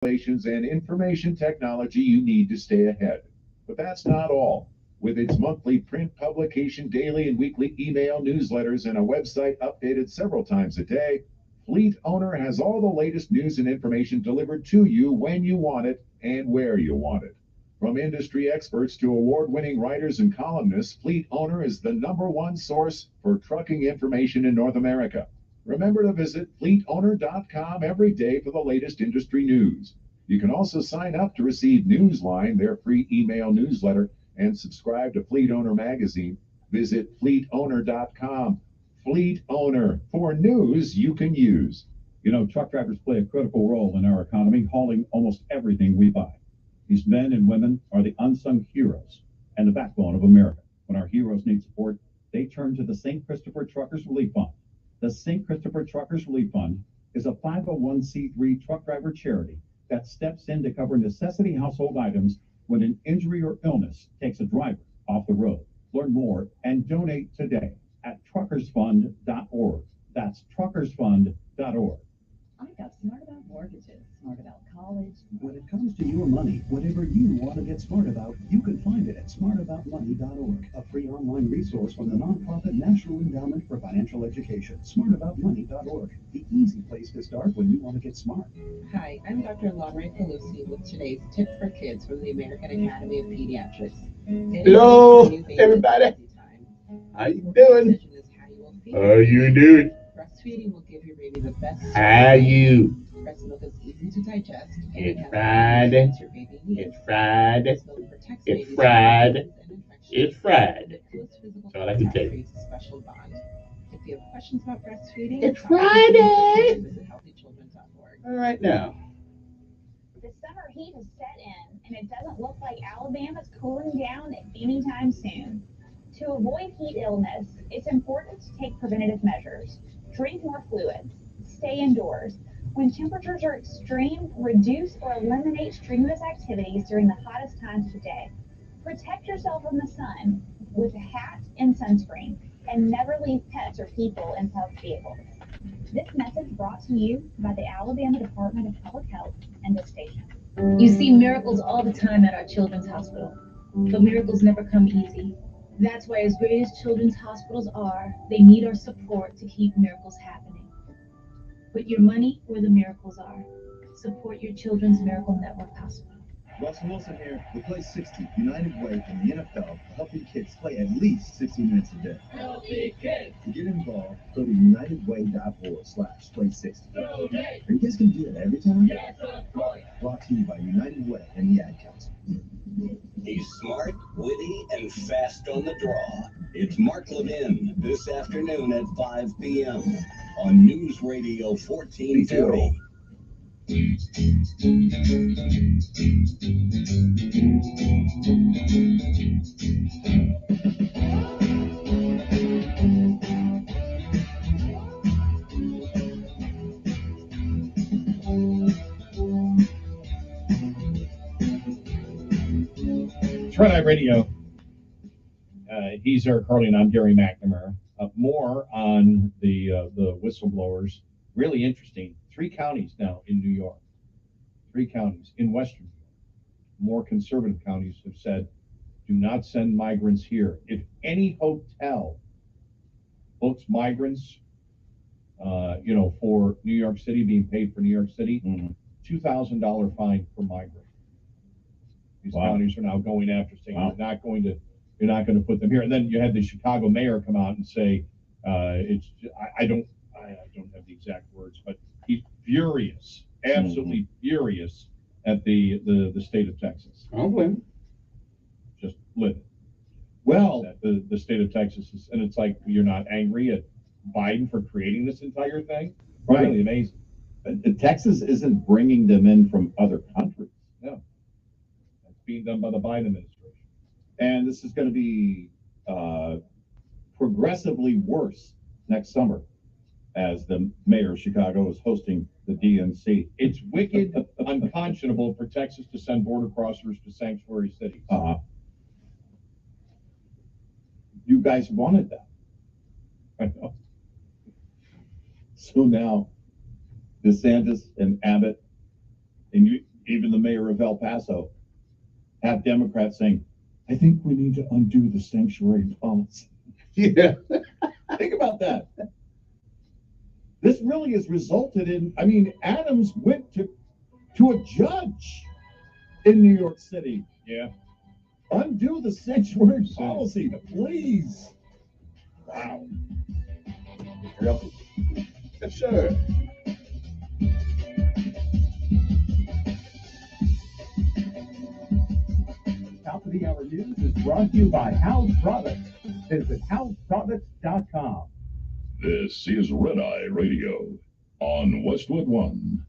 regulations and information technology you need to stay ahead. But that's not all. With its monthly print publication, daily and weekly email newsletters, and a website updated several times a day, Fleet Owner has all the latest news and information delivered to you when you want it and where you want it. From industry experts to award-winning writers and columnists, Fleet Owner is the #1 source for trucking information in North America. Remember to visit fleetowner.com every day for the latest industry news. You can also sign up to receive Newsline, their free email newsletter, and subscribe to Fleet Owner magazine. Visit fleetowner.com. Fleet Owner, for news you can use. You know, truck drivers play a critical role in our economy, hauling almost everything we buy. These men and women are the unsung heroes and the backbone of America. When our heroes need support, they turn to the St. Christopher Truckers Relief Fund. The St. Christopher Truckers Relief Fund is a 501c3 truck driver charity that steps in to cover necessity household items when an injury or illness takes a driver off the road. Learn more and donate today at truckersfund.org. That's truckersfund.org. I got smart about mortgages, smart about college. When it comes to your money, whatever you want to get smart about, you can find it at smartaboutmoney.org, a free online resource from the nonprofit National Endowment for Financial Education. Smartaboutmoney.org, the easy place to start when you want to get smart. Hi, I'm Dr. Lonray Pelusi with today's Tip for Kids from the American Academy of Pediatrics. Hello, everybody. How you doing? How you doing? Breastfeeding will give your baby the best. How you? Breast milk is easy to digest. It's fried. It's fried. It's fried. It's fried. That's all I can tell you. Special bond. If you have questions about breastfeeding, it's Friday. Visit healthychildren.org. All right now. The summer heat has set in, and it doesn't look like Alabama's cooling down anytime soon. To avoid heat illness, it's important to take preventative measures. Drink more fluids. Stay indoors. When temperatures are extreme, reduce or eliminate strenuous activities during the hottest times of the day. Protect yourself from the sun with a hat and sunscreen, and never leave pets or people in parked vehicles. This message brought to you by the Alabama Department of Public Health and this station. You see miracles all the time at our children's hospital, but miracles never come easy. That's why, as great as children's hospitals are, they need our support to keep miracles happening. Put your money where the miracles are. Support your Children's Miracle Network Hospital. Russell Wilson here with Play 60, United Way in the NFL, helping kids play at least 60 minutes a day. Healthy kids. To get involved, go to unitedway.org/play60. Donate. Are you guys going to do that every time? Yes, of course. Brought to you by United Way and the Ad Council. He's smart, witty, and fast on the draw. It's Mark Levin this afternoon at 5 p.m. on News Radio 1440. Red Eye Radio. He's Eric Harley, and I'm Gary McNamara. More on the whistleblowers. Really interesting. 3 counties now in New York. 3 counties in Western New York. More conservative counties have said, do not send migrants here. If any hotel books migrants, for New York City, being paid for New York City, $2,000 fine per migrant. These counties are now going after saying you're not going to put them here. And then you had the Chicago mayor come out and say, I don't have the exact words, but he's furious, absolutely furious at the state of Texas. Okay. Just livid. Well, the state of Texas is, and it's like, you're not angry at Biden for creating this entire thing? Right. Really amazing. Texas isn't bringing them in from other countries. No. That's being done by the Biden administration. And this is going to be progressively worse next summer as the mayor of Chicago is hosting the DNC. It's wicked, unconscionable for Texas to send border crossers to sanctuary cities. You guys wanted that. I know. So now DeSantis and Abbott, and Even the mayor of El Paso have Democrats saying, I think we need to undo the sanctuary policy. Yeah. Think about that. This really has resulted in, Adams went to a judge in New York City. Yeah. Undo the sanctuary policy, please. Wow. Really? Yes, sir. Top of the hour news is brought to you by House Products. Visit houseproducts.com. This is Red Eye Radio on Westwood One.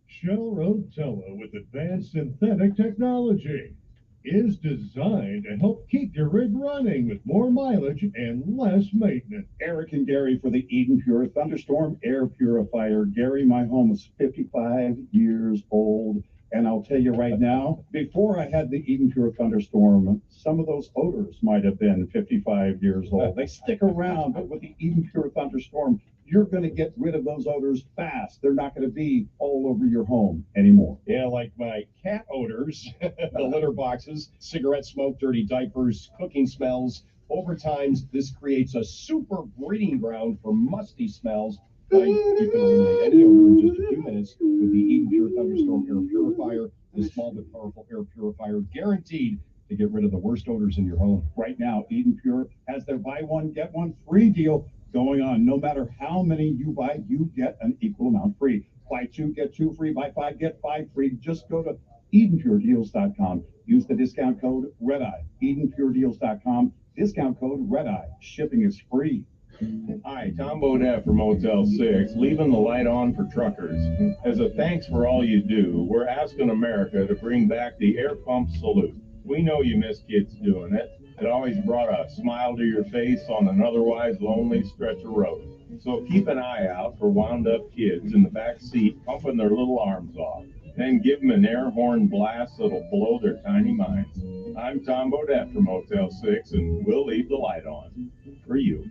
Shell Rotella with advanced synthetic technology is designed to help keep your rig running with more mileage and less maintenance. Eric and Gary for the Eden Pure Thunderstorm Air Purifier. Gary, my home is 55 years old. And I'll tell you right now, before I had the Eden Pure Thunderstorm, some of those odors might have been 55 years old. They stick around, but with the Eden Pure Thunderstorm, you're going to get rid of those odors fast. They're not going to be all over your home anymore. Yeah, like my cat odors, the litter boxes, cigarette smoke, dirty diapers, cooking smells. Over time, this creates a super breeding ground for musty smells. You can eliminate any odor in just a few minutes with the Eden Pure Thunderstorm Air Purifier. This small but powerful air purifier guaranteed to get rid of the worst odors in your home. Right now, Eden Pure has their buy one, get one free deal going on. No matter how many you buy, you get an equal amount free. Buy two, get two free. Buy five, get five free. Just go to EdenPureDeals.com. Use the discount code REDEYE. EdenPureDeals.com. Discount code REDEYE. Shipping is free. Hi, Tom Bodette from Motel 6, leaving the light on for truckers. As a thanks for all you do, we're asking America to bring back the air pump salute. We know you miss kids doing it. It always brought a smile to your face on an otherwise lonely stretch of road. So keep an eye out for wound-up kids in the back seat pumping their little arms off. Then give them an air horn blast that'll blow their tiny minds. I'm Tom Bodette from Motel 6, and we'll leave the light on. For you.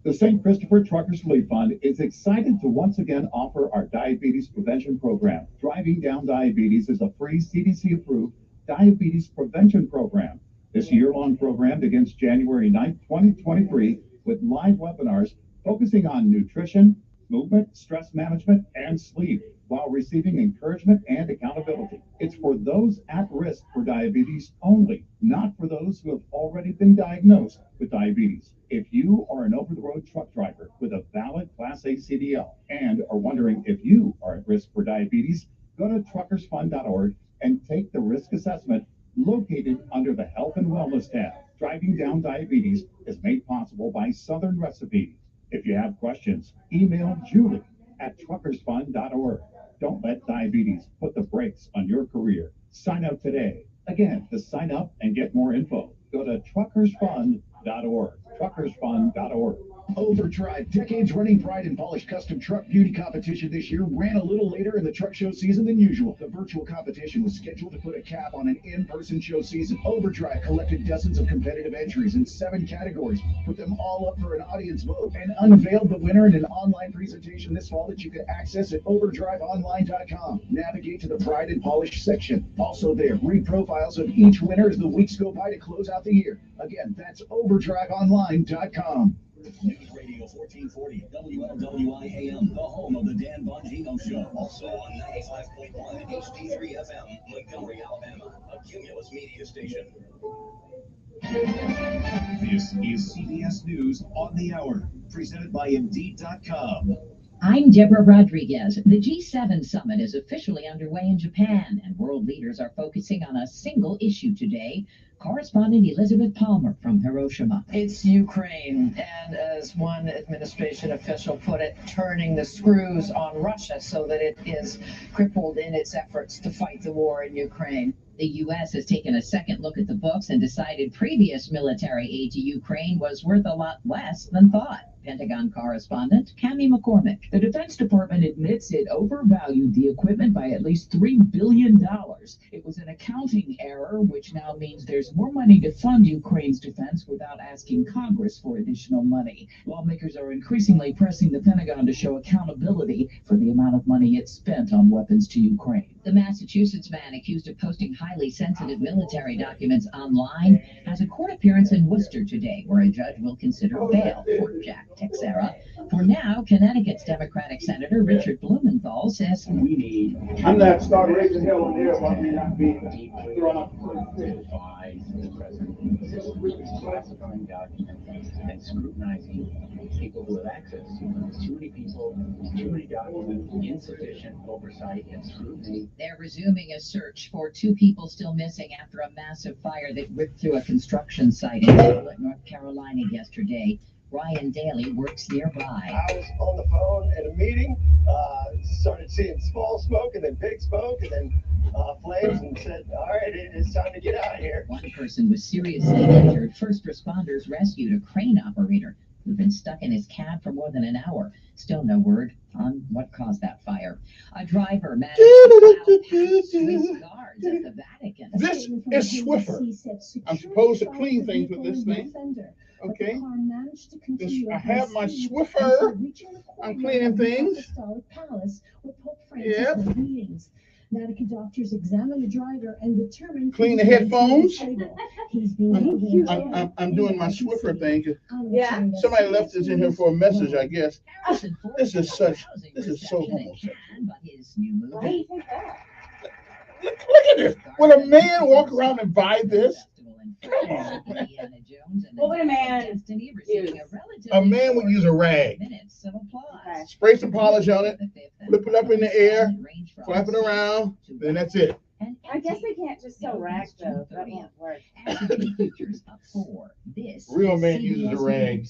The St. Christopher Truckers Relief Fund is excited to once again offer our diabetes prevention program. Driving Down Diabetes is a free CDC-approved diabetes prevention program. This year-long program begins January 9th, 2023, with live webinars focusing on nutrition, movement, stress management, and sleep, while receiving encouragement and accountability. It's for those at risk for diabetes only, not for those who have already been diagnosed with diabetes. If you are an over-the-road truck driver with a valid Class A CDL and are wondering if you are at risk for diabetes, go to truckersfund.org and take the risk assessment located under the Health and Wellness tab. Driving Down Diabetes is made possible by Southern Recipes. If you have questions, email Julie at truckersfund.org. Don't let diabetes put the brakes on your career. Sign up today. Again, to sign up and get more info, go to truckersfund.org. Truckersfund.org. Overdrive, decades-running pride and polished custom truck beauty competition this year ran a little later in the truck show season than usual. The virtual competition was scheduled to put a cap on an in-person show season. Overdrive collected dozens of competitive entries in 7 categories, put them all up for an audience vote, and unveiled the winner in an online presentation this fall that you can access at overdriveonline.com. Navigate to the pride and polish section. Also there, read profiles of each winner as the weeks go by to close out the year. Again, that's overdriveonline.com. News Radio 1440, WLWI AM, the home of the Dan Bongino Show. Also on 95.1 HD3 FM, Montgomery, Alabama, a Cumulus media station. This is CBS News on the Hour, presented by Indeed.com. I'm Deborah Rodriguez. The G7 summit is officially underway in Japan, and world leaders are focusing on a single issue today. Correspondent Elizabeth Palmer from Hiroshima. It's Ukraine, and as one administration official put it, turning the screws on Russia so that it is crippled in its efforts to fight the war in Ukraine. The U.S. has taken a second look at the books and decided previous military aid to Ukraine was worth a lot less than thought. Pentagon correspondent Cammie McCormick. The Defense Department admits it overvalued the equipment by at least $3 billion. It was an accounting error, which now means there's more money to fund Ukraine's defense without asking Congress for additional money. Lawmakers are increasingly pressing the Pentagon to show accountability for the amount of money it spent on weapons to Ukraine. The Massachusetts man accused of posting highly sensitive military documents online has a court appearance in Worcester today, where a judge will consider bail for Jack Texera. For now, Connecticut's Democratic Senator Richard Blumenthal says we need. I'm not start raising hell on there about me not being thrown up by the president, classifying documents and scrutinizing people who have access to them. Too many people, too many documents, insufficient oversight and scrutiny. They're resuming a search for two people still missing after a massive fire that ripped through a construction site in Charlotte, North Carolina yesterday. Ryan Daly works nearby. I was on the phone at a meeting, started seeing small smoke and then big smoke and then flames, and said, all right, it's time to get out of here. One person was seriously injured. First responders rescued a crane operator who'd been stuck in his cab for more than an hour. Still no word on what caused that fire. A driver managed to plow past Swiss guards at the Vatican. This is Swiffer. I'm supposed to clean things with this thing. Okay. I have my Swiffer. I'm cleaning things. Yep. Vatican doctors examine the driver and determine. Clean the headphones. I'm doing my Swiffer thing. Yeah. Somebody left this in here for a message, I guess. This is so homosexual. Look at this. Would a man walk around and buy this? What would a man use? A man would use a rag. Spray some polish on it, flip it up in the air, flap it around, then that's it. I guess they can't just sell rags though. That won't work. Real man uses a rag.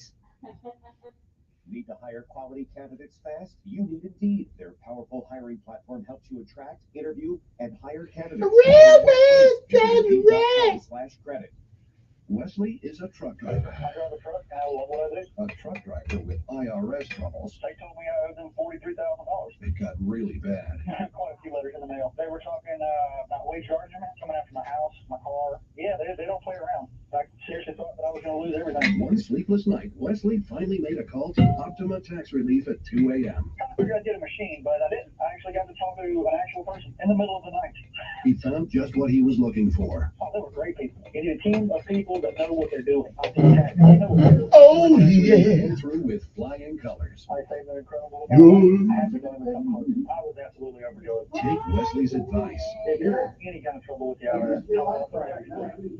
Need to hire quality candidates fast? You need Indeed. Their powerful hiring platform helps you attract, interview, and hire candidates. Real man drives /credit. Wesley is a truck driver. I drive a truck. What was it? A truck driver with IRS troubles. They told me I owed them $43,000. It got really bad. Quite a few letters in the mail. They were talking about wage charging, coming after my house, my car. Yeah, they don't play around. I seriously thought that I was going to lose everything. One sleepless night, Wesley finally made a call to Optima Tax Relief at 2 a.m. I figured I'd get a machine, but I didn't. I actually got to talk to an actual person in the middle of the night. He found just what he was looking for. Oh, they were great people. You need a team of people that know what they're doing. Optima Tax. They know what they're doing. Oh, yeah. Through with flying colors. I say they're incredible. Good. I had to go to come home. I was absolutely overjoyed. Take Wesley's advice. If you're in any kind of trouble with the IRS,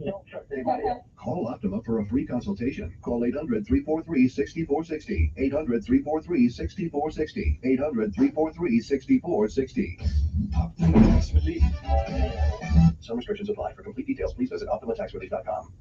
don't trust anybody else. Call Optima for a free consultation. Call 800-343-6460. 800-343-6460. 800-343-6460. Optima Tax Relief. Some restrictions apply. For complete details, please visit OptimaTaxRelief.com.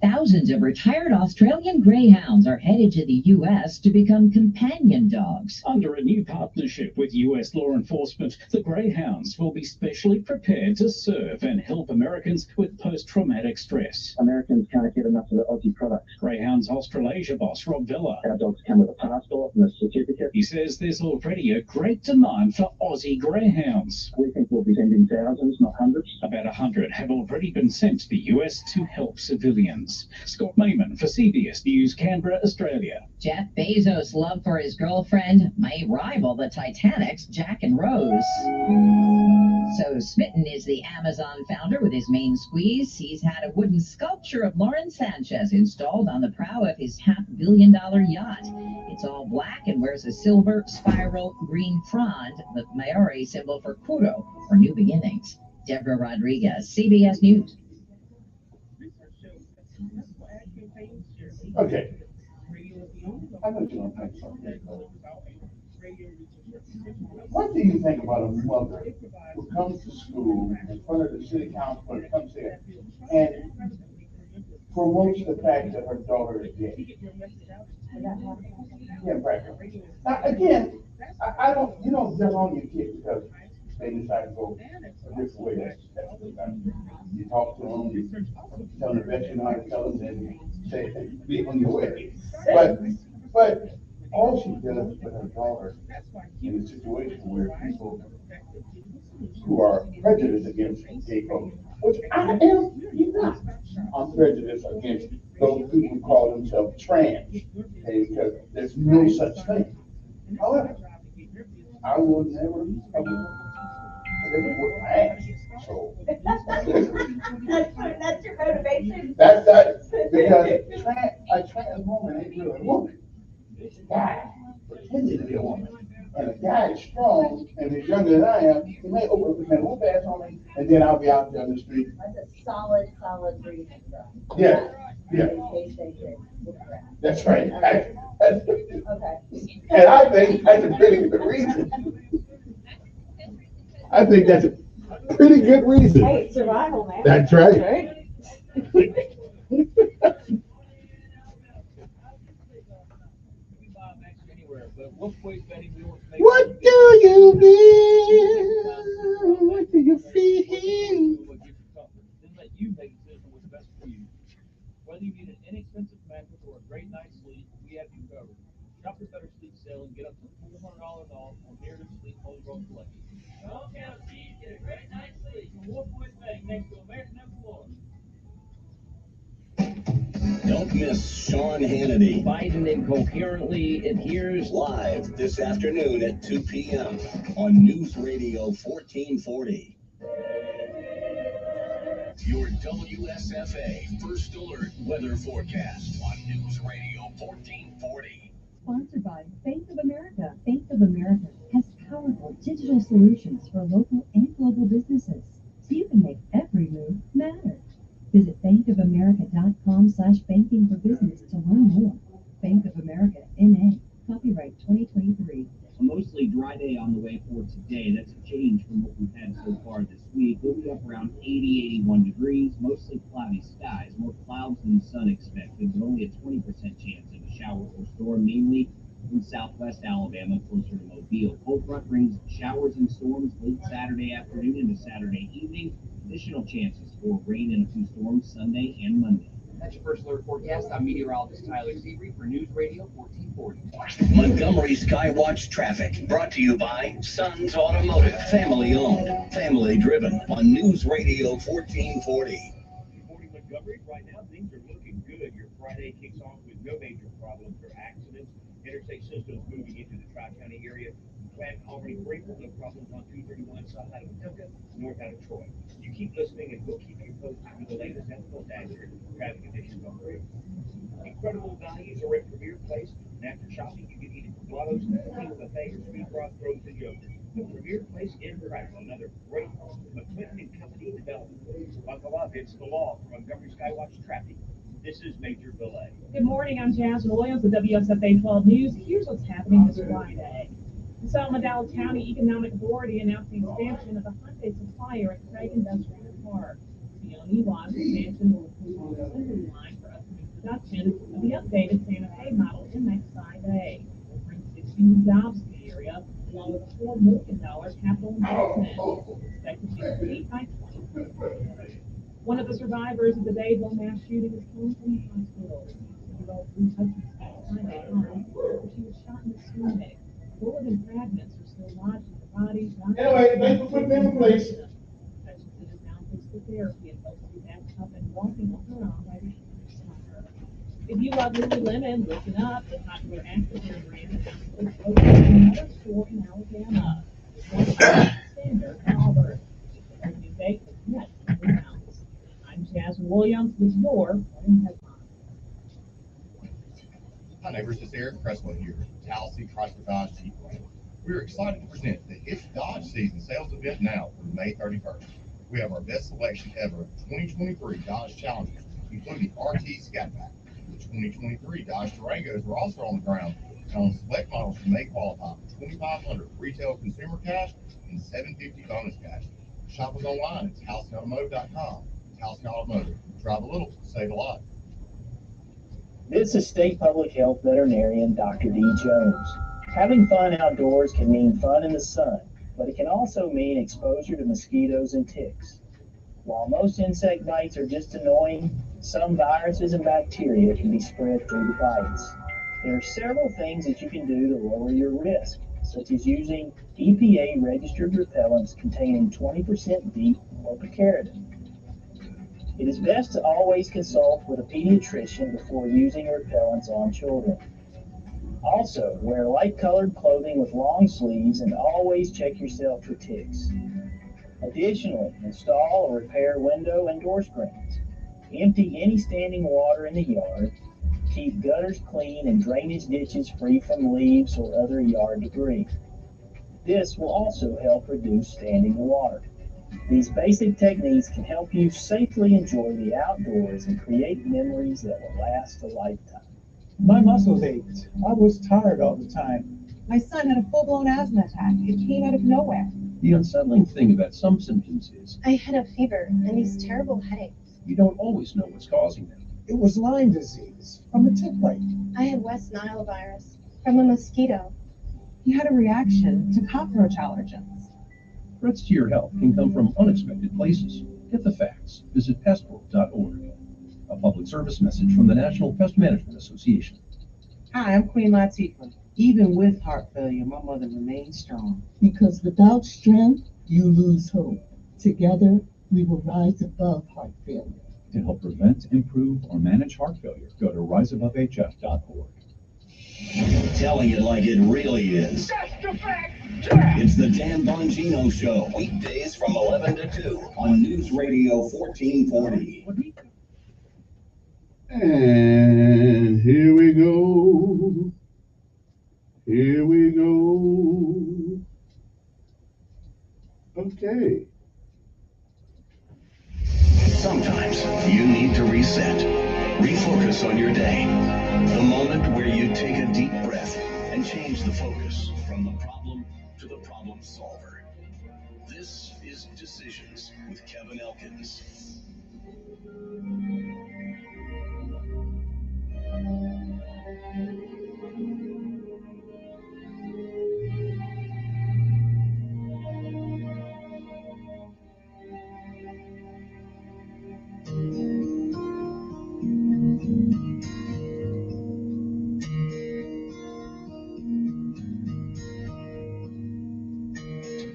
Thousands of retired Australian greyhounds are headed to the U.S. to become companion dogs. Under a new partnership with U.S. law enforcement, the greyhounds will be specially prepared to serve and help Americans with post-traumatic stress. Americans can't get enough of the Aussie products. Greyhounds Australasia boss Rob Villa. Our dogs come with a passport and a certificate. He says there's already a great demand for Aussie greyhounds. We think we'll be sending thousands, not hundreds. About 100 have already been sent to the U.S. to help civilians. Scott Mayman for CBS News, Canberra, Australia. Jeff Bezos' love for his girlfriend may rival the Titanic's Jack and Rose. So smitten is the Amazon founder with his main squeeze. He's had a wooden sculpture of Lauren Sanchez installed on the prow of his $500 million yacht. It's all black and wears a silver spiral green frond, the Maori symbol for Kuro, or new beginnings. Deborah Rodriguez, CBS News. Okay. I know you don't think so. What do you think about a mother who comes to school in front of the city council, comes there and promotes the fact that her daughter is gay? Yeah, right. Now, again, I don't, you don't jump on your kids because they decide to go a different way. You talk to them, you tell them the best you know how to tell them, then you say, be on your way. But But all she does with her daughter in a situation where people who are prejudiced against gay folks, which I am not. I'm prejudiced against those people who call themselves trans, okay, because there's no such thing. However, I will never with my ass. So That's your motivation? that's that, because a trans woman ain't really a woman. It's a guy pretending to be a woman. And a guy is strong and is younger than I am, he may whoop ass on me, and then I'll be out there on the street. That's a solid reason. Yeah, yeah. In case they get That's right. Okay. And I think that's a pretty good reason. I think that's a pretty good reason. Hey, it's survival, man. That's right. What do you feel? What do you feel? Let you make a decision what's best for you. Whether you need an inexpensive mattress or a great night's sleep, we have you covered. Shop the Better Sleep sale and get up to $400 off on Heritage Sleep Homegrown Collection. Don't count cheese, get a great night's sleep from Wolf Boys Bank next to American Number 1. Don't miss Sean Hannity. Biden incoherently adheres Live this afternoon at 2 p.m. on News Radio 1440. Your WSFA First Alert Weather Forecast on News Radio 1440. Sponsored by Bank of America. Bank of America has powerful digital solutions for local and global businesses, so you can make every move matter. Visit bankofamerica.com/banking for business to learn more. Bank of America, N.A. Copyright 2023. A mostly dry day on the way for today. That's a change from what we've had so far this week. We'll be up around 80, 81 degrees, mostly cloudy skies, more clouds than sun expected, but only a 20% chance of a shower or storm, mainly in southwest Alabama, closer to Mobile. Cold front brings showers and storms late Saturday afternoon into Saturday evening. Additional chances for rain and a few storms Sunday and Monday. That's your first alert forecast. I'm meteorologist Tyler Seabury for News Radio 1440. Montgomery Skywatch traffic brought to you by Sons Automotive, family owned, family driven on News Radio 1440. Reporting Montgomery, right now things are looking good. Your Friday kicks off with no major problems or accidents. Interstate systems moving into the Tri-County area. Plant already grateful, no problems on 231 south out of Patuca, north out of Troy. You keep listening and we'll keep you posted with the latest and most accurate traffic conditions on the road. Incredible values are at Premier Place, and after shopping you can eat at Blotto's, Tequila Buffet, or Sweet Broth, Frozen Yogurt. The Premier Place in Prattville, another great McClinton and Company development. Buckle up, it's the law for Montgomery Skywatch traffic. This is Major Delay. Good morning, I'm Jasmine Williams with WSFA 12 News. Here's what's happening this Friday. The Selma Dallas County Economic Authority announced the expansion of the Hyundai supplier at Craig Industrial Park. The LE-Watt expansion will include an assembly line for upcoming production of the updated Santa Fe model MX-5A. It will bring 60 new jobs to the area, along with a $4 million capital investment. It's expected to be complete by 2020. One of the survivors of the Dayville mass shooting is home from the hospital. 60-year-old Bruce Hutchins spent Friday home after she was shot in the stomach. Bullet and fragments are still lodged in the body. Anyway, thanks for putting them in place. Hutchinson is now physical therapy and hopes to be back up and walking on her own by the end of the summer. If you love Lululemon, listen up. The popular activewear brand is opening another store in Alabama. With one standard in Auburn. The opening date is yet to be announced. I'm Jasmine Williams with your morning headlines. Hi neighbors, it's Eric Cresswell here, Tallahassee Chrysler Dodge Jeep Brand. We're excited to present the It's Dodge Season sales event now through May 31st. We have our best selection ever of 2023 Dodge Challengers, including RT Scat-Pack. The 2023 Dodge Durangos are also on the ground, and on select models you may qualify for $2,500 retail consumer cash and $750 bonus cash. Shop us online at TallahasseeAutomotive.com. Tallahassee Automotive. Drive a little, save a lot. This is State Public Health Veterinarian Dr. D. Jones. Having fun outdoors can mean fun in the sun, but it can also mean exposure to mosquitoes and ticks. While most insect bites are just annoying, some viruses and bacteria can be spread through the bites. There are several things that you can do to lower your risk, such as using EPA-registered repellents containing 20% DEET or picaridin. It is best to always consult with a pediatrician before using repellents on children. Also, wear light-colored clothing with long sleeves and always check yourself for ticks. Additionally, install or repair window and door screens. Empty any standing water in the yard. Keep gutters clean and drainage ditches free from leaves or other yard debris. This will also help reduce standing water. These basic techniques can help you safely enjoy the outdoors and create memories that will last a lifetime. My muscles ached. I was tired all the time. My son had a full-blown asthma attack. It came out of nowhere. The unsettling thing about some symptoms is I had a fever and these terrible headaches. you don't always know what's causing them. It was Lyme disease from a tick bite. I had West Nile virus from a mosquito. He had a reaction to cockroach allergens. Threats to your health can come from unexpected places. Get the facts. Visit pestbook.org. A public service message from the National Pest Management Association. Hi, I'm Queen Latifah. Even with heart failure, my mother remained strong. Because without strength, you lose hope. Together, we will rise above heart failure. To help prevent, improve, or manage heart failure, go to riseabovehf.org. Telling it like it really is. It's the Dan Bongino Show, weekdays from 11 to 2 on News Radio 1440. And here we go. Here we go. Okay. Sometimes you need to reset, refocus on your day. The moment where you take a deep breath and change the focus from the problem to the problem solver. This is Decisions with Kevin Elkins.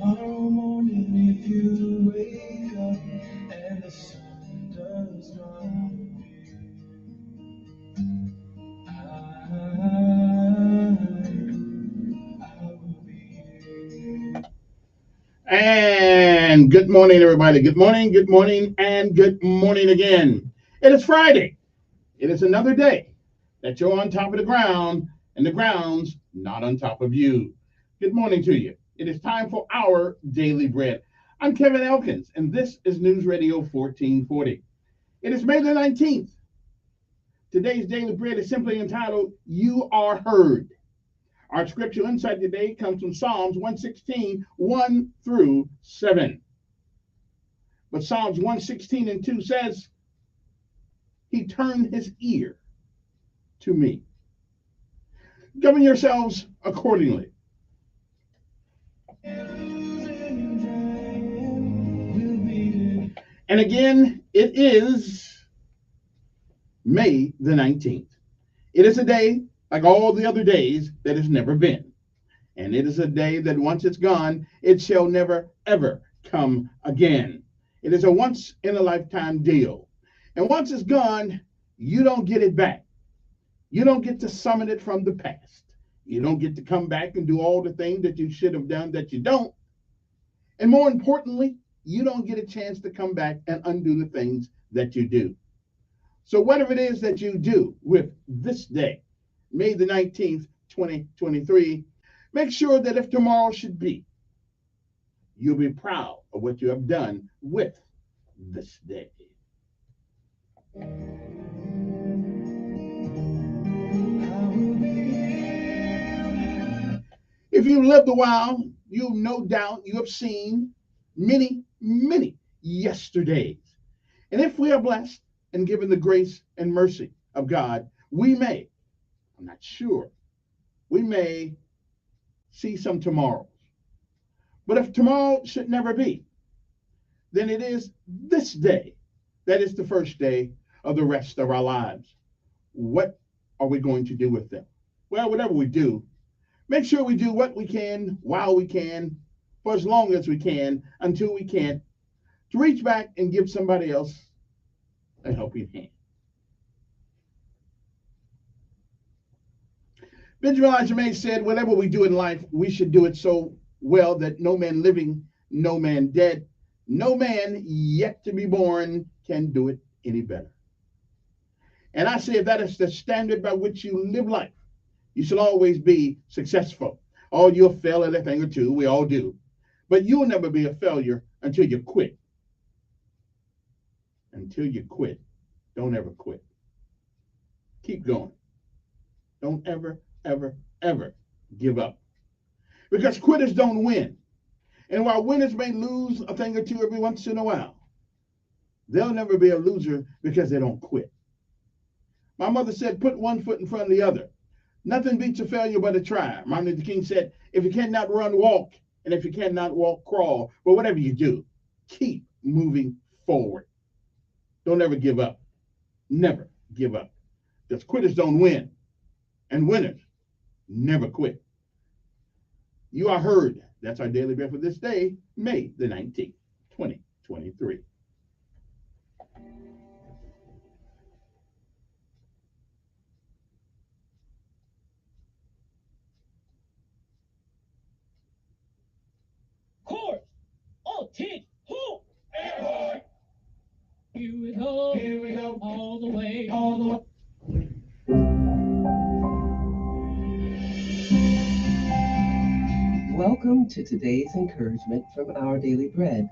Tomorrow morning, if you wake up and the sun does not appear, I will be here. And good morning, everybody. Good morning, and good morning again. It is Friday. It is another day that you're on top of the ground and the ground's not on top of you. Good morning to you. It is time for our Daily Bread. I'm Kevin Elkins, and this is News Radio 1440. It is May the 19th. Today's Daily Bread is simply entitled, You Are Heard. Our scriptural insight today comes from Psalms 116, 1 through 7. But Psalms 116 and 2 says, He turned his ear to me. Govern yourselves accordingly. And again, it is May the 19th. It is a day like all the other days that has never been. And it is a day that once it's gone, it shall never, ever come again. It is a once in a lifetime deal. And once it's gone, you don't get it back. You don't get to summon it from the past. You don't get to come back and do all the things that you should have done that you don't. And more importantly, you don't get a chance to come back and undo the things that you do. So whatever it is that you do with this day, May the 19th, 2023, make sure that if tomorrow should be, you'll be proud of what you have done with this day. If you've lived a while, you no doubt you have seen many, many yesterdays. And if we are blessed and given the grace and mercy of God, we may, I'm not sure, we may see some tomorrows. But if tomorrow should never be, then it is this day that is the first day of the rest of our lives. What are we going to do with them? Well, whatever we do, make sure we do what we can, while we can, for as long as we can, until we can't, to reach back and give somebody else a helping hand. Benjamin Elijah May said, whatever we do in life, we should do it so well that no man living, no man dead, no man yet to be born can do it any better. And I say, if that is the standard by which you live life, you shall always be successful. Oh, you'll fail at a thing or two. We all do. But you'll never be a failure until you quit. Until you quit. Don't ever quit. Keep going. Don't ever, ever, ever give up. Because quitters don't win. And while winners may lose a thing or two every once in a while, they'll never be a loser because they don't quit. My mother said, put one foot in front of the other. Nothing beats a failure but a try. Martin Luther King said, if you cannot run, walk. And if you cannot walk, crawl. But whatever you do, keep moving forward. Don't ever give up. Never give up. Because quitters don't win. And winners never quit. You are heard. That's our daily bread for this day, May the 19th, 2023. Court, all tit, who? Airborne. Here we go, all the way, all the way. Welcome to today's encouragement from Our Daily Bread.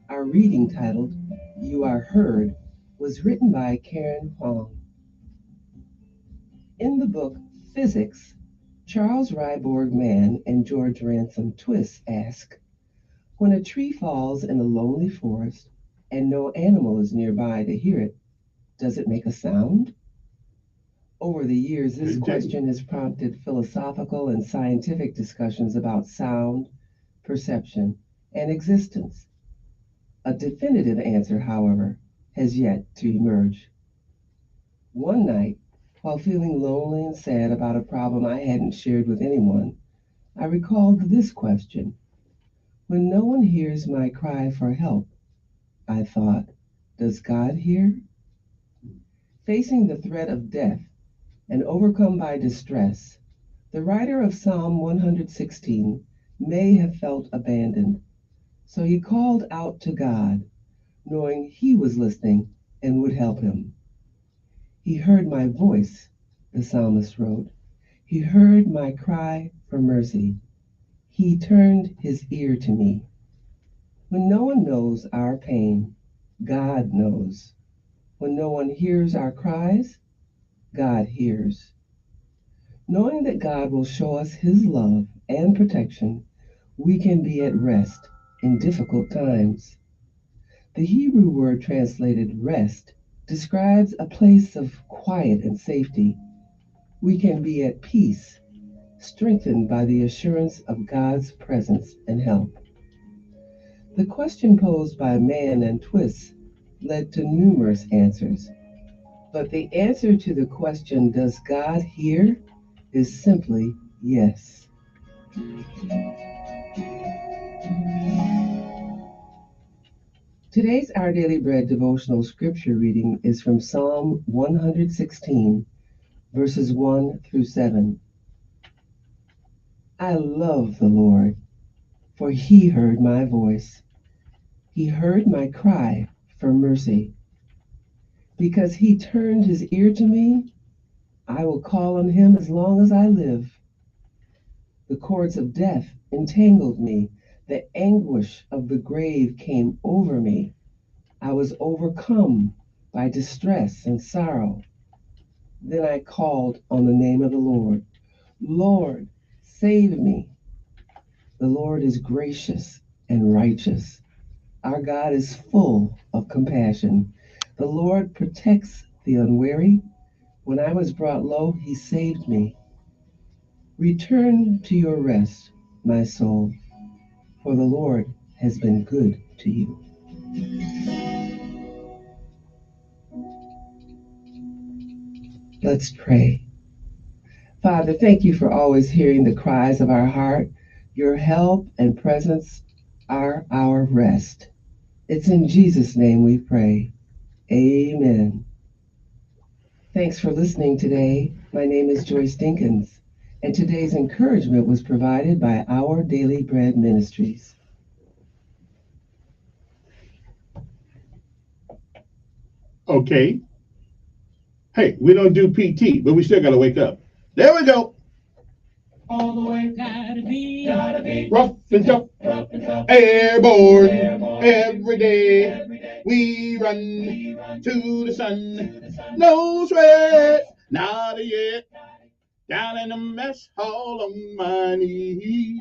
Our reading titled, You Are Heard, was written by Karen Huang. In the book Physics, Charles Ryborg Mann and George Ransom Twist ask, when a tree falls in a lonely forest and no animal is nearby to hear it, does it make a sound? Over the years, this question has prompted philosophical and scientific discussions about sound, perception, and existence. A definitive answer, however, has yet to emerge. One night, while feeling lonely and sad about a problem I hadn't shared with anyone, I recalled this question. When no one hears my cry for help, I thought, does God hear? Facing the threat of death and overcome by distress, the writer of Psalm 116 may have felt abandoned, so he called out to God, knowing he was listening and would help him. He heard my voice, the psalmist wrote. He heard my cry for mercy. He turned his ear to me. When no one knows our pain, God knows. When no one hears our cries, God hears. Knowing that God will show us his love and protection, we can be at rest in difficult times. The Hebrew word translated rest describes a place of quiet and safety. We can be at peace, strengthened by the assurance of God's presence and help. The question posed by Mann and Twist led to numerous answers, but the answer to the question, does God hear, is simply yes. Today's Our Daily Bread devotional scripture reading is from Psalm 116, verses 1 through 7. I love the Lord, for he heard my voice. He heard my cry for mercy. Because he turned his ear to me, I will call on him as long as I live. The cords of death entangled me. The anguish of the grave came over me. I was overcome by distress and sorrow. Then I called on the name of the Lord. Lord, save me. The Lord is gracious and righteous. Our God is full of compassion. The Lord protects the unwary. When I was brought low, he saved me. Return to your rest, my soul, for the Lord has been good to you. Let's pray. Father, thank you for always hearing the cries of our heart. Your help and presence are our rest. It's in Jesus' name we pray. Amen. Thanks for listening today. My name is Joyce Dinkins, and today's encouragement was provided by Our Daily Bread Ministries. Okay. Hey, we don't do PT, but we still got to wake up. There we go. All the way, gotta be Rough and tough, airborne, every day. We run to the sun, no sweat, not yet. Down in the mess hall on my knee.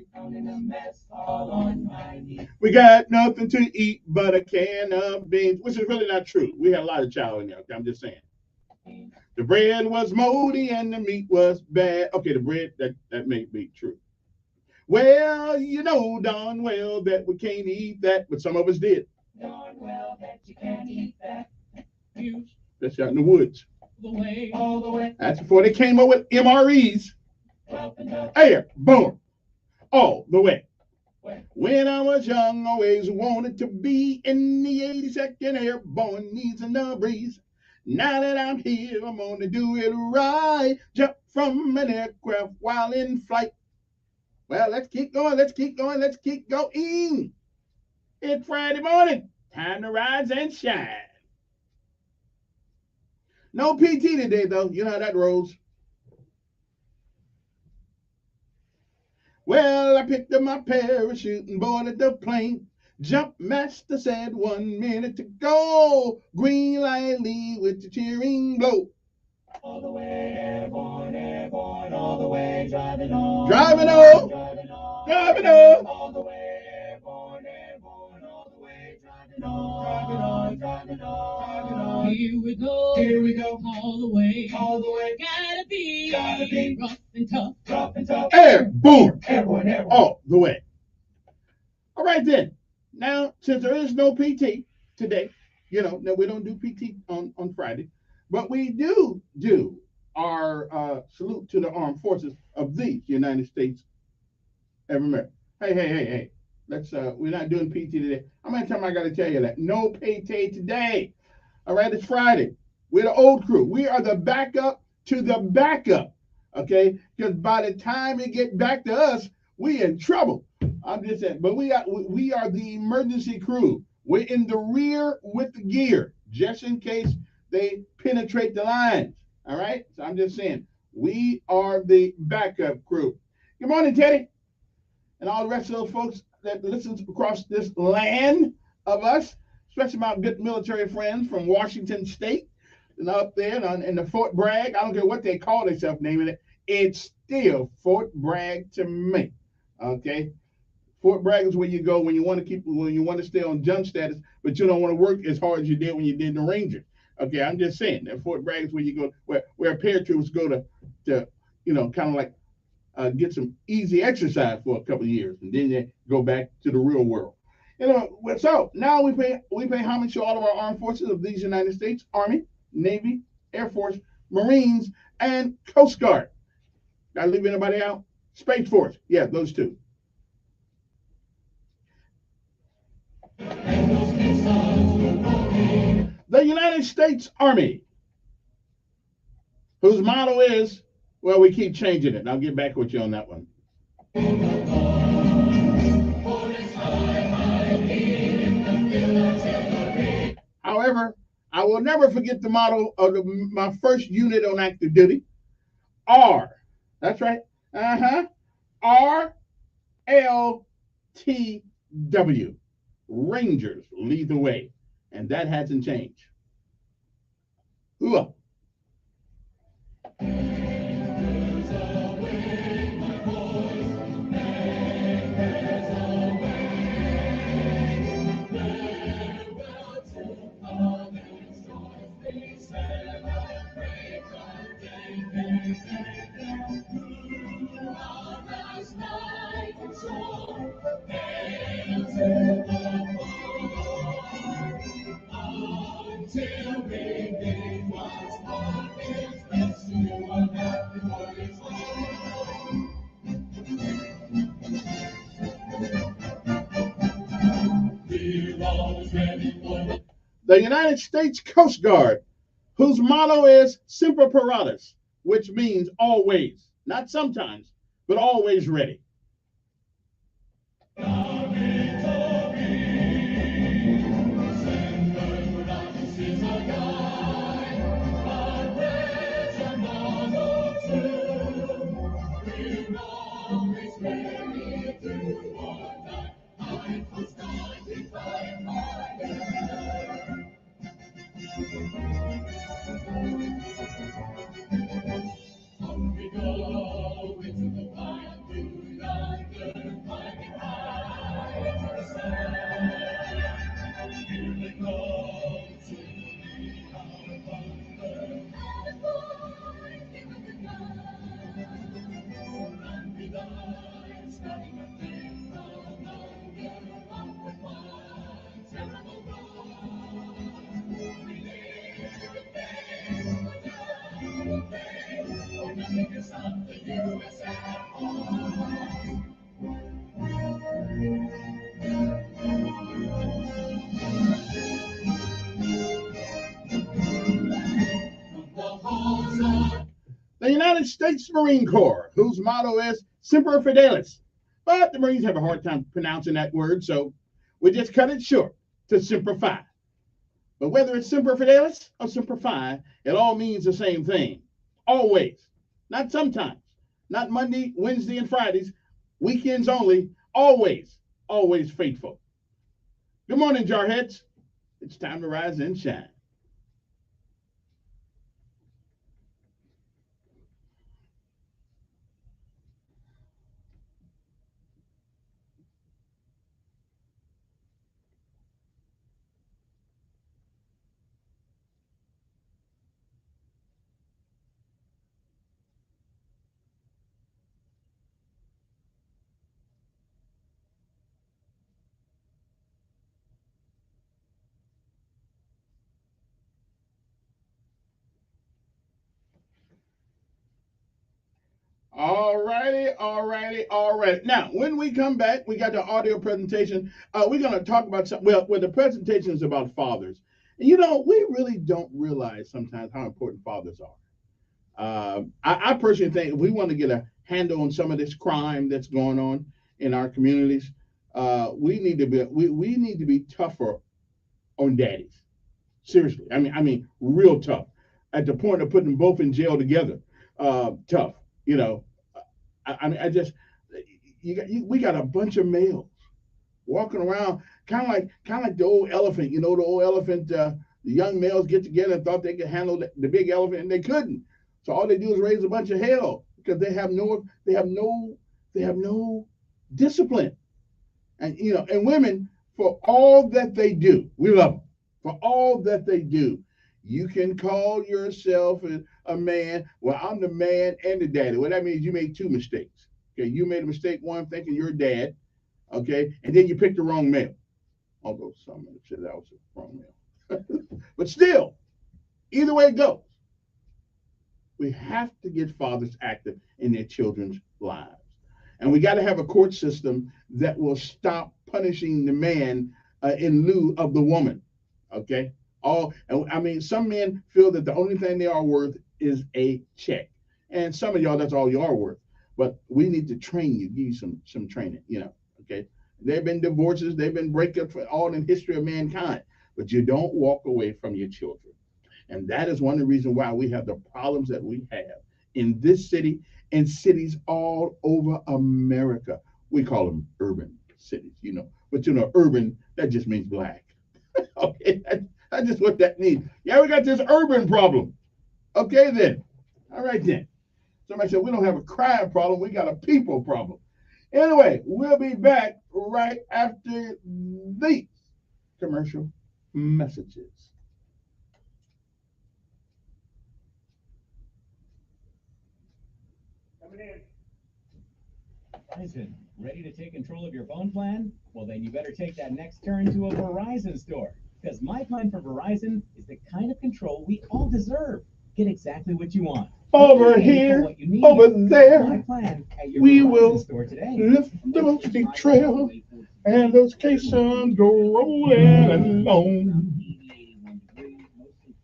We got nothing to eat but a can of beans, which is really not true. We had a lot of chow in there. Okay, I'm just saying. The bread was moldy and the meat was bad. Okay, the bread, that may be true. Well, you know darn well that we can't eat that, but some of us did. darn well that you can't eat that. That's out in the woods. All the way. That's before they came up with MREs. Air, boom, all the way. When I was young, always wanted to be in the 82nd Airborne, needs a breeze. Now that I'm here, I'm gonna do it right. Jump from an aircraft while in flight. Well, let's keep going, let's keep going, let's keep going. It's Friday morning, time to rise and shine. No PT today, though. You know how that rolls. Well, I picked up my parachute and boarded the plane. Jump master said 1 minute to go. Green light lead with the cheering blow. All the way, airborne, airborne, all the way, driving on. Driving on. Driving on. All the way, airborne, airborne, all the way, driving on. Driving on, driving on, driving on. Here we go, all the way, gotta be rough and tough, Airborne. airborne, airborne. All the way. All right then. Now, since there is no PT today, no, we don't do PT on Friday, but we do our salute to the armed forces of the United States of America. Hey. Let's we're not doing PT today. How many times I got to tell you that? No PT today. All right, it's Friday. We're the old crew. We are the backup to the backup. Okay, because by the time it get back to us, we in trouble. I'm just saying, but we are the emergency crew. We're in the rear with the gear, just in case they penetrate the lines. All right, so I'm just saying, we are the backup crew. Good morning, Teddy, and all the rest of those folks that listens across this land of us, especially my good military friends from Washington State and up there in the Fort Bragg. I don't care what they call themselves naming it. It's still Fort Bragg to me. Okay. Fort Bragg is where you go when you want to stay on junk status, but you don't want to work as hard as you did when you did the Ranger. Okay, I'm just saying that Fort Bragg is where you go, where paratroopers go to kind of like get some easy exercise for a couple of years, and then they go back to the real world. So now we pay homage to all of our armed forces of these United States: Army, Navy, Air Force, Marines, and Coast Guard. Did I leave anybody out? Space Force, yeah, those two. The United States Army, whose motto is, well, we keep changing it. I'll get back with you on that one. However, I will never forget the motto of my first unit on active duty. R. That's right. RLTW. Rangers lead the way. And that hasn't changed. Ooh. The United States Coast Guard, whose motto is Semper Paratus, which means always, not sometimes, but always ready. The United States Marine Corps, whose motto is Semper Fidelis. But the Marines have a hard time pronouncing that word, so we just cut it short to Semper Fi. But whether it's Semper Fidelis or Semper Fi, it all means the same thing. Always. Not sometimes. Not Monday, Wednesday, and Fridays. Weekends only. Always. Always faithful. Good morning, Jarheads. It's time to rise and shine. All righty. Now, when we come back, we got the audio presentation. We're going to talk about something. Well, the presentation is about fathers. And, you know, we really don't realize sometimes how important fathers are. I personally think if we want to get a handle on some of this crime that's going on in our communities, we need to be tougher on daddies. Seriously, I mean, real tough. At the point of putting them both in jail together, tough. You know, we got a bunch of males walking around, kind of like the old elephant. You know, the old elephant. The young males get together and thought they could handle the big elephant, and they couldn't. So all they do is raise a bunch of hell because they have no discipline. And you know, and women, for all that they do, we love them. For all that they do, you can call yourself a man. Well, I'm the man and the daddy. Well, that means you made two mistakes. Okay, you made a mistake one, thinking you're dad. Okay, and then you picked the wrong male. Although some said that was the wrong male, but still, either way it goes, we have to get fathers active in their children's lives, and we got to have a court system that will stop punishing the man in lieu of the woman. Okay. Some men feel that the only thing they are worth is a check, and some of y'all, that's all you are worth. But we need to train you, give you some training. You know, okay. There have been divorces, there have been breakups, all in the history of mankind. But you don't walk away from your children, and that is one of the reasons why we have the problems that we have in this city and cities all over America. We call them urban cities, you know. But you know, urban, that just means black. Okay, that's just what that means. Yeah, we got this urban problem. Okay, then. All right, then. Somebody said we don't have a crime problem. We got a people problem. Anyway, we'll be back right after these commercial messages. Coming in. Verizon, ready to take control of your phone plan? Well, then you better take that next turn to a Verizon store. Because my plan for Verizon is the kind of control we all deserve. Get exactly what you want. Over here, over there, My plan at your we Verizon will store today. lift the big trail And those caissons go rolling along.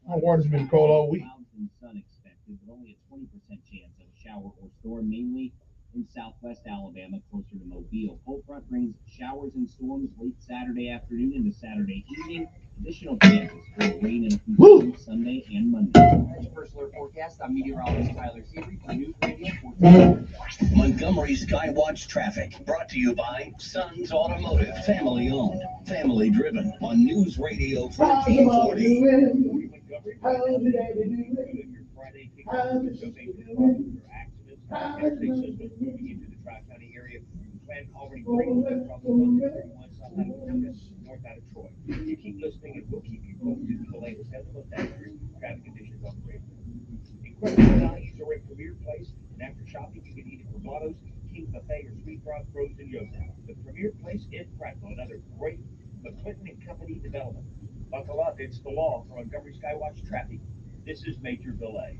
My water's been cold all week. Clouds and sun expected, but only a 20% chance of a shower or storm, mainly in southwest Alabama, closer to Mobile. Cold front brings showers and storms late Saturday afternoon into Saturday evening. Additional chances for rain and a few storms Sunday and Monday. That's your first alert forecast. I'm meteorologist Tyler Seabury for News Radio 14. Montgomery Skywatch traffic brought to you by Sons Automotive, family owned, family driven on News Radio 1440. Tri-County area. Plan already breaking the trouble north out of Troy. You keep listening and we'll keep you posted with the latest and the most accurate traffic conditions on the radio. Incredible values are at Premier Place, and after shopping you can eat at Bravato's, King Buffet, or Sweet Broth Frozen Yosa. The Premier Place in Prattville, another great McClinton and Company development. Buckle up, it's the law for Montgomery Skywatch traffic. This is Major Delay.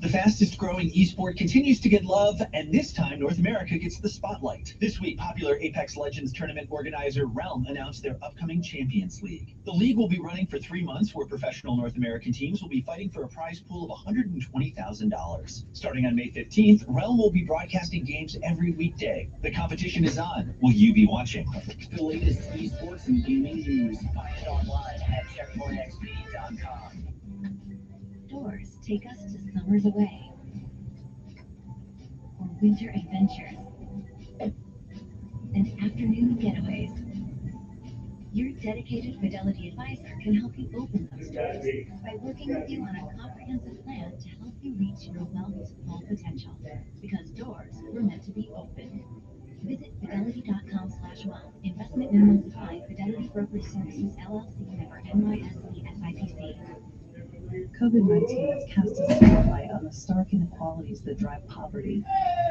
The fastest growing esport continues to get love, and this time North America gets the spotlight. This week, popular Apex Legends tournament organizer Realm announced their upcoming Champions League. The league will be running for 3 months, where professional North American teams will be fighting for a prize pool of $120,000. Starting on May 15th, Realm will be broadcasting games every weekday. The competition is on. Will you be watching? The latest esports and gaming news. Find it online at checkpointxp.com. Doors take us to summers away, or winter adventures, and afternoon getaways. Your dedicated Fidelity advisor can help you open those doors by working with you on a comprehensive plan to help you reach your wealth's full potential. Because doors were meant to be open. Visit fidelity.com/wealth. Investment minimum supply. Fidelity Brokerage Services LLC, member NYSE SIPC. COVID-19 has cast a spotlight on the stark inequalities that drive poverty.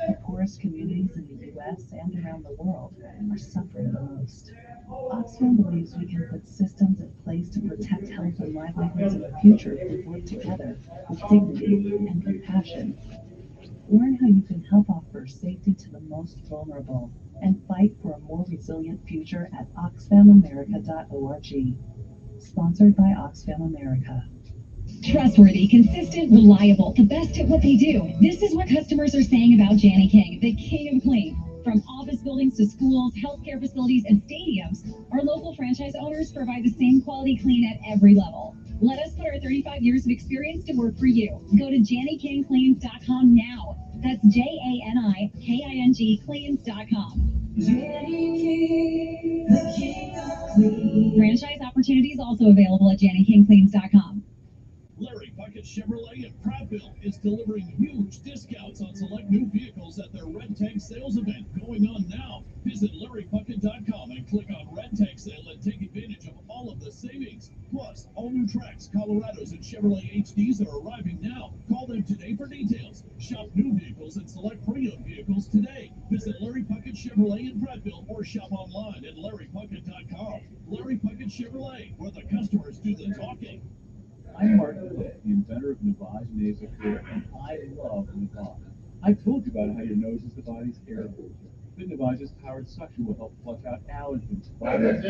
The poorest communities in the U.S. and around the world are suffering the most. Oxfam believes we can put systems in place to protect health and livelihoods in the future if we work together with dignity and compassion. Learn how you can help offer safety to the most vulnerable and fight for a more resilient future at oxfamamerica.org. Sponsored by Oxfam America. Trustworthy, consistent, reliable, the best at what they do. This is what customers are saying about Janny King, the king of clean. From office buildings to schools, healthcare facilities, and stadiums, our local franchise owners provide the same quality clean at every level. Let us put our 35 years of experience to work for you. Go to JannyKingCleans.com now. That's JANIKING Cleans.com. Janny King, the king of clean. Franchise opportunities also available at JannyKingCleans.com. Larry Puckett Chevrolet in Prattville is delivering huge discounts on select new vehicles at their Red Tank Sales event going on now. Visit LarryPuckett.com and click on Red Tank Sale and take advantage of all of the savings. Plus, all new Trax, Colorados, and Chevrolet HDs are arriving now. Call them today for details. Shop new vehicles and select pre-owned vehicles today. Visit Larry Puckett Chevrolet in Prattville or shop online at LarryPuckett.com. Larry Puckett Chevrolet, where the customers do the talking. I'm Mark Cook, the inventor of Navage Nasal Care, and I love Navage. I've told you about how your nose is the body's air filter. But Navage's powered suction will help flush out allergens, viruses,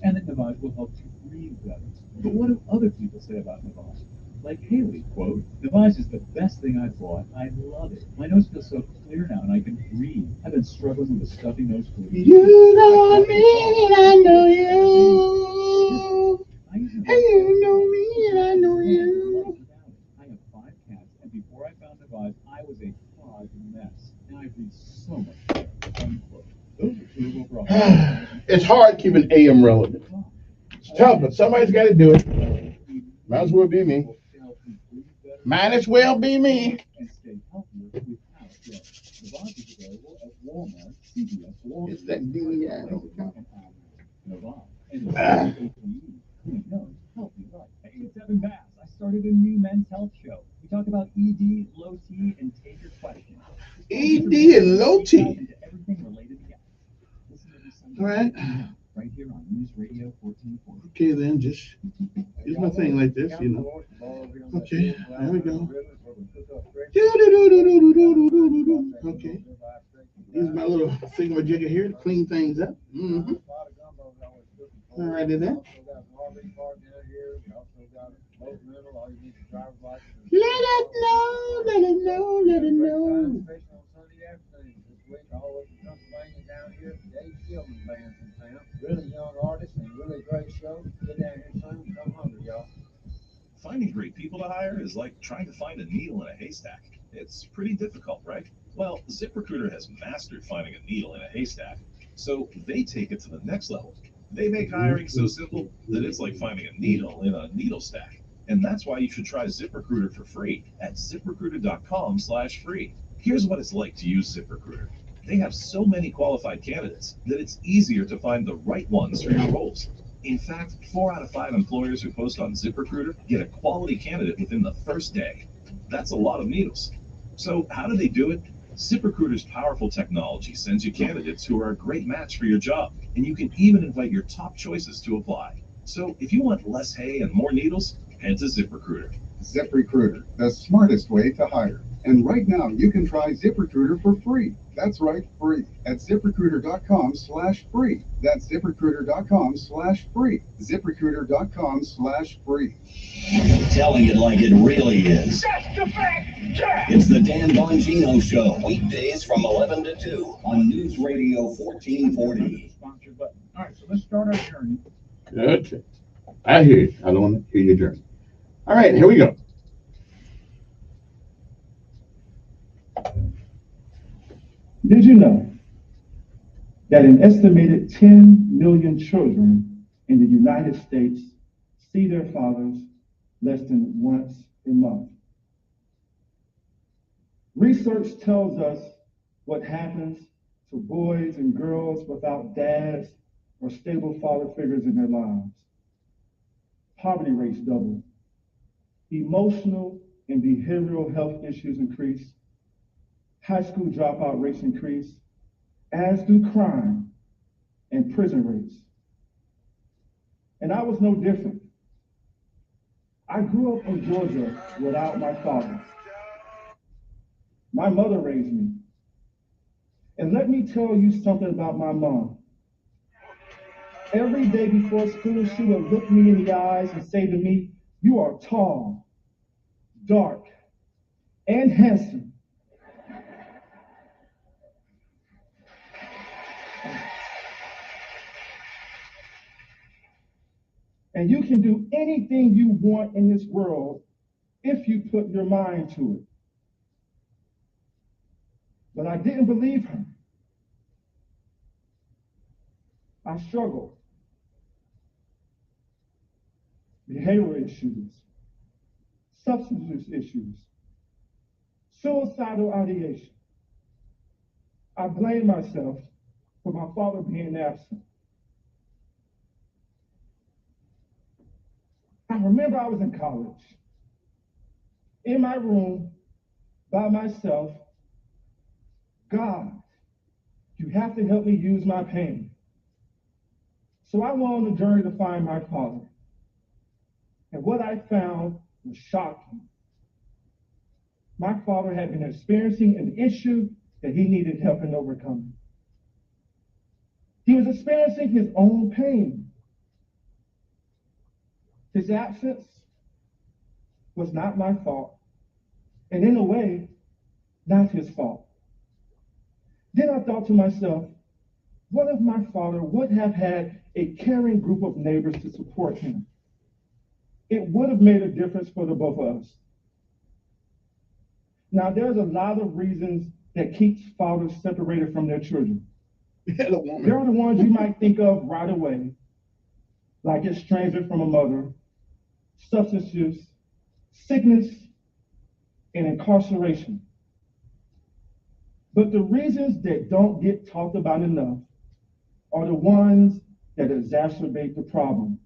and that Navage will help you breathe better. But what do other people say about Navage? Like Haley, quote, Navage is the best thing I've bought. I love it. My nose feels so clear now and I can breathe. I've been struggling with a stuffy nose for years. You know me and I know you. Hey, you know me and I know you. I have 5 cats, and before I found Navage, I was a clogged mess. Now I breathe so much better. Unquote. Those are 2 of over 100. It's hard keeping AM relevant. It's tough, but somebody's got to do it. Might as well be me. Might as well be me. And stay healthier without drugs. Navage is available at Walmart, CVS, Walmart. It's that DEI. Navage. And who knows healthy life. Hey, it's Evan Bass. I started a new men's health show. We talk about ED, low T, and take your questions. ED and low T. Everything related to All right. Right here on News Radio 1440. Okay, then just use my thing like this, you know. Okay, there we go. Okay. Use my little thingamajigger here to clean things up. Mm-hmm. All righty then. Let it know, let it know, let it know. Really young artists and really great show. Get down here soon. Come hungry, y'all. Finding great people to hire is like trying to find a needle in a haystack. It's pretty difficult, right? Well, ZipRecruiter has mastered finding a needle in a haystack, so they take it to the next level. They make hiring so simple that it's like finding a needle in a needle stack. And that's why you should try ZipRecruiter for free at ZipRecruiter.com/free. Here's what it's like to use ZipRecruiter. They have so many qualified candidates that it's easier to find the right ones for your roles. In fact, 4 out of 5 employers who post on ZipRecruiter get a quality candidate within the first day. That's a lot of needles. So how do they do it? ZipRecruiter's powerful technology sends you candidates who are a great match for your job, and you can even invite your top choices to apply. So if you want less hay and more needles, head to ZipRecruiter. ZipRecruiter, the smartest way to hire. And right now, you can try ZipRecruiter for free. That's right, free. At ZipRecruiter.com/free. That's ZipRecruiter.com/free. ZipRecruiter.com/free. Telling it like it really is. That's the fact, Jack! It's the Dan Bongino Show, weekdays from 11 to 2 on News Radio 1440. Sponsor button. All right, so let's start our journey. Okay. I hear you. I don't want to hear your journey. All right, here we go. Did you know that an estimated 10 million children in the United States see their fathers less than once a month? Research tells us what happens to boys and girls without dads or stable father figures in their lives. Poverty rates double. Emotional and behavioral health issues increase. High school dropout rates increase, as do crime and prison rates. And I was no different. I grew up in Georgia without my father. My mother raised me. And let me tell you something about my mom. Every day before school, she would look me in the eyes and say to me, "You are tall, dark, and handsome. And you can do anything you want in this world if you put your mind to it." But I didn't believe her. I struggled. Behavioral issues, substance use issues, suicidal ideation. I blamed myself for my father being absent. I remember I was in college, in my room, by myself. "God, you have to help me use my pain." So I went on the journey to find my father. And what I found was shocking. My father had been experiencing an issue that he needed help in overcoming. He was experiencing his own pain. His absence was not my fault, and in a way, not his fault. Then I thought to myself, what if my father would have had a caring group of neighbors to support him? It would have made a difference for the both of us. Now, there's a lot of reasons that keeps fathers separated from their children. There are the ones you might think of right away, like estrangement from a mother, substance use, sickness, and incarceration. But the reasons that don't get talked about enough are the ones that exacerbate the problem.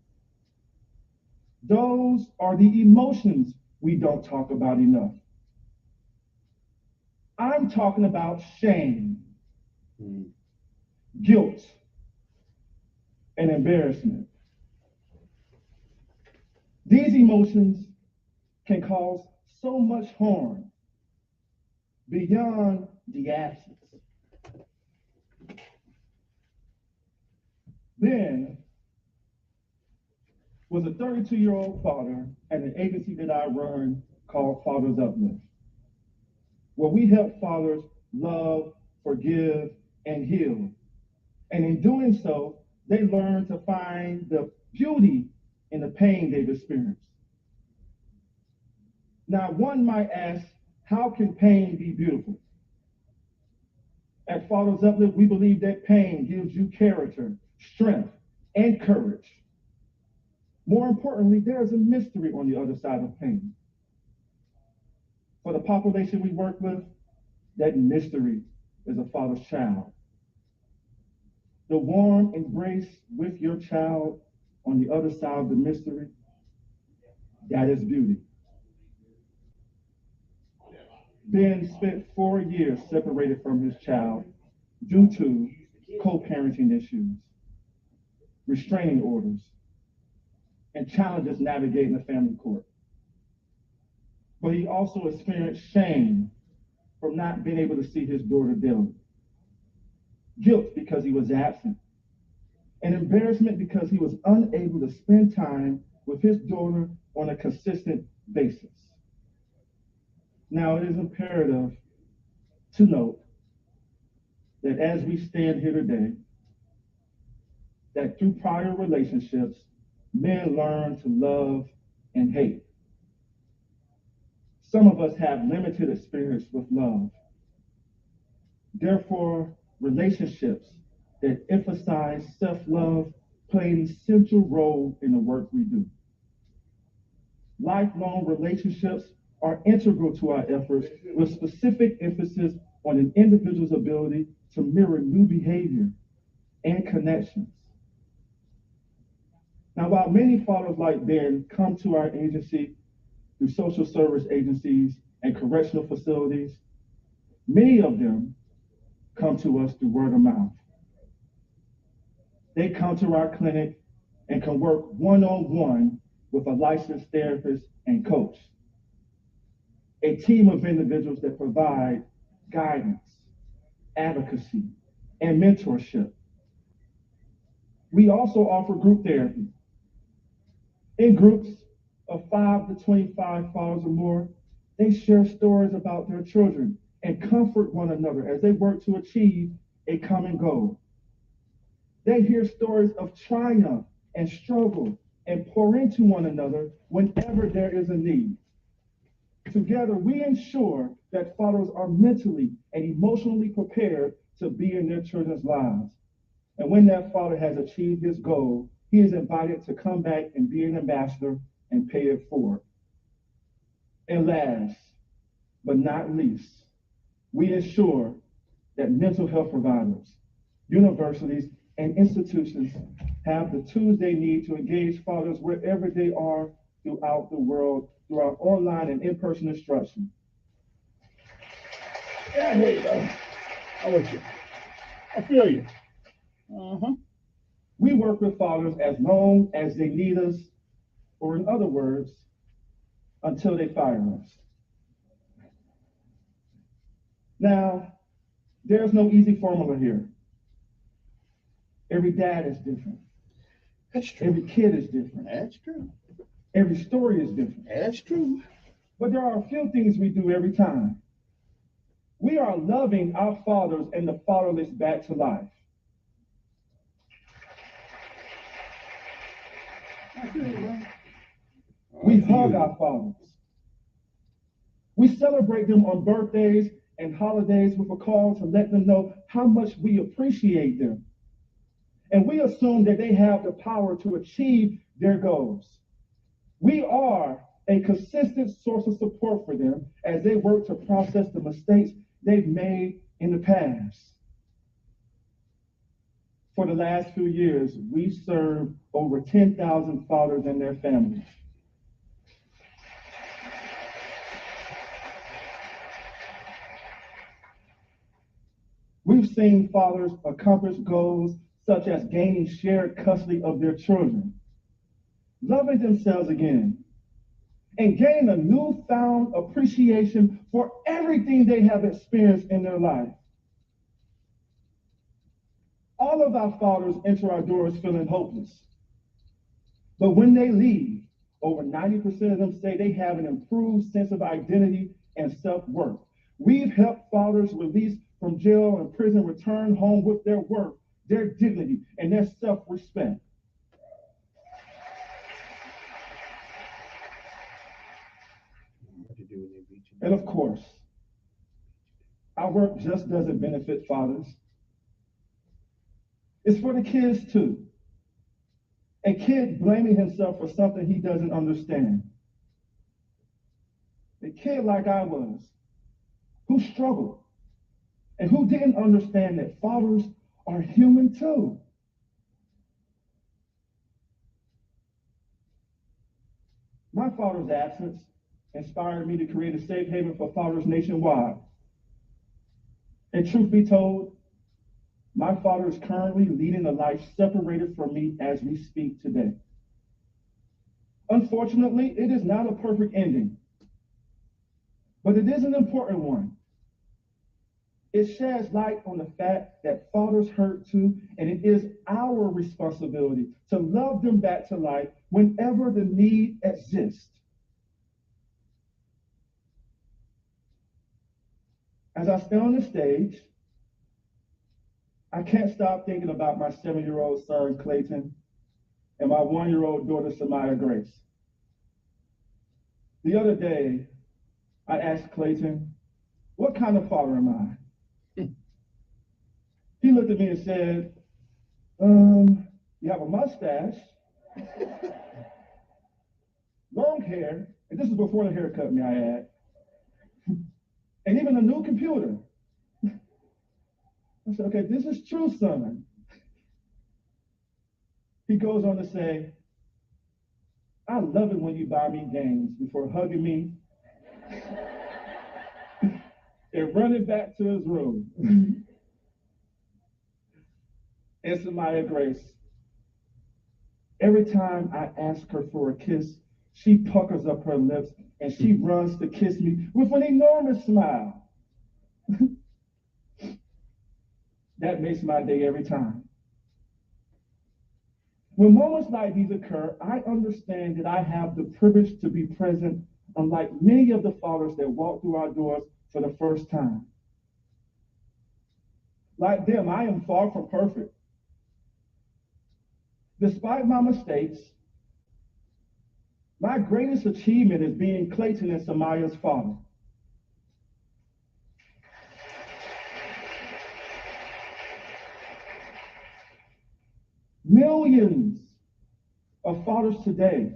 Those are the emotions we don't talk about enough. I'm talking about shame, guilt, and embarrassment. These emotions can cause so much harm beyond the absence. Ben was a 32-year-old father at an agency that I run called Fathers Uplift, where we help fathers love, forgive, and heal. And in doing so, they learn to find the beauty in the pain they've experienced. Now, one might ask, how can pain be beautiful? At Fathers Uplift, we believe that pain gives you character, strength, and courage. More importantly, there is a mystery on the other side of pain. For the population we work with, that mystery is a father's child. The warm embrace with your child on the other side of the mystery, that is beauty. Ben spent 4 years separated from his child due to co-parenting issues, restraining orders, and challenges navigating the family court. But he also experienced shame from not being able to see his daughter daily, guilt because he was absent, and embarrassment because he was unable to spend time with his daughter on a consistent basis. Now, it is imperative to note that as we stand here today, that through prior relationships, men learn to love and hate. Some of us have limited experience with love. Therefore, relationships that emphasize self-love play an essential role in the work we do. Lifelong relationships are integral to our efforts, with specific emphasis on an individual's ability to mirror new behavior and connections. Now, while many fathers like Ben come to our agency through social service agencies and correctional facilities, many of them come to us through word of mouth. They come to our clinic and can work one-on-one with a licensed therapist and coach, a team of individuals that provide guidance, advocacy, and mentorship. We also offer group therapy. In groups of 5 to 25 fathers or more, they share stories about their children and comfort one another as they work to achieve a common goal. They hear stories of triumph and struggle and pour into one another whenever there is a need. Together, we ensure that fathers are mentally and emotionally prepared to be in their children's lives. And when that father has achieved his goal, he is invited to come back and be an ambassador and pay it forward. And last but not least, we ensure that mental health providers, universities, and institutions have the tools they need to engage fathers wherever they are throughout the world through our online and in-person instruction. Yeah, hey, I'm with you. I feel you. We work with fathers as long as they need us, or in other words, until they fire us. Now, there's no easy formula here. Every dad is different. That's true. Every kid is different. That's true. Every story is different. That's true. But there are a few things we do every time. We are loving our fathers and the fatherless back to life. We hug our fathers. We celebrate them on birthdays and holidays with a call to let them know how much we appreciate them. And we assume that they have the power to achieve their goals. We are a consistent source of support for them as they work to process the mistakes they've made in the past. For the last few years, we've served over 10,000 fathers and their families. We've seen fathers accomplish goals such as gaining shared custody of their children, loving themselves again, and gaining a newfound appreciation for everything they have experienced in their life. All of our fathers enter our doors feeling hopeless. But when they leave, over 90% of them say they have an improved sense of identity and self-worth. We've helped fathers released from jail and prison return home with their worth, their dignity, and their self-respect. And of course, our work just doesn't benefit fathers. It's for the kids too. A kid blaming himself for something he doesn't understand. A kid like I was, who struggled and who didn't understand that fathers are human too. My father's absence inspired me to create a safe haven for fathers nationwide. And truth be told, my father is currently leading a life separated from me as we speak today. Unfortunately, it is not a perfect ending, but it is an important one. It sheds light on the fact that fathers hurt too, and it is our responsibility to love them back to life whenever the need exists. As I stand on the stage, I can't stop thinking about my 7-year-old son, Clayton, and my 1-year-old daughter, Samaya Grace. The other day, I asked Clayton, what kind of father am I? He looked at me and said, you have a mustache, long hair, and this is before the haircut, may I add, and even a new computer. I said, okay, this is true, son. He goes on to say, I love it when you buy me games before hugging me and running back to his room. And Samaya Grace, every time I ask her for a kiss, she puckers up her lips and she runs to kiss me with an enormous smile. That makes my day every time. When moments like these occur, I understand that I have the privilege to be present, unlike many of the fathers that walk through our doors for the first time. Like them, I am far from perfect. Despite my mistakes, my greatest achievement is being Clayton and Samaya's father. Millions of fathers today,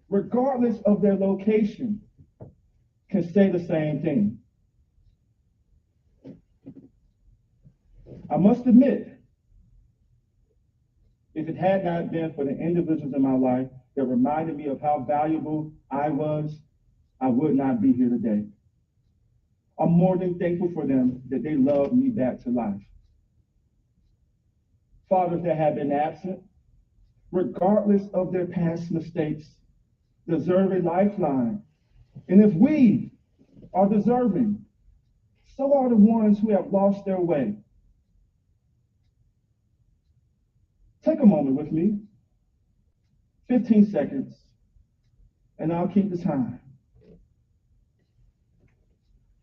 regardless of their location, can say the same thing. I must admit, if it had not been for the individuals in my life that reminded me of how valuable I was, I would not be here today. I'm more than thankful for them that they loved me back to life. Fathers that have been absent, regardless of their past mistakes, deserve a lifeline. And if we are deserving, so are the ones who have lost their way. Take a moment with me, 15 seconds, and I'll keep the time.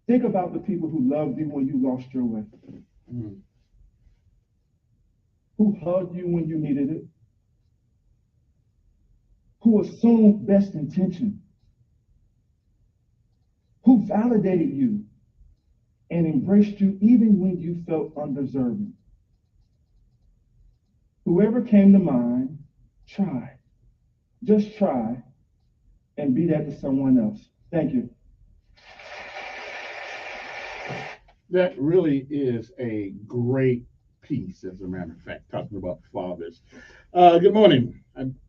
Think about the people who loved you when you lost your way, who hugged you when you needed it, who assumed best intention, who validated you and embraced you even when you felt undeserving. Whoever came to mind, try, just try, and be that to someone else. Thank you. That really is a great piece, as a matter of fact, talking about fathers. Good morning.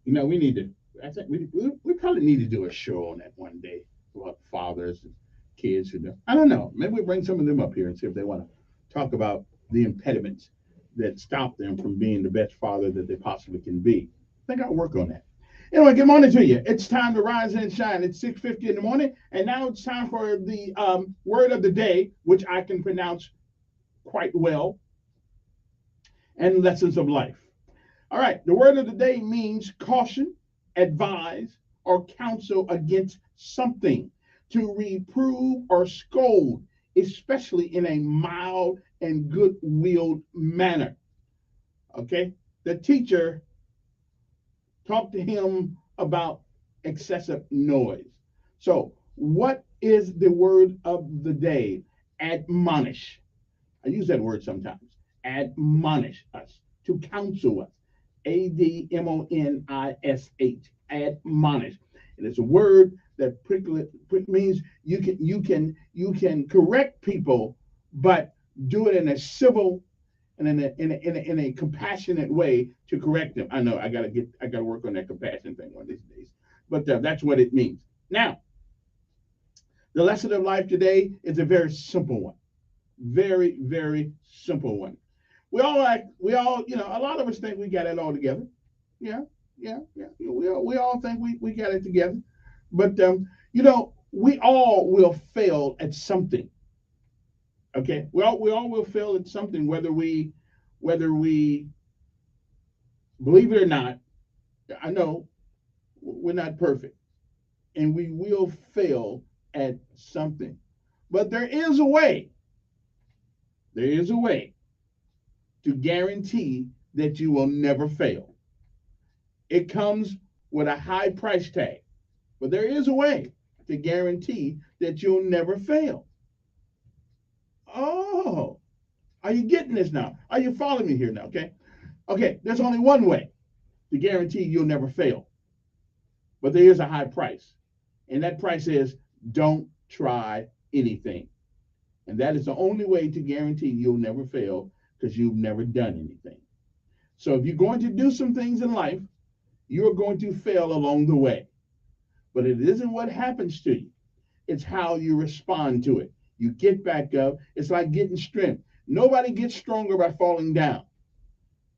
We need to, I think we probably need to do a show on that one day about fathers and kids. I don't know. Maybe we bring some of them up here and see if they want to talk about the impediments that stop them from being the best father that they possibly can be. I think I'll work on that. Anyway, good morning to you. It's time to rise and shine. It's 6:50 in the morning, and now it's time for the word of the day, which I can pronounce quite well, and lessons of life. All right, the word of the day means caution, advise, or counsel against something, to reprove or scold, especially in a mild and good-willed manner. Okay, the teacher talked to him about excessive noise. So, what is the word of the day? Admonish. I use that word sometimes. Admonish us, to counsel us. ADMONISH. Admonish. And it's a word that means you can correct people, but do it in a civil and in a compassionate way to correct them. I know I gotta work on that compassion thing one of these days, but that's what it means. Now, the lesson of life today is a very simple one, very, very simple one. We all, a lot of us think we got it all together. Yeah. We all think we got it together, but we all will fail at something. Okay, we all will fail at something, whether we believe it or not. I know we're not perfect, and we will fail at something, but there is a way. There is a way to guarantee that you will never fail. It comes with a high price tag, but there is a way to guarantee that you'll never fail. Oh, are you getting this now? Are you following me here now? Okay, there's only one way to guarantee you'll never fail, but there is a high price, and that price is don't try anything. And that is the only way to guarantee you'll never fail, because you've never done anything. So if you're going to do some things in life, you're going to fail along the way. But it isn't what happens to you. It's how you respond to it. You get back up. It's like getting strength. Nobody gets stronger by falling down.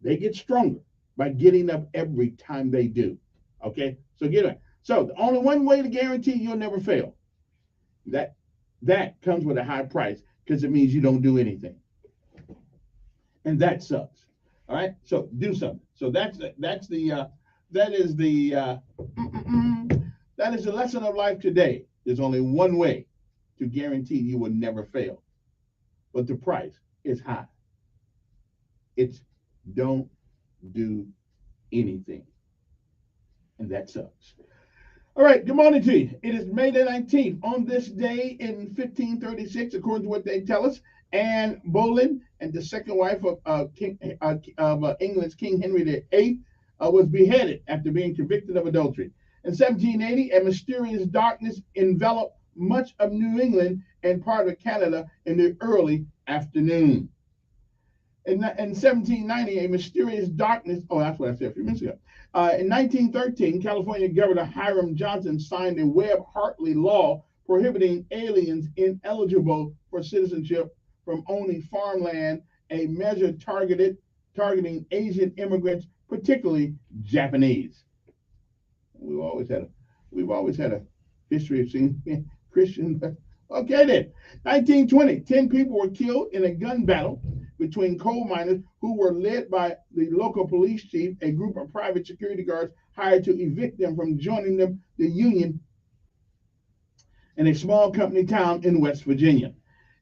They get stronger by getting up every time they do. Okay? So get it. So the only one way to guarantee you'll never fail. That comes with a high price, because it means you don't do anything. And that sucks. All right? So do something. So that is the lesson of life today. There's only one way to guarantee you will never fail, but the price is high. It's don't do anything, and that sucks. All right, good morning to you. It is May the 19th. On this day in 1536, according to what they tell us, Anne Boleyn, and the second wife of England's King Henry VIII, was beheaded after being convicted of adultery. In 1780, a mysterious darkness enveloped much of New England and part of Canada in the early afternoon. In 1790, a mysterious darkness, that's what I said a few minutes ago. In 1913, California Governor Hiram Johnson signed a Webb-Hartley law prohibiting aliens ineligible for citizenship from owning farmland, a measure targeting Asian immigrants, particularly Japanese. We've always had a history of seeing Christian. Okay then. 1920, 10 people were killed in a gun battle between coal miners who were led by the local police chief, a group of private security guards hired to evict them from joining the Union in a small company town in West Virginia.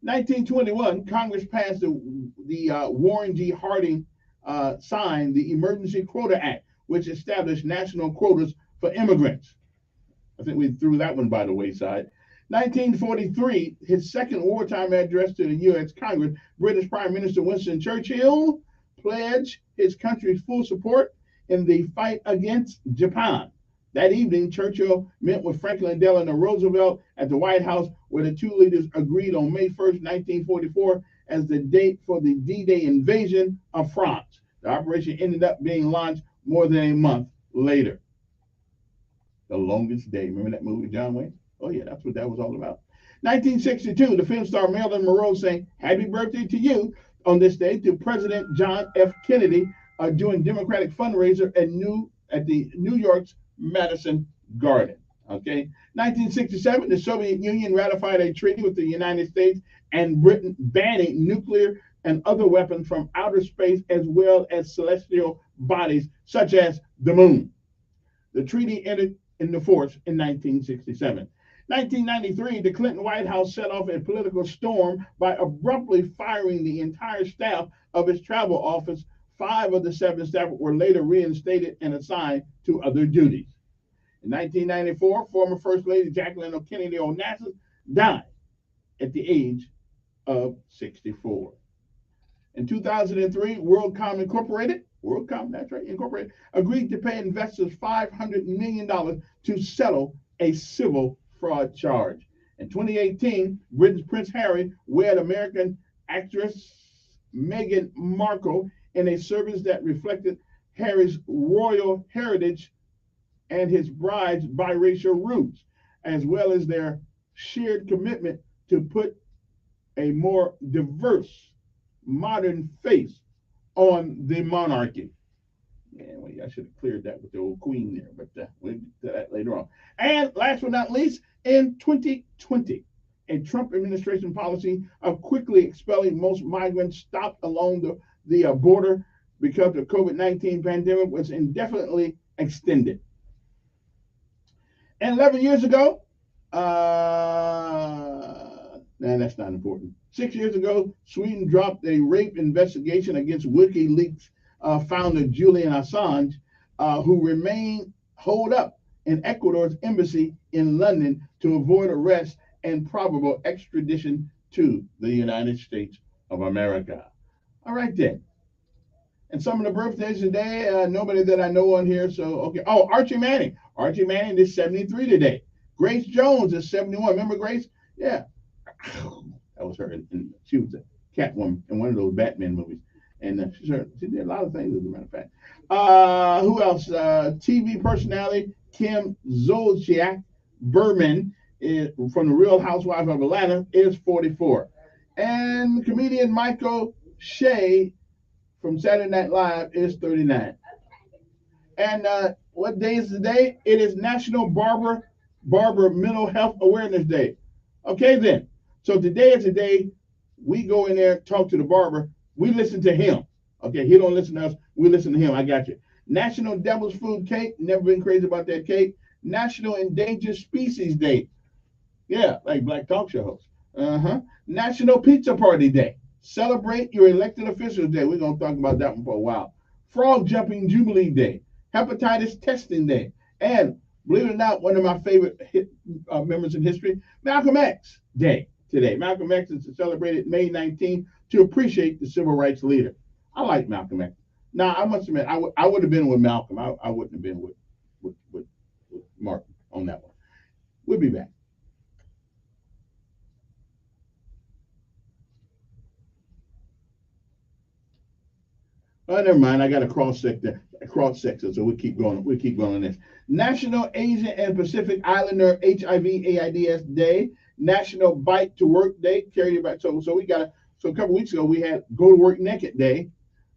1921, Congress passed the Warren G. Harding signed the Emergency Quota Act, which established national quotas for immigrants. I think we threw that one by the wayside. 1943, his second wartime address to the U.S. Congress, British Prime Minister Winston Churchill pledged his country's full support in the fight against Japan. That evening, Churchill met with Franklin Delano Roosevelt at the White House, where the two leaders agreed on May 1st, 1944, as the date for the D-Day invasion of France. The operation ended up being launched more than a month later. The Longest Day. Remember that movie, John Wayne? Oh, yeah, that's what that was all about. 1962, the film star Marilyn Monroe sang "Happy Birthday to You" on this day to President John F. Kennedy doing Democratic fundraiser at the New York's Madison Garden. Okay, 1967, the Soviet Union ratified a treaty with the United States and Britain banning nuclear and other weapons from outer space as well as celestial bodies such as the moon. The treaty entered into force in 1967. 1993, the Clinton White House set off a political storm by abruptly firing the entire staff of its travel office. 5 of the 7 staff were later reinstated and assigned to other duties. In 1994, former First Lady Jacqueline Kennedy Onassis died at the age of 64. In 2003, WorldCom Incorporated, agreed to pay investors $500 million to settle a civil fraud charge. In 2018, Britain's Prince Harry wed American actress Meghan Markle in a service that reflected Harry's royal heritage and his bride's biracial roots, as well as their shared commitment to put a more diverse, modern face on the monarchy. Yeah, well, I should have cleared that with the old queen there, but we'll get to that later on. And last but not least, in 2020, a Trump administration policy of quickly expelling most migrants stopped along the border because the COVID-19 pandemic was indefinitely extended. And 11 years ago, that's not important. 6 years ago, Sweden dropped a rape investigation against WikiLeaks founder Julian Assange, who remained holed up in Ecuador's embassy in London to avoid arrest and probable extradition to the United States of America. All right then. And some of the birthdays today, nobody that I know on here, so okay. Oh, Archie Manning. Archie Manning is 73 today. Grace Jones is 71. Remember Grace? Yeah. That was her. And she was a Catwoman in one of those Batman movies. And she did a lot of things, as a matter of fact. Who else? TV personality Kim Zolciak Berman from the Real Housewives of Atlanta is 44. And comedian Michael Shea from Saturday Night Live is 39. And what day is today? It is National Barber Mental Health Awareness Day. Okay, then. So today is the day we go in there, talk to the barber. We listen to him. Okay, he don't listen to us. We listen to him. I got you. National Devil's Food Cake. Never been crazy about that cake. National Endangered Species Day. Yeah, like Black Talk Show host. National Pizza Party Day. Celebrate your elected officials day. We're going to talk about that one for a while. Frog Jumping Jubilee Day. Hepatitis Testing Day. And believe it or not, one of my favorite members in history, Malcolm X Day today. Malcolm X is celebrated May 19th to appreciate the civil rights leader. I like Malcolm X. Now, I must admit, I would have been with Malcolm. I wouldn't have been with Martin on that one. We'll be back. Oh, never mind. I got a cross section, so we'll keep going. We'll keep going on this. National Asian and Pacific Islander HIV/AIDS Day. National Bike to Work Day. Carry your bike. So we got a couple weeks ago we had Go to Work Naked Day.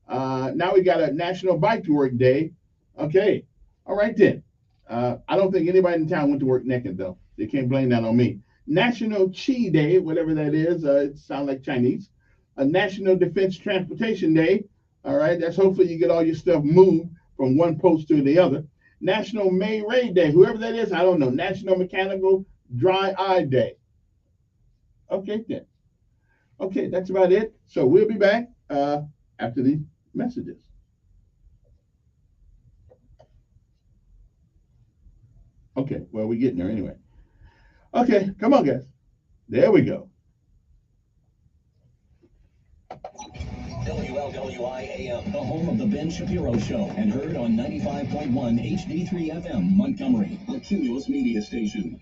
Now we got a National Bike to Work Day. Okay. All right then. I don't think anybody in town went to work naked though. They can't blame that on me. National Chi Day, whatever that is. It sounds like Chinese. A National Defense Transportation Day. All right, that's hopefully you get all your stuff moved from one post to the other. National May Ray Day, whoever that is, I don't know. National Mechanical Dry Eye Day. Okay, then. Okay, that's about it. So we'll be back after these messages. Okay, well, we're getting there anyway. Okay, come on, guys. There we go. WLWI-AM, the home of the Ben Shapiro Show, and heard on 95.1 HD3 FM, Montgomery, the Cumulus Media Station.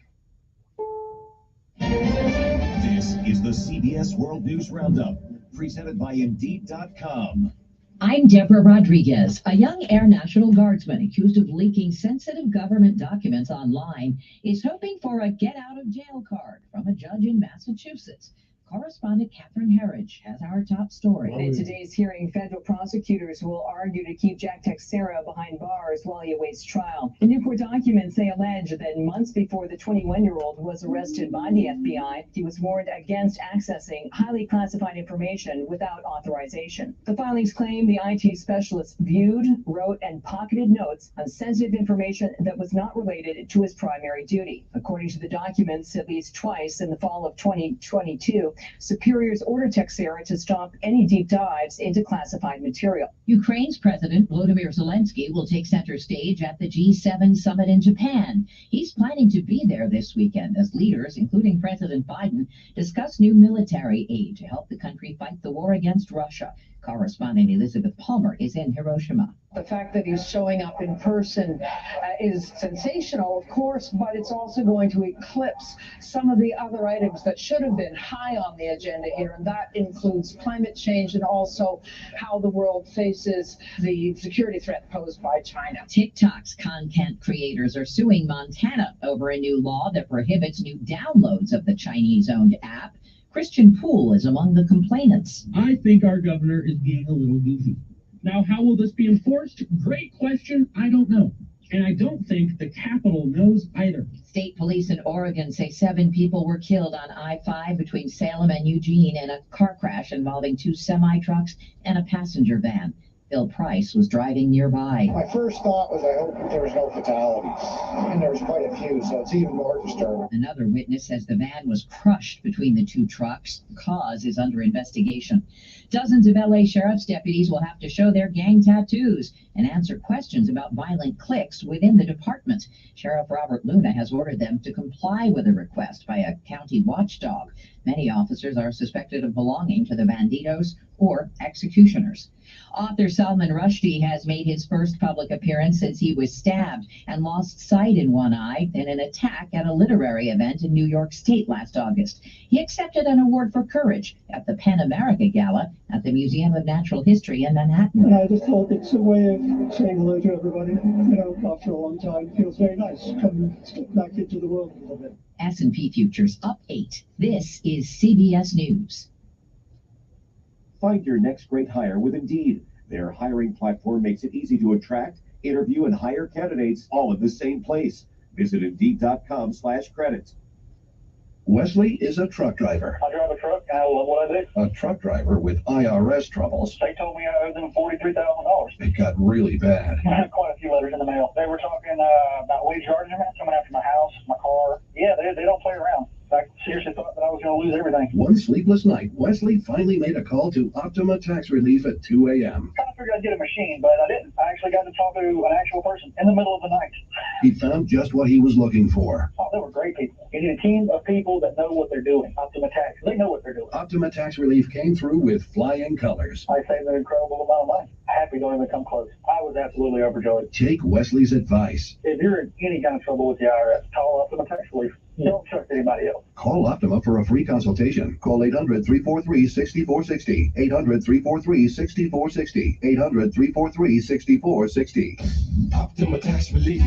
This is the CBS World News Roundup, presented by Indeed.com. I'm Deborah Rodriguez. A young Air National Guardsman accused of leaking sensitive government documents online is hoping for a get-out-of-jail card from a judge in Massachusetts. Correspondent Catherine Herridge has our top story. In today's hearing, federal prosecutors will argue to keep Jack Teixeira behind bars while he awaits trial. The Newport documents, they allege that months before the 21-year-old was arrested by the FBI, he was warned against accessing highly classified information without authorization. The filings claim the IT specialist viewed, wrote, and pocketed notes on sensitive information that was not related to his primary duty. According to the documents, at least twice in the fall of 2022, superiors ordered Teixeira to stop any deep dives into classified material. Ukraine's President Volodymyr Zelensky will take center stage at the G7 summit in Japan. He's planning to be there this weekend as leaders, including President Biden, discuss new military aid to help the country fight the war against Russia. Correspondent Elizabeth Palmer is in Hiroshima. The fact that he's showing up in person is sensational, of course, but it's also going to eclipse some of the other items that should have been high on the agenda here, and that includes climate change and also how the world faces the security threat posed by China. TikTok's content creators are suing Montana over a new law that prohibits new downloads of the Chinese-owned app. Christian Poole is among the complainants. I think our governor is being a little easy. Now, how will this be enforced? Great question. I don't know. And I don't think the Capitol knows either. State police in Oregon say 7 people were killed on I-5 between Salem and Eugene in a car crash involving 2 semi-trucks and a passenger van. Bill Price was driving nearby. My first thought was, I hope there was no fatalities. And there was quite a few, so it's even more disturbing. Another witness says the van was crushed between the 2 trucks. The cause is under investigation. Dozens of LA sheriff's deputies will have to show their gang tattoos and answer questions about violent cliques within the department. Sheriff Robert Luna has ordered them to comply with a request by a county watchdog. Many officers are suspected of belonging to the Bandidos or executioners. Author Salman Rushdie has made his first public appearance since he was stabbed and lost sight in one eye in an attack at a literary event in New York State last August. He accepted an award for courage at the Pan America Gala at the Museum of Natural History in Manhattan. And I just thought it's a way of saying hello to everybody. After a long time, it feels very nice coming back into the world a little bit. S&P futures up 8. This is CBS News. Find your next great hire with Indeed. Their hiring platform makes it easy to attract, interview, and hire candidates all in the same place. Visit Indeed.com/credits. Wesley is a truck driver. I drive a truck. What I do? A truck driver with IRS troubles. They told me I owed them $43,000. It got really bad. I had quite a few letters in the mail. They were talking about wage charging coming after my house, my car. Yeah, they don't play around. I seriously thought that I was going to lose everything. One sleepless night, Wesley finally made a call to Optima Tax Relief at 2 a.m. I figured I'd get a machine, but I didn't. I actually got to talk to an actual person in the middle of the night. He found just what he was looking for. Oh, they were great people. You need a team of people that know what they're doing. Optima Tax, they know what they're doing. Optima Tax Relief came through with flying colors. I saved an incredible amount of money. Happy don't even come close. I was absolutely overjoyed. Take Wesley's advice. If you're in any kind of trouble with the IRS, call Optima Tax Relief. Don't trust anybody else. Call Optima for a free consultation. Call 800-343-6460. 800-343-6460. 800-343-6460. Optima Tax Relief.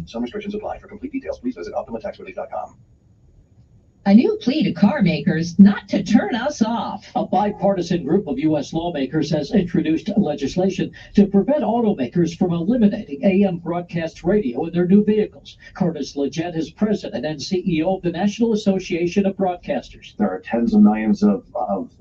Some restrictions apply. For complete details, please visit OptimaTaxRelief.com. A new plea to car makers not to turn us off. A bipartisan group of U.S. lawmakers has introduced legislation to prevent automakers from eliminating AM broadcast radio in their new vehicles. Curtis Leggett is president and CEO of the National Association of Broadcasters. There are tens of millions of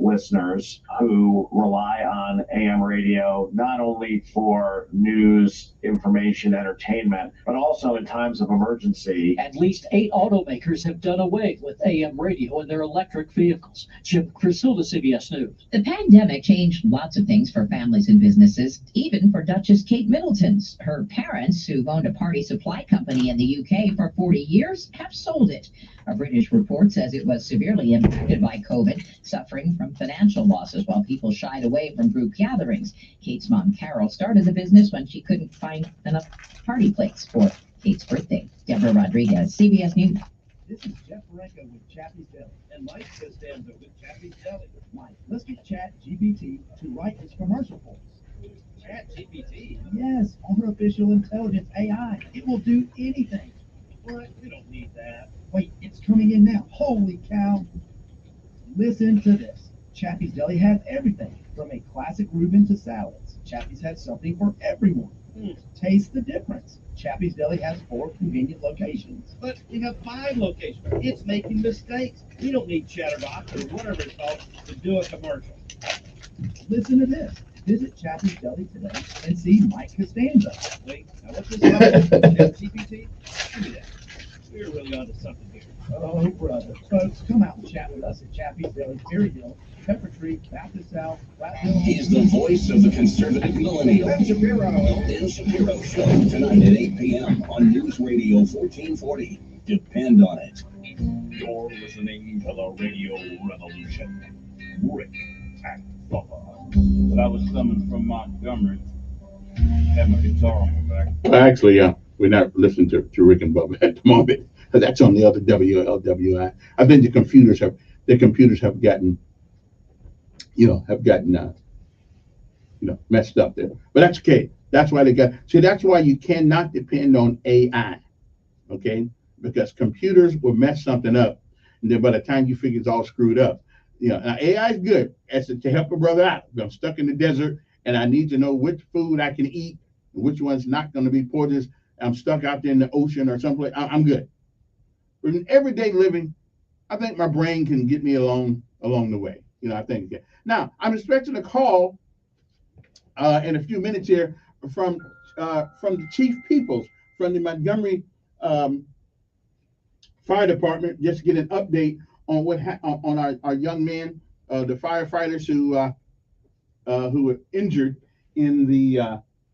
listeners who rely on AM radio, not only for news, information, entertainment, but also in times of emergency. At least 8 automakers have done away with AM radio in their electric vehicles. Jim Crisilda, CBS News. The pandemic changed lots of things for families and businesses, even for Duchess Kate Middleton's. Her parents, who've owned a party supply company in the UK for 40 years, have sold it. A British report says it was severely impacted by COVID, suffering from financial losses while people shied away from group gatherings. Kate's mom, Carol, started the business when she couldn't find enough party plates for Kate's birthday. Deborah Rodriguez, CBS News. This is Jeff Renko with Chappie's Deli, and Mike Costanza with Chappie's Deli. Mike, let's get ChatGPT to write this commercial for us. ChatGPT? Yes, artificial intelligence, AI. It will do anything. What? We don't need that. Wait, it's coming in now. Holy cow. Listen to this. Chappie's Deli has everything from a classic Reuben to salads. Chappie's has something for everyone. Taste the difference. Chappie's Deli has 4 convenient locations. But we have 5 locations. It's making mistakes. We don't need Chatterbox or whatever it's called to do a commercial. Listen to this. Visit Chappie's Deli today and see Mike Costanza. Wait, now what's this about? GPT? Give me that. We're really onto something here. Oh, brother. Folks, come out and chat with us at Chappie's Deli, Perryville, Pepper Tree, Baptist South, Flatville. He's the voice of the conservative millennial. Ben Shapiro. Ben Shapiro Show, tonight at 8 p.m. on News Radio 1440. Depend on it. You're listening to the Radio Revolution. Rick and Bubba. But I was summoned from Montgomery. Had my guitar on my back. Well, actually, we're not listening to Rick and Bubba at the moment. That's on the other WLWI. I think the computers have gotten messed up there. But that's okay. That's why that's why you cannot depend on AI. Okay? Because computers will mess something up. And then by the time you figure it's all screwed up. Now AI is good as to help a brother out. I'm stuck in the desert and I need to know which food I can eat and which one's not going to be poisonous. I'm stuck out there in the ocean or someplace. I'm good. But in everyday living, I think my brain can get me along the way. I think. Now, I'm expecting a call in a few minutes here from the Chief Peoples from the Montgomery Fire Department, just to get an update on on our young men, the firefighters who were injured in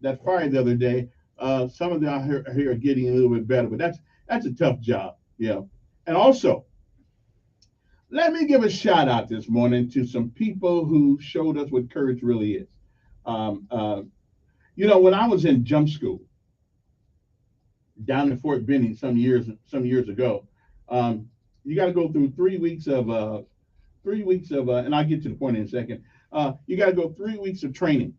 that fire the other day. Some of them out here are getting a little bit better, but that's a tough job. And also, let me give a shout out this morning to some people who showed us what courage really is. When I was in jump school down in Fort Benning some years ago, you got to go through 3 weeks of, and I'll get to the point in a second. You got to go 3 weeks of training,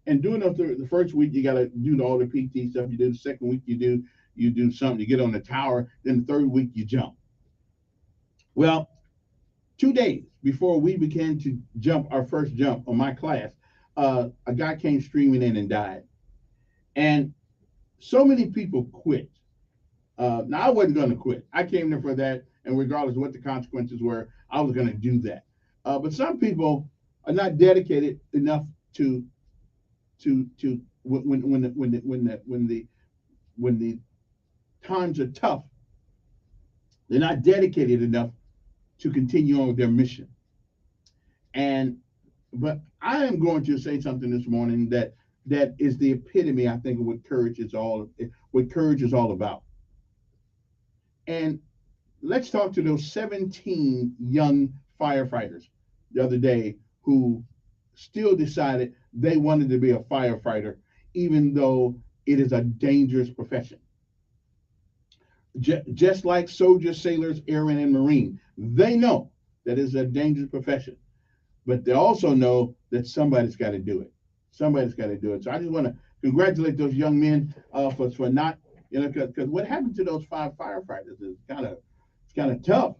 and doing the first week you got to do all the PT stuff. You do the second week you do something. You get on the tower. Then the third week you jump. Well, 2 days before we began to jump our first jump on my class, a guy came streaming in and died. And so many people quit. Now, I wasn't going to quit. I came there for that, and regardless of what the consequences were, I was going to do that. But some people are not dedicated enough to when the times are tough, they're not dedicated enough to continue on with their mission. But I am going to say something this morning that is the epitome, I think, of what courage is all about. And let's talk to those 17 young firefighters the other day who still decided they wanted to be a firefighter, even though it is a dangerous profession. Just like soldiers, sailors, airmen, and Marine, they know that it's a dangerous profession, but they also know that somebody's got to do it. Somebody's got to do it. So I just want to congratulate those young men for not, because what happened to those 5 firefighters is kind of tough.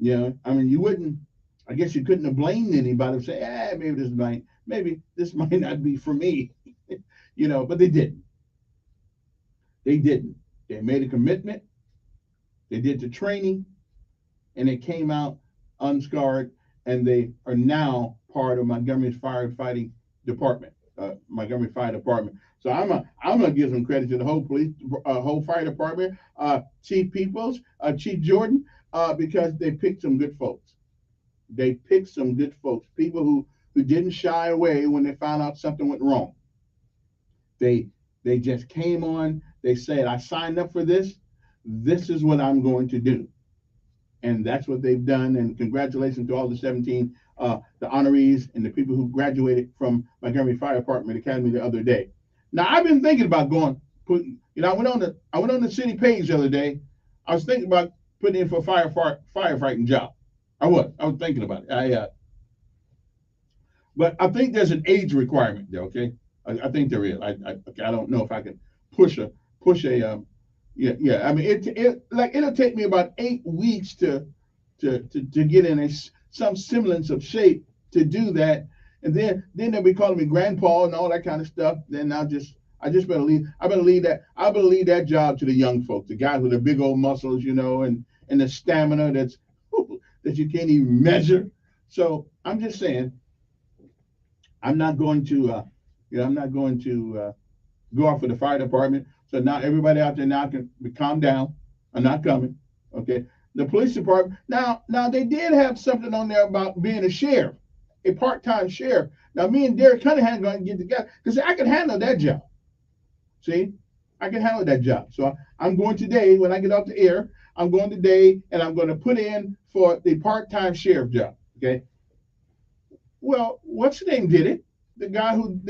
I mean, I guess you couldn't have blamed anybody and say, maybe this might not be for me, but they didn't. They didn't. They made a commitment. They did the training, and they came out unscarred, and they are now part of Montgomery's firefighting department, Montgomery Fire Department. So I'm gonna give some credit to the whole fire department, Chief Peoples, Chief Jordan, because they picked some good folks. They picked some good folks, people who didn't shy away when they found out something went wrong. They just came on. They said, I signed up for this. This is what I'm going to do. And that's what they've done. And congratulations to all the 17, the honorees and the people who graduated from Montgomery Fire Department Academy the other day. Now, I've been thinking about I went on the city page the other day. I was thinking about putting in for a firefighting job. I was thinking about it. But I think there's an age requirement there. Okay, I think there is. I don't know if I can push a. I mean, it'll take me about 8 weeks to get in some semblance of shape to do that. And then they'll be calling me grandpa and all that kind of stuff. Then I just better leave. I better leave that job to the young folks, the guys with the big old muscles, and the stamina that you can't even measure. So I'm just saying, I'm not going to go off for the fire department. So now everybody out there now can calm down. I'm not coming. Okay. The police department. Now they did have something on there about being a sheriff, a part-time sheriff. Now me and Derek Cunningham going to get together because I can handle that job. See, I can handle that job. So I'm going today when I get off the air. I'm going today and I'm going to put in for the part-time sheriff job. Okay. Well, what's his name did it? The guy who's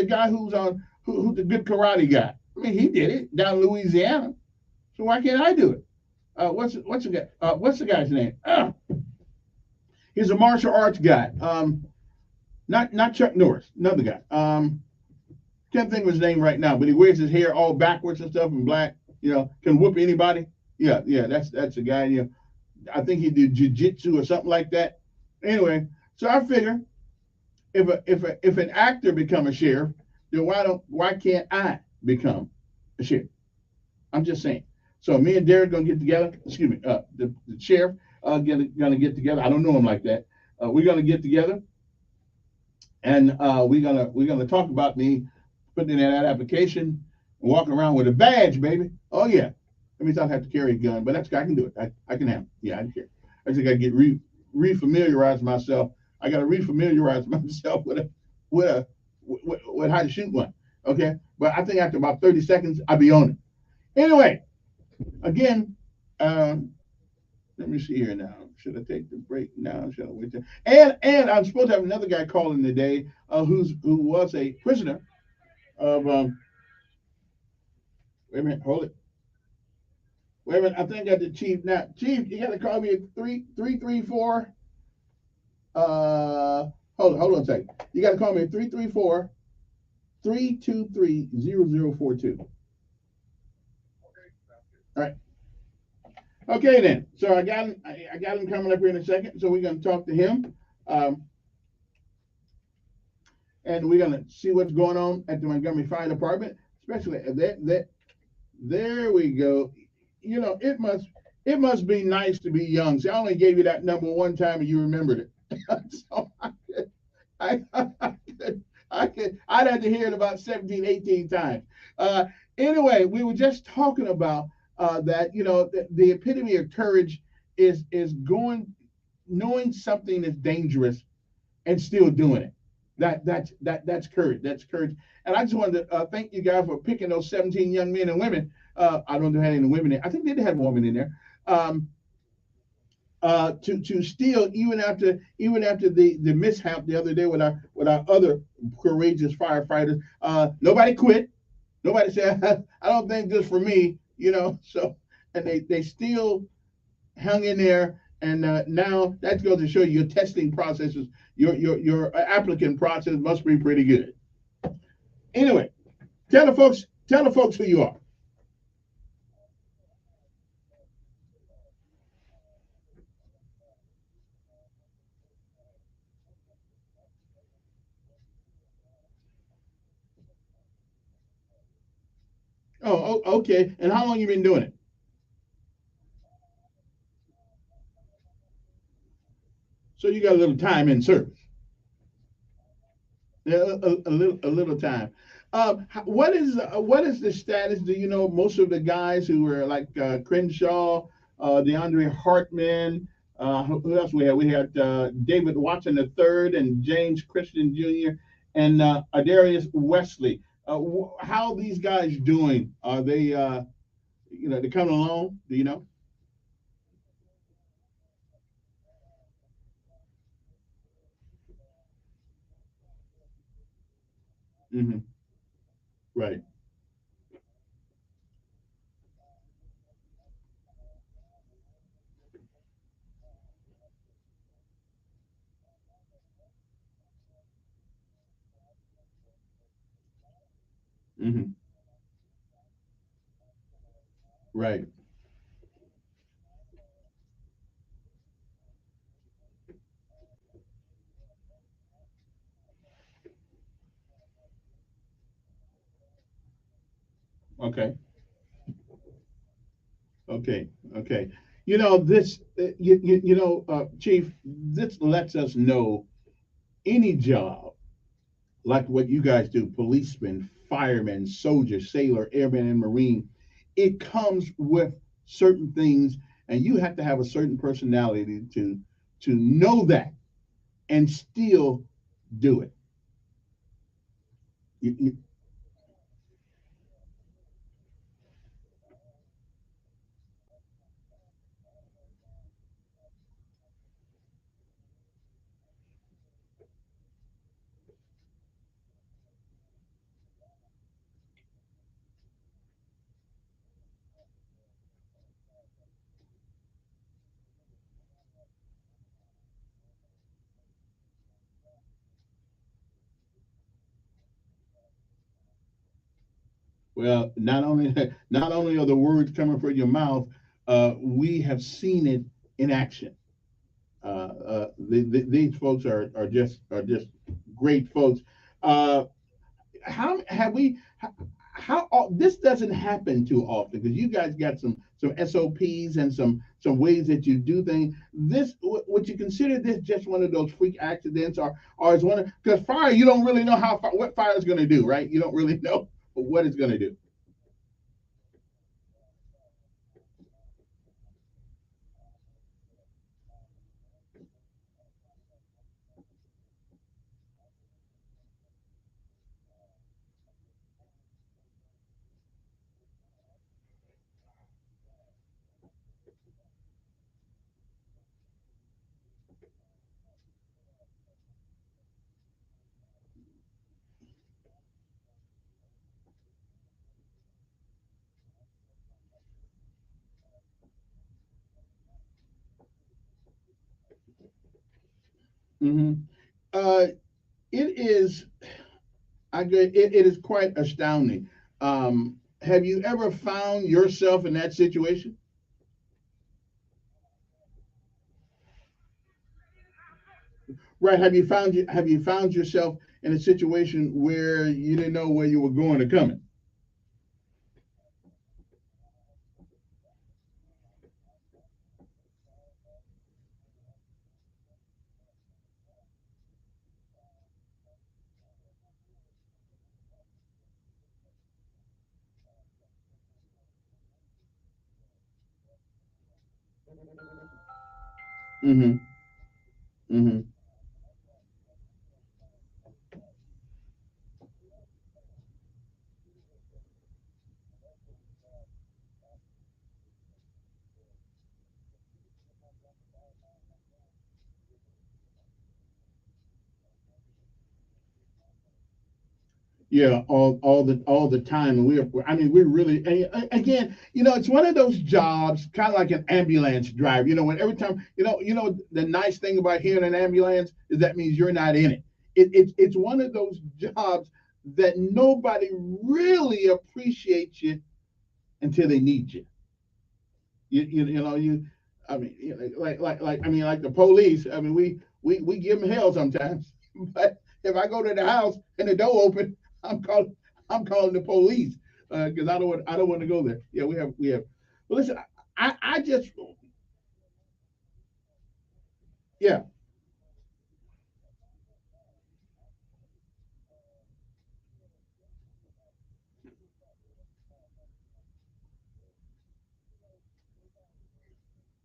who's the good karate guy. I mean, he did it down in Louisiana. So why can't I do it? What's the guy's name? He's a martial arts guy. Not Chuck Norris, another guy. Can't think of his name right now, but he wears his hair all backwards and stuff and black. Can whoop anybody. Yeah, that's the guy. I think he did jiu-jitsu or something like that. Anyway, so I figure if an actor become a sheriff, then why can't I become a sheriff? I'm just saying. So me and Derek gonna get together. Excuse me, the sheriff gonna get together. I don't know him like that. We're gonna get together, and we're gonna talk about me putting in that application and walking around with a badge, baby. Oh yeah. That means I'll have to carry a gun, but I can do it. I can handle it. Yeah, I can carry. I just gotta get refamiliarize myself. I gotta refamiliarize myself with how to shoot one. Okay, but I think after about 30 seconds, I'll be on it. Anyway, again, let me see here now. Should I take the break now? Should I wait there? And I'm supposed to have another guy calling today who was a prisoner of wait a minute, hold it. Wait a minute, I think I got the chief now. Chief, you gotta call me at 334. Hold on a second. You gotta call me at 334-323-0042. All right. Okay then. So I got him coming up here in a second. So we're gonna talk to him, and we're gonna see what's going on at the Montgomery Fire Department, especially that. There we go. It must be nice to be young. See, I only gave you that number one time and you remembered it. So I'd have to hear it about 17, 18 times. Anyway, we were just talking about that, the epitome of courage is knowing something is dangerous and still doing it. That's courage. That's courage. And I just wanted to thank you guys for picking those 17 young men and women. I don't know if they had any women in. I think they did have a woman in there. To still even after the mishap the other day with our other courageous firefighters, nobody quit. Nobody said I don't think this for me, So and they still hung in there. And now that goes to show you your testing processes, your applicant process must be pretty good. Anyway, tell the folks who you are. Oh, okay. And how long you been doing it? So you got a little time in service. Yeah, a little time. What is the status? Do you know most of the guys who were like Crenshaw, DeAndre Hartman? Who else we had? We had David Watson III and James Christian Jr. and Adarius Wesley. How are these guys doing? Are they they coming along? Do you know? Mm-hmm. Right. Mm-hmm. Right. Okay. Okay. Okay. You know this. Chief. This lets us know any job like what you guys do, policemen, firemen, soldiers, sailor, airman, and marine. It comes with certain things, and you have to have a certain personality to know that and still do it. You- well, not only not only are the words coming from your mouth, we have seen it in action. These folks are just great folks. Uh, how have we? This doesn't happen too often because you guys got some SOPs and some ways that you do things. Would you consider this just one of those freak accidents, or is one because fire you don't really know what fire is going to do, right? You don't really know what it's going to do. Hmm. Uh, it is. It is quite astounding. Have you ever found yourself in that situation? Right. Have you found yourself in a situation where you didn't know where you were going or coming? Mm-hmm. Mm-hmm. Yeah, all the time, and I mean, we're really again, it's one of those jobs, kind of like an ambulance driver. When every time, the nice thing about hearing an ambulance is that means you're not in it. It's one of those jobs that nobody really appreciates you until they need you. I mean, I mean, like the police. I mean, we give them hell sometimes. But if I go to the house and the door open, I'm calling I'm calling the police because I don't want to go there. Yeah, we have. Well, listen, I just yeah,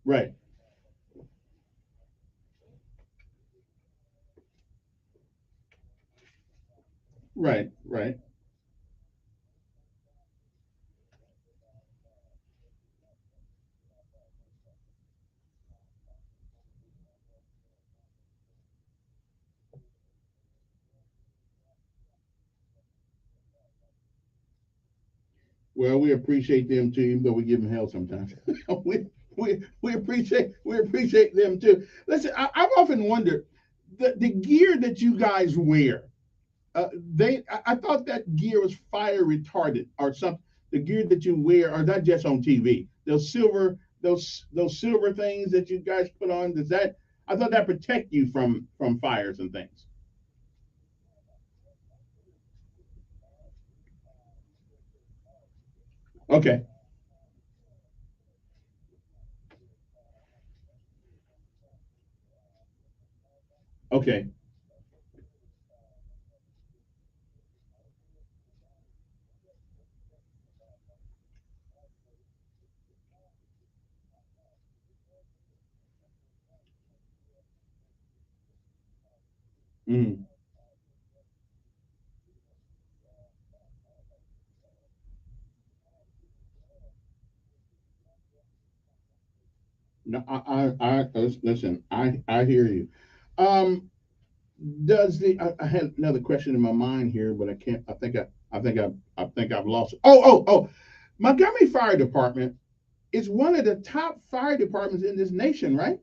right, right. Well, we appreciate them too, even though we give them hell sometimes. we, we appreciate them too. Listen, I've often wondered the gear that you guys wear. I thought that gear was fire retardant or something. The gear that you wear, or not just on TV. Those silver things that you guys put on. Does that? I thought that protect you from fires and things. Okay. Okay. Mm. No, listen. I hear you. Um, does I had another question in my mind here, but I can't. I think I've lost it. Oh. Montgomery Fire Department is one of the top fire departments in this nation, right?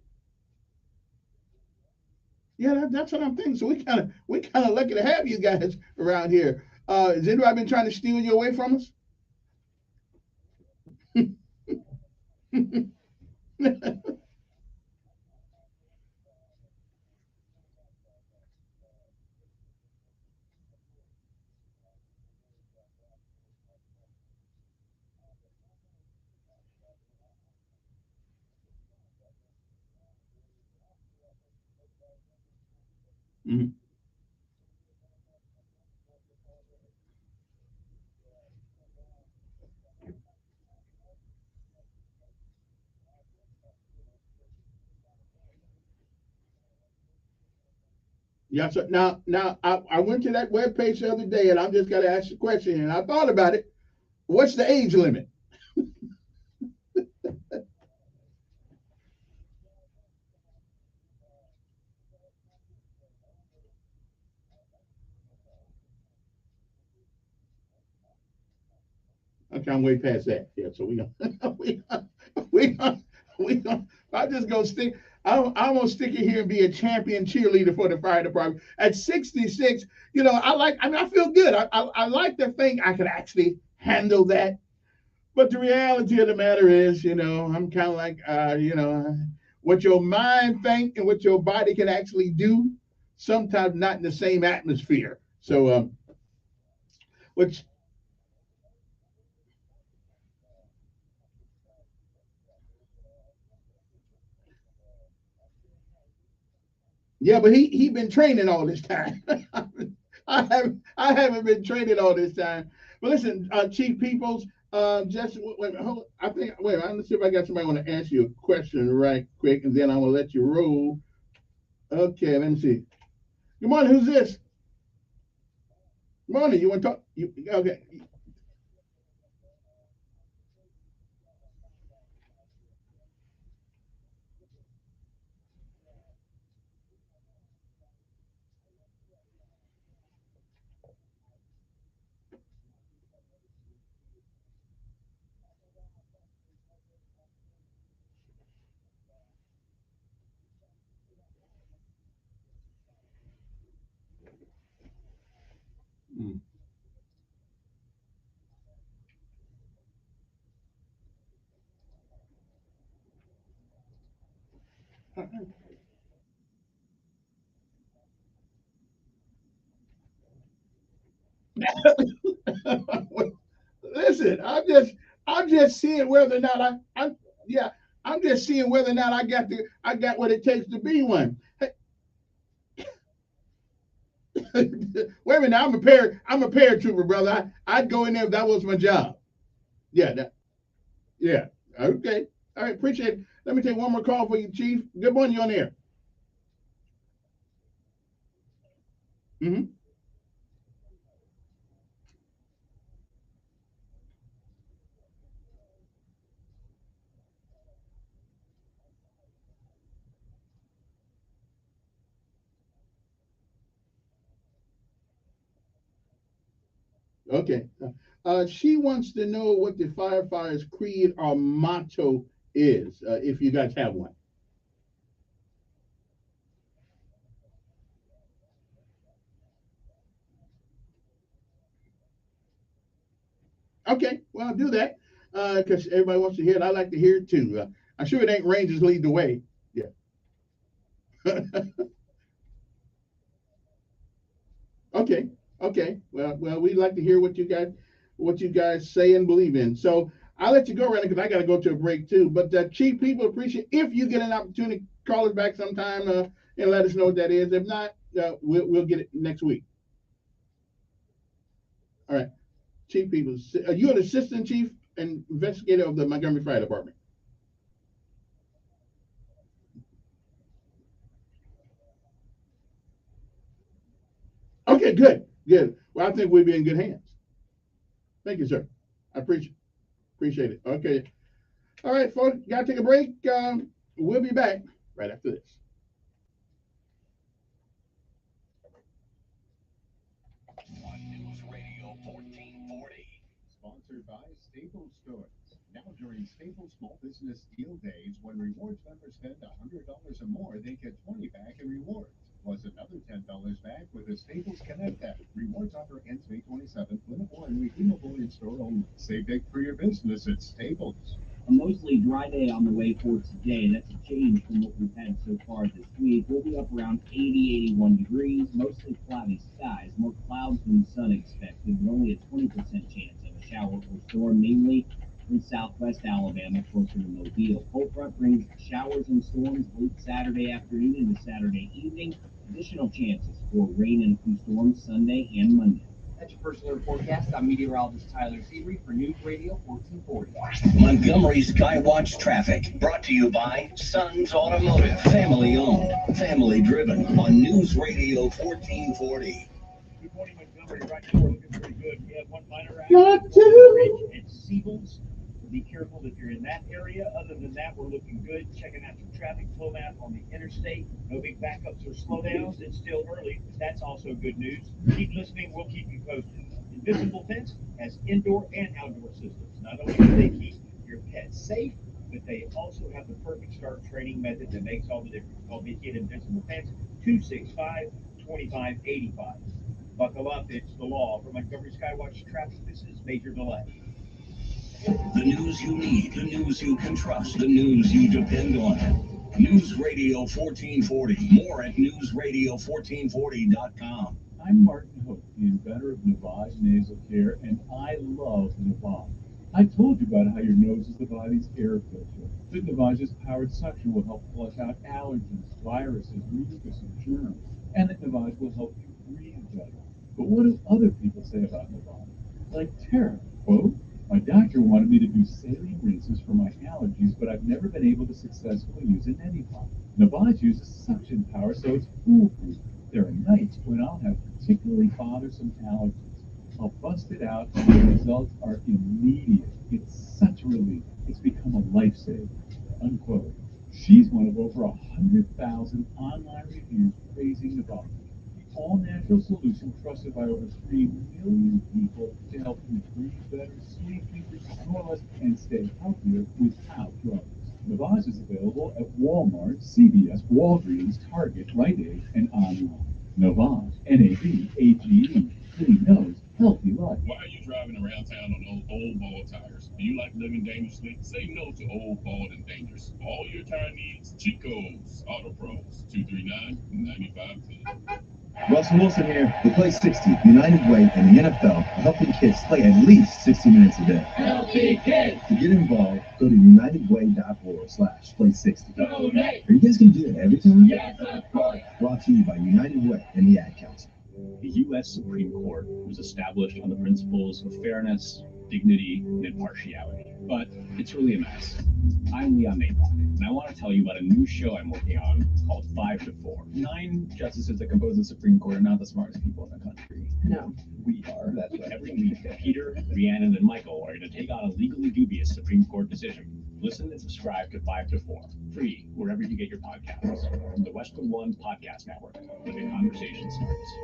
Yeah, that's what I'm thinking. So we kind of lucky to have you guys around here. Has anybody been trying to steal you away from us? Mhm. Yeah. So now I went to that webpage the other day, and I'm just gonna ask the question, and I thought about it. What's the age limit? Okay, I'm way past that. Yeah. So we gonna we gonna we gonna. I'm just gonna stick. I'm gonna stick it here and be a champion cheerleader for the fire department. At 66, I like. I mean, I feel good. I like to think I could actually handle that. But the reality of the matter is, I'm kind of like, what your mind think and what your body can actually do, sometimes not in the same atmosphere. So, which, yeah, but he been training all this time. I haven't been training all this time. But listen, Chief Peoples, just wait, hold, I think wait, I'm gonna see if I got somebody want to ask you a question right quick, and then I'm gonna let you roll. Okay, let me see. Good morning, who's this? Good morning, you want to talk? Okay. Mm. Listen, I'm just seeing whether or not yeah, I'm just seeing whether or not I got what it takes to be one. Hey, wait a minute, I'm a paratrooper, brother. I'd go in there if that was my job. Yeah, yeah. Okay. All right, appreciate it. Let me take one more call for you, Chief. Good morning, you on there. Hmm. Okay. She wants to know what the firefighters' creed or motto is, if you guys have one. Okay, well, I'll do that because everybody wants to hear it. I like to hear it too. I'm sure it ain't Rangers lead the way. Yeah. Okay. Okay. Well, we'd like to hear what you got. what you guys say and believe in. So I'll let you go, Randy, because I got to go to a break too. But Chief, people appreciate if you get an opportunity, call us back sometime and let us know what that is. If not, we'll get it next week. All right. Chief people, are you an assistant chief and investigator of the Montgomery Fire Department? Okay, good. Well, I think we'll be in good hands. Thank you, sir. I appreciate it. Okay. All right, folks, got to take a break. We'll be back right after this. On News Radio 1440. Sponsored by Staples Stores. Now during Staples Small Business Deal Days, when rewards members spend $100 or more, they get $20 back in rewards. Plus another $10 back with a Staples Connect app. Rewards offer ends May 27th, winnable and redeemable in store only. Save big for your business at Staples. A mostly dry day on the way for today. That's a change from what we've had so far this week. We'll be up around 80, 81 degrees, mostly cloudy skies, more clouds than sun expected, but only a 20% chance of a shower or storm, mainly in southwest Alabama, closer to Mobile. Cold front brings showers and storms late Saturday afternoon into Saturday evening. Additional chances for rain and a few storms Sunday and Monday. That's your first alert forecast. I'm meteorologist Tyler Seabury for News Radio 1440. Montgomery Skywatch traffic brought to you by Sons Automotive, family owned, family driven on News Radio 1440. Good morning, Montgomery. Right now we're looking pretty good. We have one minor accident at Siebel's. Be careful if you're in that area. Other than that, we're looking good. Checking out your traffic flow map on the interstate. No big backups or slowdowns. It's still early. That's also good news. Keep listening. We'll keep you posted. Invisible Fence has indoor and outdoor systems. Not only do they keep your pets safe, but they also have the perfect start training method that makes all the difference. Call Vicky at Invisible Fence 265-2585. Buckle up. It's the law. For Montgomery Skywatch Traffic, this is Major Delay. The news you need, the news you can trust, the news you depend on. News Radio 1440. More at newsradio1440.com. I'm Martin Hook, the inventor of Navage Nasal Care, and I love Navage. I told you about how your nose is the body's air filter. That Navage's powered suction will help flush out allergens, viruses, mucus, and germs, and that Navage will help you breathe better. But what do other people say about Navage? Like Tara, quote, "My doctor wanted me to do saline rinses for my allergies, but I've never been able to successfully use a neti pot. Navage uses suction power, so it's foolproof. There are nights when I'll have particularly bothersome allergies. I'll bust it out, and the results are immediate. It's such a relief. It's become a lifesaver," unquote. She's one of over 100,000 online reviews praising Navage. All-natural solution trusted by over 3 million people to help you breathe better, sleep deeper, snore less, and stay healthier without drugs. Navage is available at Walmart, CVS, Walgreens, Target, Rite Aid, and online. Navage, N-A-V-A-G-E. Clean nose, healthy life. Why are you driving around town on those old bald tires? Do you like living dangerously? Say no to old, bald, and dangerous. All your tire needs, Chico's Auto Pros, 239-9510. Russell Wilson here. The Play 60, United Way, and the NFL are helping kids play at least 60 minutes a day. Healthy kids! To get involved, go to unitedway.org/play60. Donate! Are you guys going to do that every time? Yes, of course! Brought to you by United Way and the Ad Council. The U.S. Supreme Court was established on the principles of fairness, dignity, and impartiality. But it's really a mess. I'm Leon Maypon, and I want to tell you about a new show I'm working on called 5 to 4. 9 justices that compose the Supreme Court are not the smartest people in the country. No. We are. That's right. Every week, Peter, Rhiannon, and Michael are going to take on a legally dubious Supreme Court decision. Listen and subscribe to 5 to 4, free wherever you get your podcasts. From the Westwood One Podcast Network, where the conversation starts.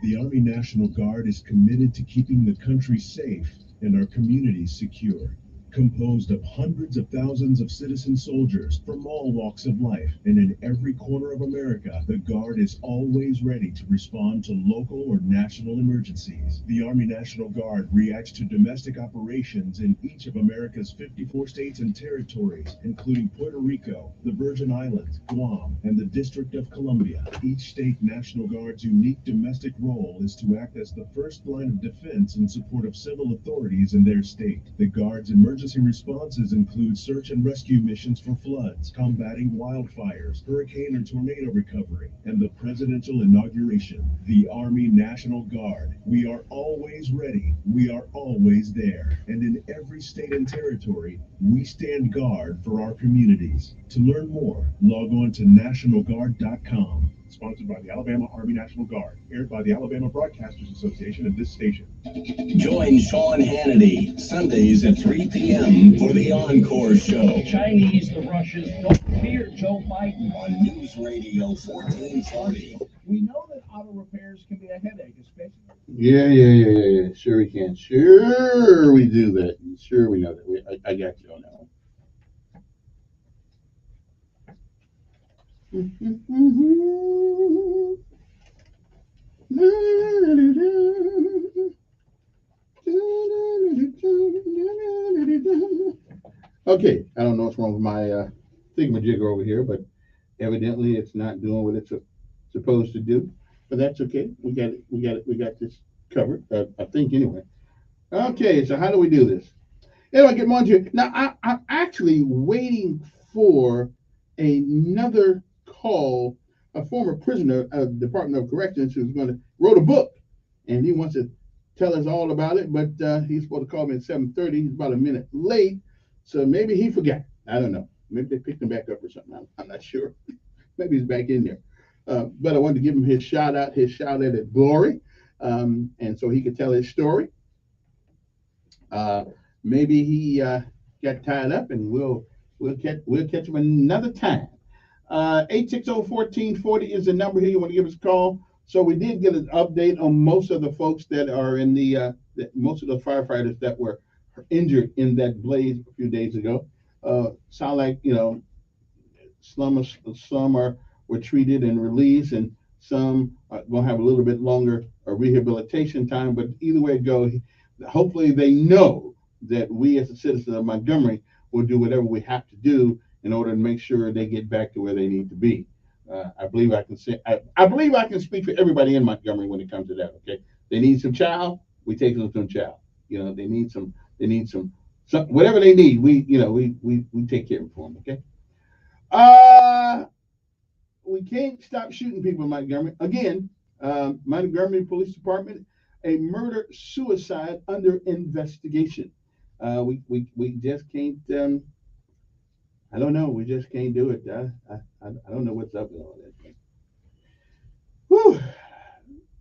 The Army National Guard is committed to keeping the country safe and our communities secure. Composed of hundreds of thousands of citizen soldiers from all walks of life, and in every corner of America, the Guard is always ready to respond to local or national emergencies. The Army National Guard reacts to domestic operations in each of America's 54 states and territories, including Puerto Rico, the Virgin Islands, Guam, and the District of Columbia. Each state National Guard's unique domestic role is to act as the first line of defense in support of civil authorities in their state. The Guard's emergency responses include search and rescue missions for floods, combating wildfires, hurricane and tornado recovery, and the presidential inauguration. The Army National Guard. We are always ready. We are always there. And in every state and territory, we stand guard for our communities. To learn more, log on to nationalguard.com. Sponsored by the Alabama Army National Guard. Aired by the Alabama Broadcasters Association and this station. Join Sean Hannity Sundays at 3 p.m. for the Encore Show. Chinese, the Russians don't fear Joe Biden. On News Radio 1440. We know that auto repairs can be a headache, especially. Yeah. Sure we can. Sure we do that. Sure we know that. I got you on that one. Okay, I don't know what's wrong with my thingamajigger over here, but evidently it's not doing what it's supposed to do. But that's okay. We got this covered. I think anyway. Okay, so how do we do this? Anyway, get on to it. Now I'm actually waiting for another call. A former prisoner of the Department of Corrections who's wrote a book, and he wants to tell us all about it. But he's supposed to call me at 7:30. He's about a minute late, so maybe he forgot. I don't know. Maybe they picked him back up or something. I'm not sure. Maybe he's back in there. But I wanted to give him his shout out at glory, and so he could tell his story. Maybe he got tied up, and we'll catch him another time. 860-1440 is the number here. You want to give us a call. So we did get an update on most of the folks that are in most of the firefighters that were injured in that blaze a few days ago. Sound like, some were treated and released, and some are going to have a little bit longer rehabilitation time. But either way it goes, hopefully they know that we as a citizen of Montgomery will do whatever we have to do in order to make sure they get back to where they need to be. I believe I can speak for everybody in Montgomery when it comes to that. Okay, they need some chow, we take them some chow. They need some whatever they need. We take care of it for them. Okay. We can't stop shooting people in Montgomery again. Montgomery Police Department, a murder suicide under investigation. We just can't. I don't know. We just can't do it. I don't know what's up with all that. Whew.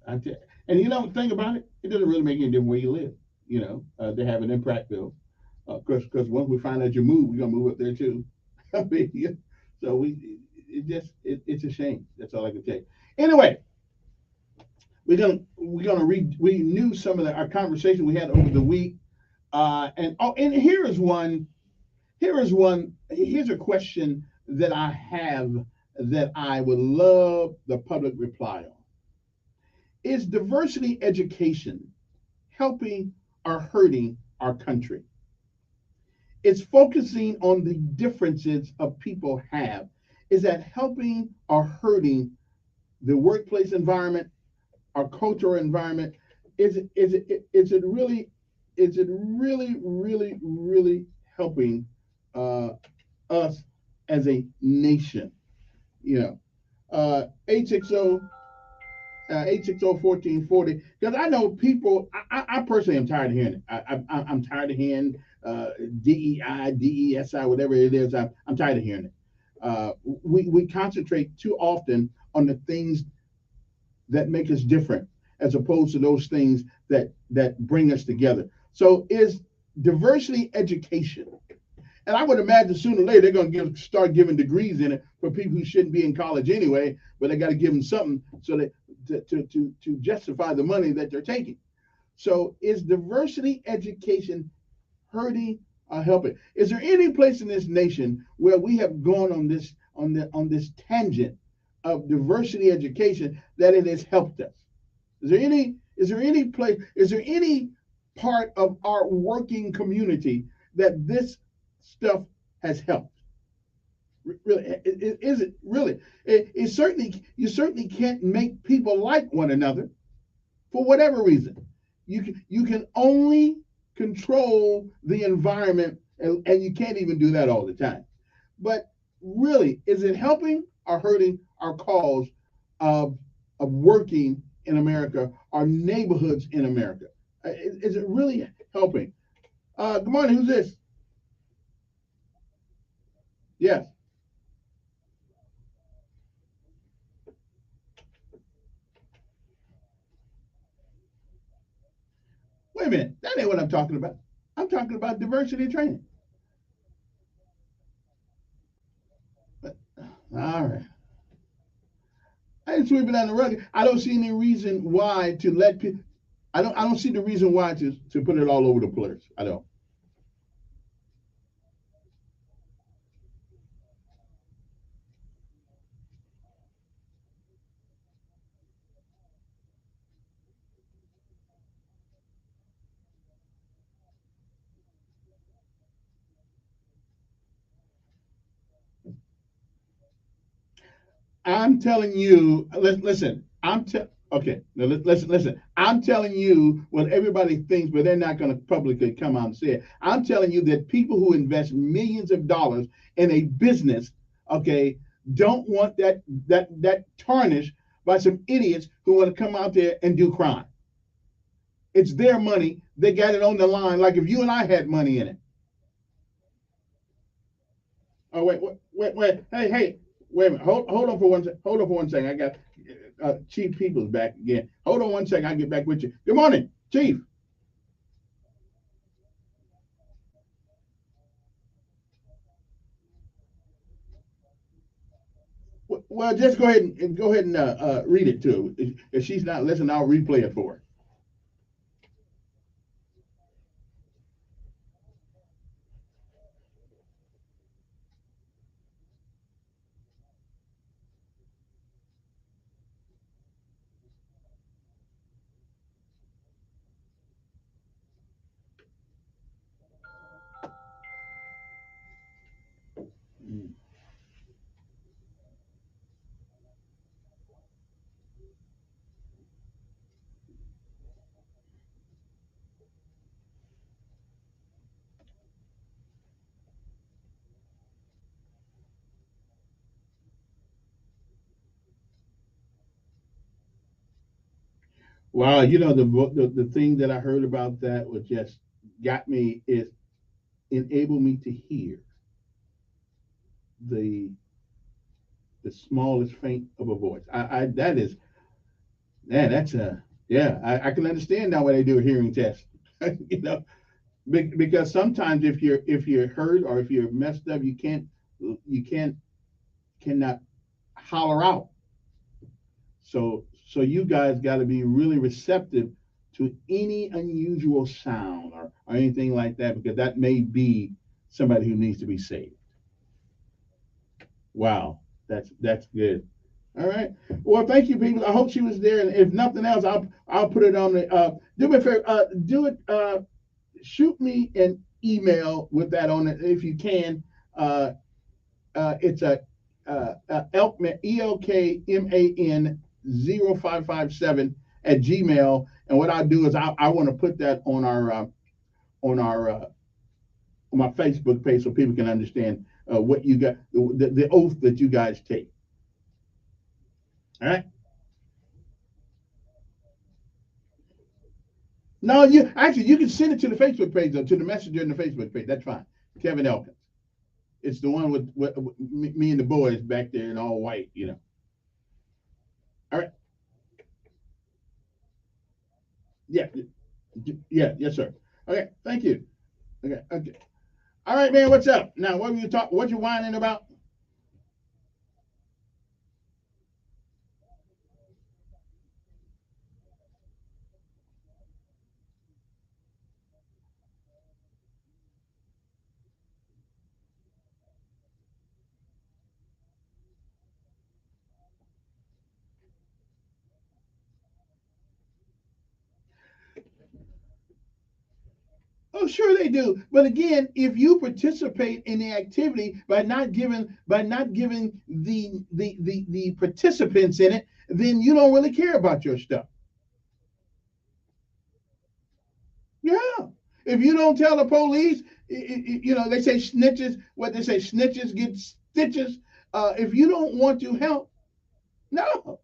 And the thing about it, it doesn't really make any difference where you live. They have it in Prattville. Because once we find out you move, we're gonna move up there too. So it's a shame. That's all I can say. Anyway, we're gonna renew some of our conversation we had over the week. And here's a question that I have that I would love the public reply on. Is diversity education helping or hurting our country? It's focusing on the differences of people have. Is that helping or hurting the workplace environment, our cultural environment? Is it really helping us as a nation? 860-1440, because I know people. I personally am tired of hearing it. I'm tired of hearing DEI, DESI, whatever it is. I'm tired of hearing it. We concentrate too often on the things that make us different, as opposed to those things that bring us together. So is diversity education, and I would imagine sooner or later they're going to start giving degrees in it for people who shouldn't be in college anyway, but they got to give them something so that to justify the money that they're taking. So is diversity education hurting helping. Is there any place in this nation where we have gone on this tangent of diversity education that it has helped us? Is there any place? Is there any part of our working community that this stuff has helped? Really, is it really? It certainly, you certainly can't make people like one another for whatever reason. You can only control the environment, and you can't even do that all the time. But really, is it helping or hurting our cause of working in America, our neighborhoods in America? Is it really helping? Good morning. Who's this? Yes. Wait a minute. That ain't what I'm talking about. I'm talking about diversity training. All right. I didn't sweep it under the rug. I don't see any reason why to let people. I don't see the reason why to put it all over the place. I don't. I'm telling you, listen, okay, now listen. I'm telling you what everybody thinks, but they're not going to publicly come out and say it. I'm telling you that people who invest millions of dollars in a business, okay, don't want that tarnished by some idiots who want to come out there and do crime. It's their money. They got it on the line, like if you and I had money in it. Oh wait. Hey. Wait a minute. Hold on for one second. Hold on for one second. I got Chief Peoples back again. Hold on one second. I'll get back with you. Good morning, Chief. Well, just go ahead and read it to her. If she's not listening, I'll replay it for her. Wow, the thing that I heard about that was just got me is enabled me to hear the smallest faint of a voice. I that is man, that's a yeah. I can understand now why they do a hearing test. you know, because sometimes if you're hurt or if you're messed up, you cannot holler out. So you guys got to be really receptive to any unusual sound or anything like that because that may be somebody who needs to be saved. Wow, that's good. All right. Well, thank you, people. I hope she was there, and if nothing else, I'll put it on the. Do me a favor. Do it. Shoot me an email with that on it if you can. It's a Elkman ELKMAN 0557 at Gmail. And what I'll do is I want to put that on our on my Facebook page so people can understand what you got the oath that you guys take. All right. No, you can send it to the Facebook page though, to the messenger in the Facebook page. That's fine. Kevin Elkins. It's the one with me and the boys back there in all white. All right. Yeah. Yeah. Yes, sir. Okay. Thank you. Okay. Okay. All right, man. What's up? Now, what you whining about? Oh, sure they do. But again, if you participate in the activity by not giving the participants in it, then you don't really care about your stuff. Yeah. If you don't tell the police, they say snitches. What they say, snitches get stitches. If you don't want to help, no.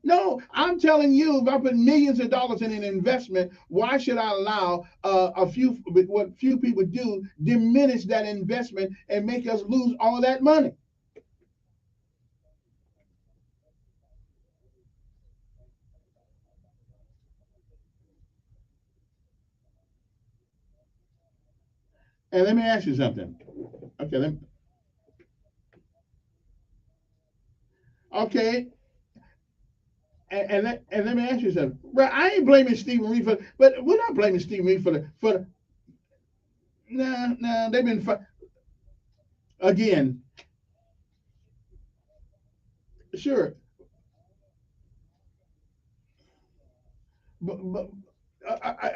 No, I'm telling you, if I put millions of dollars in an investment, why should I allow what few people do diminish that investment and make us lose all that money? And let me ask you something. Okay, okay, and let me ask you something. Bro, I ain't blaming Stephen Reed but we're not blaming Stephen Reed for the. Nah, they've been again. Sure, but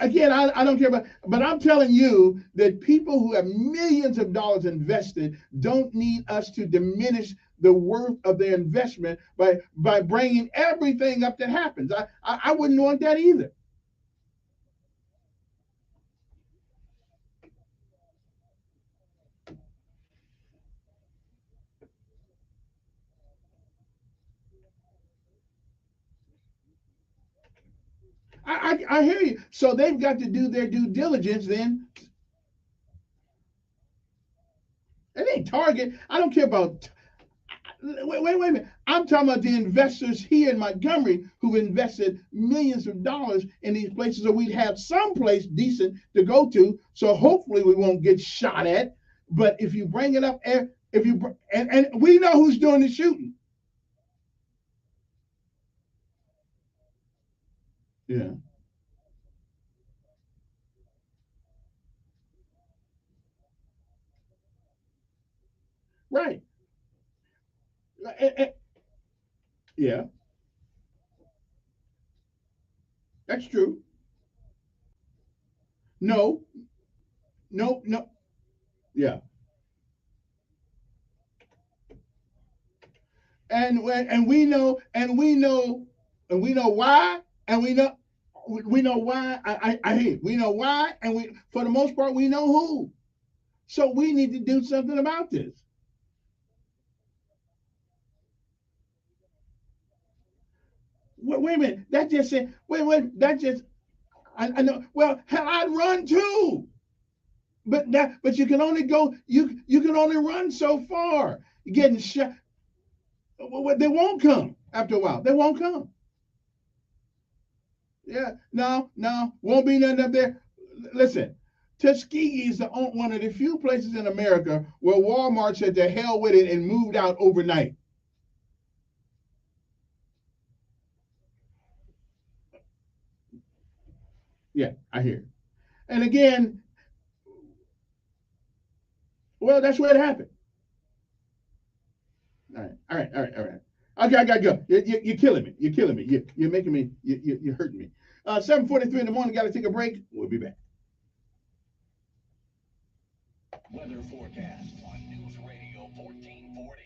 again, I don't care about, but I'm telling you that people who have millions of dollars invested don't need us to diminish the worth of their investment by bringing everything up that happens. I wouldn't want that either. I hear you. So they've got to do their due diligence then. It ain't Target. I don't care about. Wait a minute. I'm talking about the investors here in Montgomery who invested millions of dollars in these places so we'd have some place decent to go to. So hopefully we won't get shot at. But if you bring it up, if you and we know who's doing the shooting. Yeah. Right. Yeah. That's true. No. No. No. Yeah. And we know why, and we know why. I hear we know why, and we for the most part we know who. So we need to do something about this. Wait a minute, that just said wait that just I know. Well, hell, I'd run too, but you can only go you can only run so far. You're getting shot. Well, they won't come after a while. They won't come. Yeah, no, won't be nothing up there. Listen, Tuskegee is one of the few places in America where Walmart said to hell with it and moved out overnight. Yeah, I hear. And again, well, that's where it happened. All right. Okay, I gotta go. You're killing me. You're killing me. You're making me. You're hurting me. 7:43 in the morning. Got to take a break. We'll be back. Weather forecast on News Radio 1440.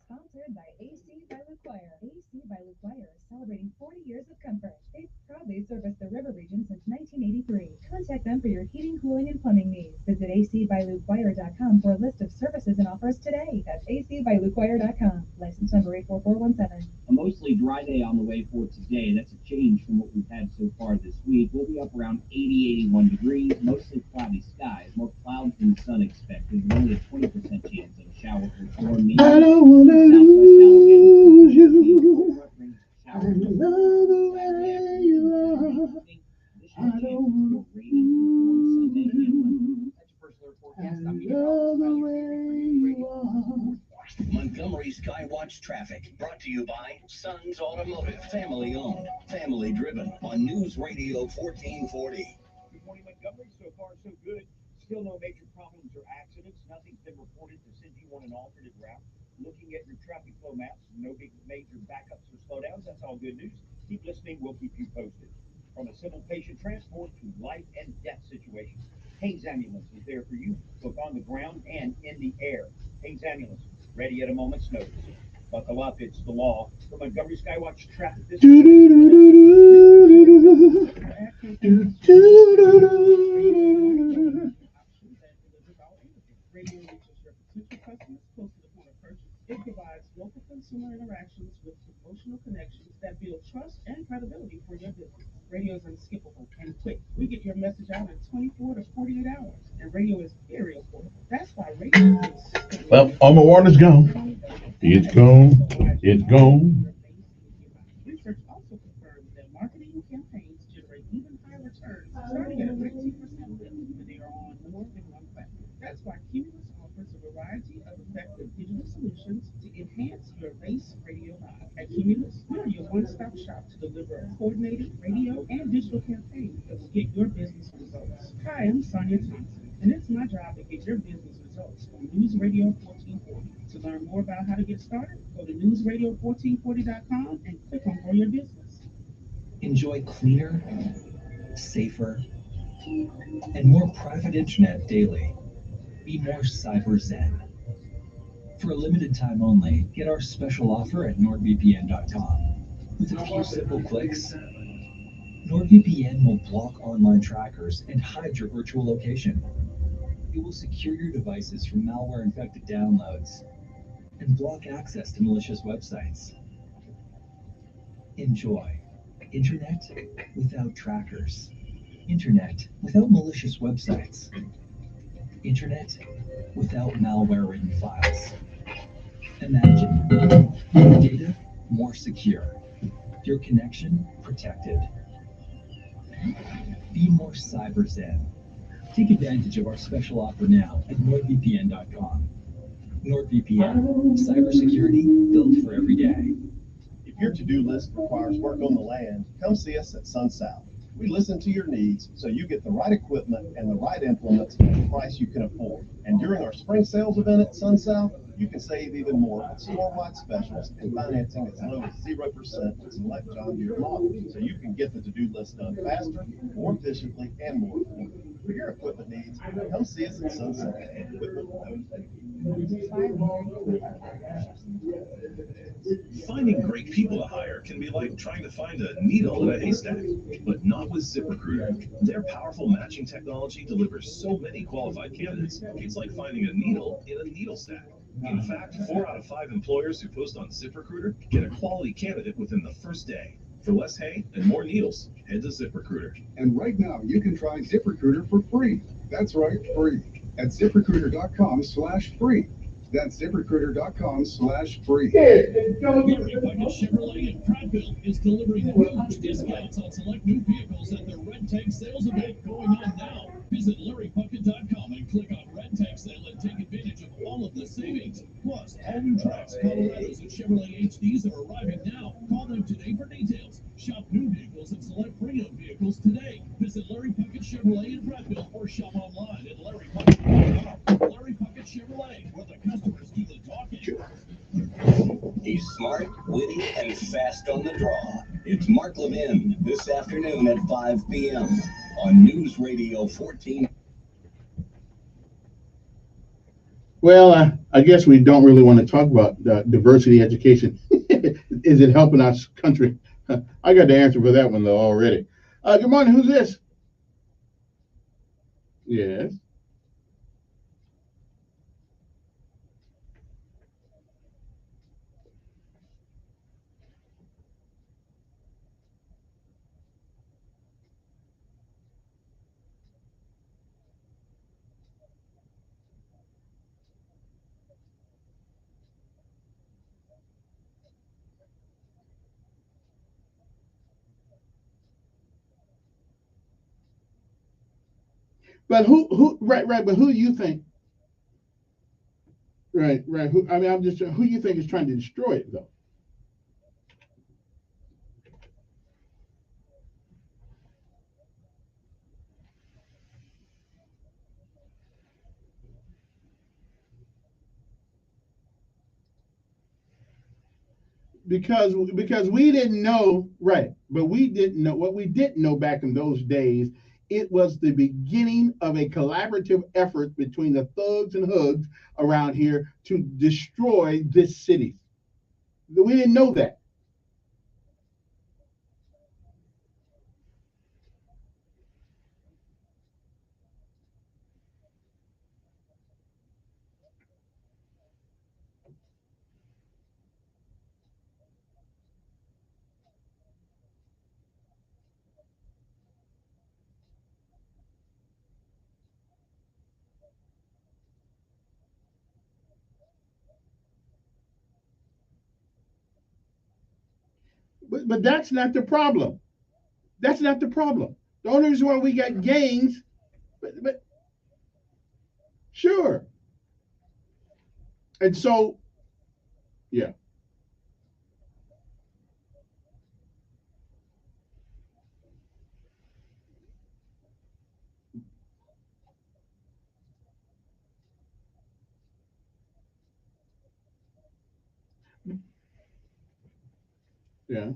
Sponsored by AC by LaQuire. AC by LaQuire is celebrating 40 years of comfort. They've proudly serviced the river region since 1983. Contact them for your heating, cooling, and plumbing needs. Visit acbyluquire.com for a list of services and offers today. That's acbyluquire.com. License number 84417. A mostly dry day on the way for today. That's a change from what we've had so far this week. We'll be up around 80, 81 degrees, mostly cloudy skies, more clouds than sun expected, with only a 20% chance of a shower or storm. I don't wanna lose you. I love the way you are. I don't wanna love the way you are. Montgomery Skywatch traffic brought to you by Sons Automotive, family owned, family driven on News Radio 1440. Good morning, Montgomery. So far, so good. Still no major problems or accidents. Nothing's been reported to send you on an alternate route. Looking at your traffic flow maps, no big major backups or slowdowns. That's all good news. Keep listening. We'll keep you posted. From a civil patient transport to life and death situations. Hayes Ambulance is there for you, both on the ground and in the air. Hayes Ambulance, ready at a moment's notice. Buckle up, it's the law. For Montgomery Skywatch Traffic this Radio reaches your potential customers close to the point of purchase. It provides local consumer interactions with emotional connections that build trust and credibility for your business. Radio is unskippable and quick. We get your message out in 24 to 48 hours, and radio is very affordable. That's why radio is. Well, all my water's gone. It's gone. It's gone. Research also confirms that marketing campaigns generate even higher returns, starting at a 19% lift when they are on more than one platform. That's why Cumulus offers a variety of effective digital solutions to enhance your base radio live. At Cumulus, we are your one-stop shop to deliver a coordinated radio and digital campaign that will get your business results. Hi, I'm Sonia Thompson, and it's my job to get your business results on News Radio 1440. To learn more about how to get started, go to newsradio1440.com and click on Grow Your Business. Enjoy cleaner, safer, and more private internet daily. Be more cyber zen. For a limited time only, get our special offer at nordvpn.com. With a few simple clicks, NordVPN will block online trackers and hide your virtual location. It will secure your devices from malware-infected downloads and block access to malicious websites. Enjoy internet without trackers. Internet without malicious websites. Internet without malware-ridden files. Imagine your data more secure, your connection protected. Be more cyber zen. Take advantage of our special offer now at nordvpn.com. NordVPN, cybersecurity built for every day. If your to-do list requires work on the land, come see us at SunSouth. We listen to your needs so you get the right equipment and the right implements at the price you can afford. And during our spring sales event at SunSouth, you can save even more with store-wide specials and financing as low as 0% with select John Deere models, so you can get the to-do list done faster, more efficiently, and more affordably. For your equipment needs, come see us at SunSouth. Finding great people to hire can be like trying to find a needle in a haystack, but not with ZipRecruiter. Their powerful matching technology delivers so many qualified candidates, it's like finding a needle in a needle stack. In fact, 4 out of 5 employers who post on ZipRecruiter get a quality candidate within the first day. For less hay and more needles, head to ZipRecruiter. And right now, you can try ZipRecruiter for free. That's right, free. At ZipRecruiter.com/free. That's ZipRecruiter.com/free. Gary Bucket Chevrolet in Prattville is delivering huge discounts on select new vehicles at their Red Tank Sales event going on now. Visit LarryBucket.com and click on Red Tank Sale and take advantage of all of the savings. Plus, all new trucks, Colorados, and Chevrolet HDs are arriving now. Call them today for details. Shop new vehicles and select pre-owned vehicles today. Visit Larry Bucket Chevrolet in Prattville or shop online at LarryBucket.com. Larry Bucket Chevrolet, where the customers do the talking. He's smart, witty, and fast on the draw. It's Mark Levin this afternoon at 5 p.m. on News Radio 14. Well, I guess we don't really want to talk about diversity education. Is it helping our country? I got the answer for that one, though, already. Good morning. Who's this? Yes. But right, but who do you think? Right. Who do you think is trying to destroy it, though? Because we didn't know, right, but we didn't know what we didn't know back in those days it was the beginning of a collaborative effort between the thugs and hoods around here to destroy this city. We didn't know that. But that's not the problem. That's not the problem. The only reason why we got gangs, but sure. And so, yeah. Yeah.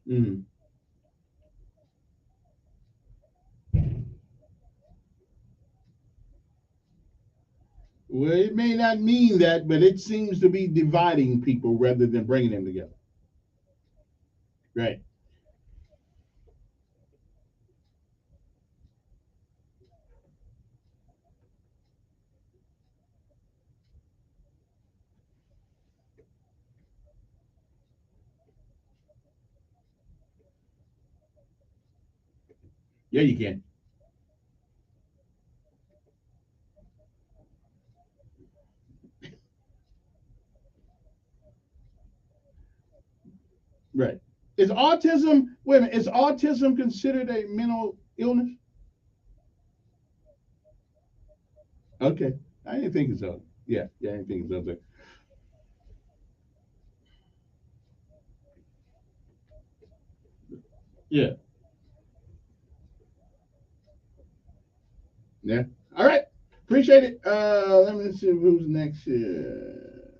Mm. Well, it may not mean that, but it seems to be dividing people rather than bringing them together. Right. Yeah, you can. Right. Is autism, wait a minute, is autism considered a mental illness? Okay. I didn't think so. Yeah, I didn't think so. Yeah. Yeah. All right. Appreciate it. Let me see who's next here.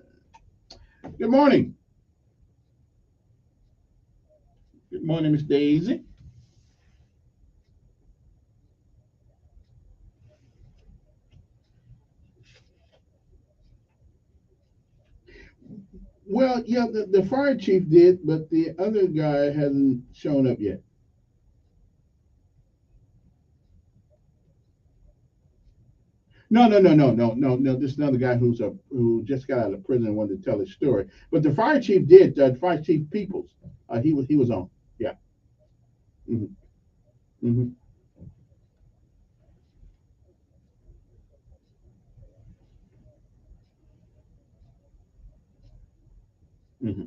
Good morning. Good morning, Miss Daisy. Well, yeah, the fire chief did, but the other guy hasn't shown up yet. No. This is another guy who just got out of prison and wanted to tell his story. But the fire chief did. Fire Chief Peoples. He was on. Yeah. Hmm. Hmm. Hmm.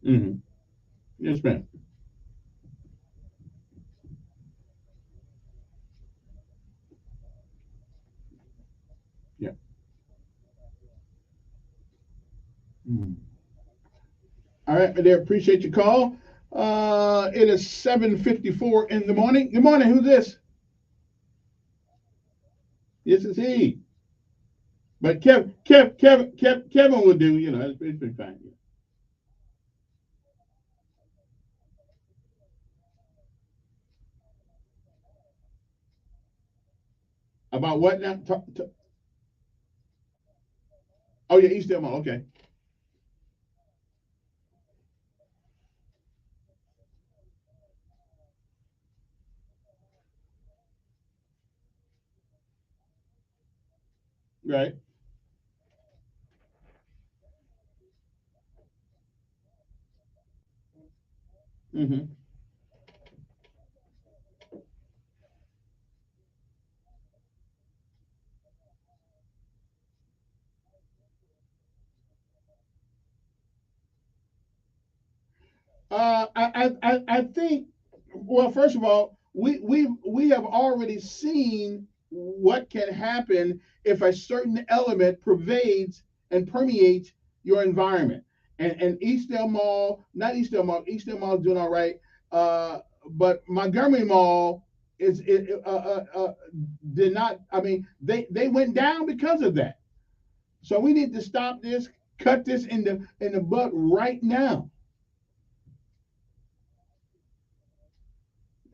Hmm. Yes, ma'am. Yeah. Mhm. All right, I appreciate your call. It is 7:54 in the morning. Good morning. Who's this? Yes, it's he. But Kevin will do. It's been fine. About what now? Oh yeah, Eastdale Mall. Okay. Right. Mm-hmm. I think. Well, first of all, we have already seen what can happen if a certain element pervades and permeates your environment. And Eastdale Mall, not Eastdale Mall, Eastdale Mall is doing all right. But Montgomery Mall did not. I mean, they went down because of that. So we need to stop this, cut this in the butt right now.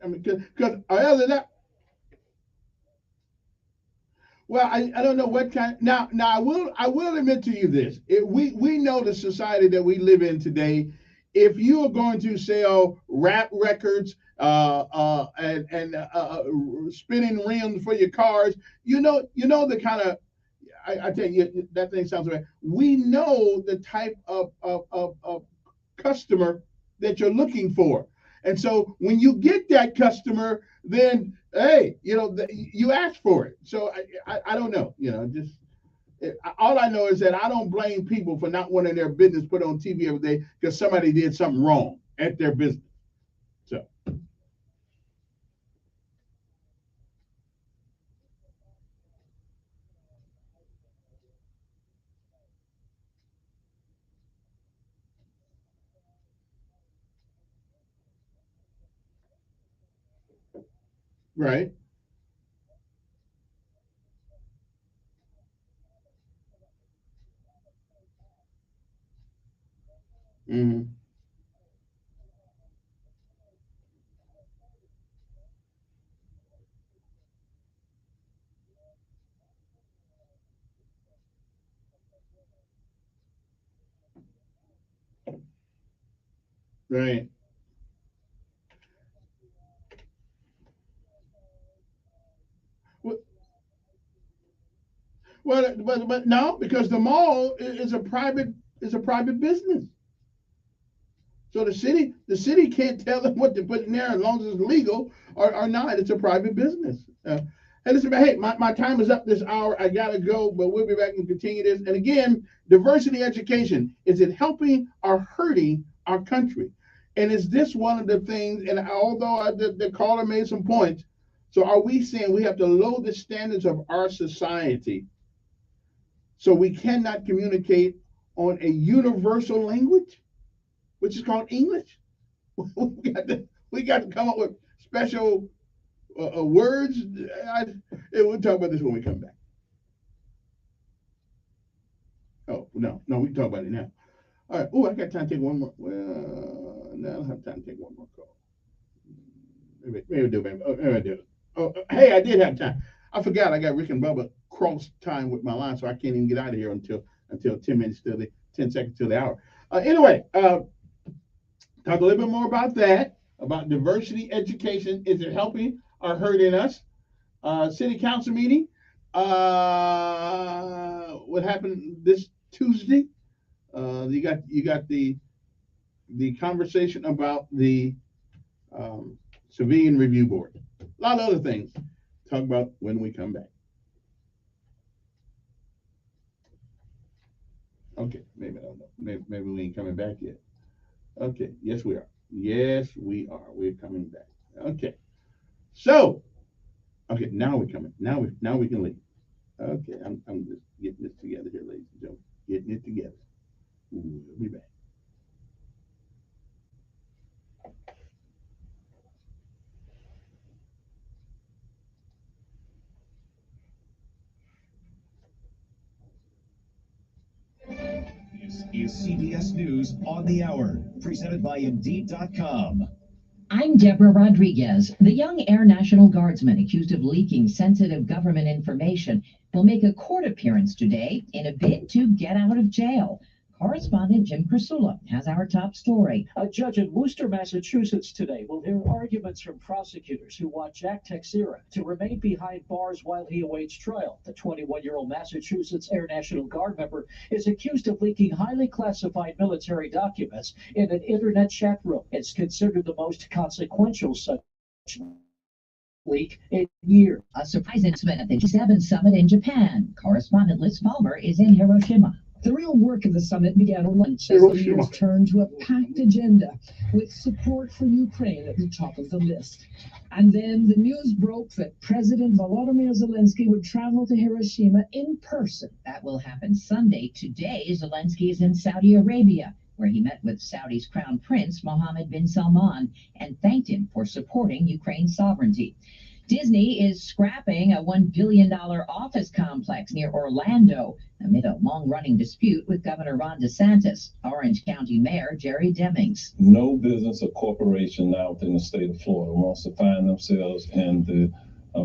I mean, because other than that, well, I don't know what kind. Now I will admit to you this: we know the society that we live in today. If you are going to sell rap records and spinning rims for your cars, you know the kind of I tell you that thing sounds right. We know the type of customer that you're looking for. And so when you get that customer, then hey, you ask for it. So I don't know, just all I know is that I don't blame people for not wanting their business put on TV every day because somebody did something wrong at their business. So right. Hmm. Right. Well, but no, because the mall is a private business. So the city can't tell them what to put in there as long as it's legal or not. It's a private business. Hey, listen, hey, my time is up this hour. I gotta go, but we'll be back and continue this. And again, diversity education, is it helping or hurting our country? And is this one of the things? And although the caller made some points, so are we saying we have to lower the standards of our society so we cannot communicate on a universal language, which is called English? we got to come up with special words. We'll talk about this when we come back. Oh no, we can talk about it now. All right. Oh, I got time to take one more. Well, no, I don't have time to take one more call. Maybe do, maybe. Oh, maybe I do. Oh, hey, I did have time. I forgot I got Rick and Bubba cross time with my line, so I can't even get out of here until 10 minutes till the 10 seconds till the hour. Anyway, talk a little bit more about that, about diversity education. Is it helping or hurting us? City council meeting. What happened this Tuesday? You got the conversation about the civilian review board. A lot of other things. Talk about when we come back. Okay, maybe I don't know. Maybe we ain't coming back yet. Okay, yes we are. Yes we are. We're coming back. Okay, so okay, now we're coming. Now we can leave. Okay, I'm just getting this together here, ladies and gentlemen. Getting it together. We'll be back. This is CBS News on the Hour, presented by Indeed.com. I'm Deborah Rodriguez. The young Air National Guardsman accused of leaking sensitive government information will make a court appearance today in a bid to get out of jail. Correspondent Jim Crisula has our top story. A judge in Worcester, Massachusetts today will hear arguments from prosecutors who want Jack Teixeira to remain behind bars while he awaits trial. The 21-year-old Massachusetts Air National Guard member is accused of leaking highly classified military documents in an internet chat room. It's considered the most consequential such leak in years. A surprise announcement at the G7 summit in Japan. Correspondent Liz Palmer is in Hiroshima. The real work of the summit began on lunch as the leaders turned to a packed agenda with support for Ukraine at the top of the list. And then the news broke that President Volodymyr Zelensky would travel to Hiroshima in person. That will happen Sunday. Today, Zelensky is in Saudi Arabia, where he met with Saudi's Crown Prince Mohammed bin Salman and thanked him for supporting Ukraine's sovereignty. Disney is scrapping a $1 billion office complex near Orlando amid a long-running dispute with Governor Ron DeSantis. Orange County Mayor Jerry Demings. No business or corporation now within the state of Florida wants to find themselves in the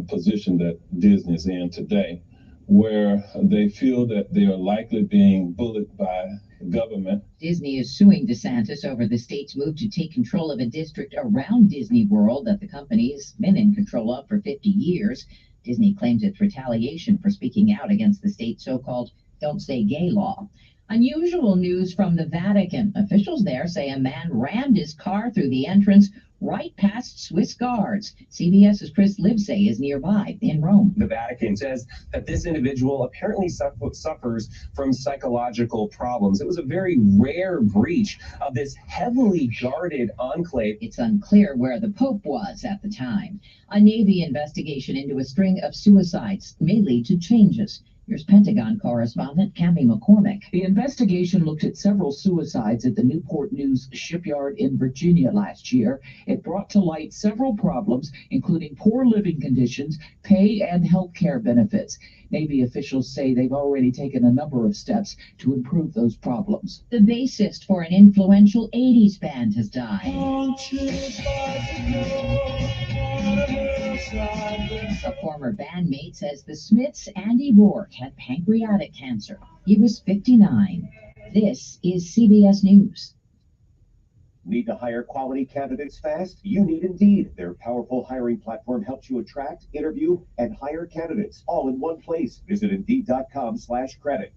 position that Disney is in today, where they feel that they are likely being bullied by government. Disney is suing DeSantis over the state's move to take control of a district around Disney World that the company has been in control of for 50 years. Disney claims it's retaliation for speaking out against the state's so-called Don't Say Gay law. Unusual news from the Vatican. Officials there say a man rammed his car through the entrance right past Swiss guards. CBS's Chris Livesay is nearby in Rome. The Vatican says that this individual apparently suffers from psychological problems. It was a very rare breach of this heavily guarded enclave. It's unclear where the Pope was at the time. A Navy investigation into a string of suicides may lead to changes. Here's Pentagon correspondent Cammie McCormick. The investigation looked at several suicides at the Newport News shipyard in Virginia last year. It brought to light several problems, including poor living conditions, pay, and health care benefits. Navy officials say they've already taken a number of steps to improve those problems. The bassist for an influential 80s band has died. A former bandmate says the Smiths' Andy Rourke had pancreatic cancer. He was 59. This is CBS News. Need to hire quality candidates fast? You need Indeed. Their powerful hiring platform helps you attract, interview, and hire candidates all in one place. Visit Indeed.com/credit.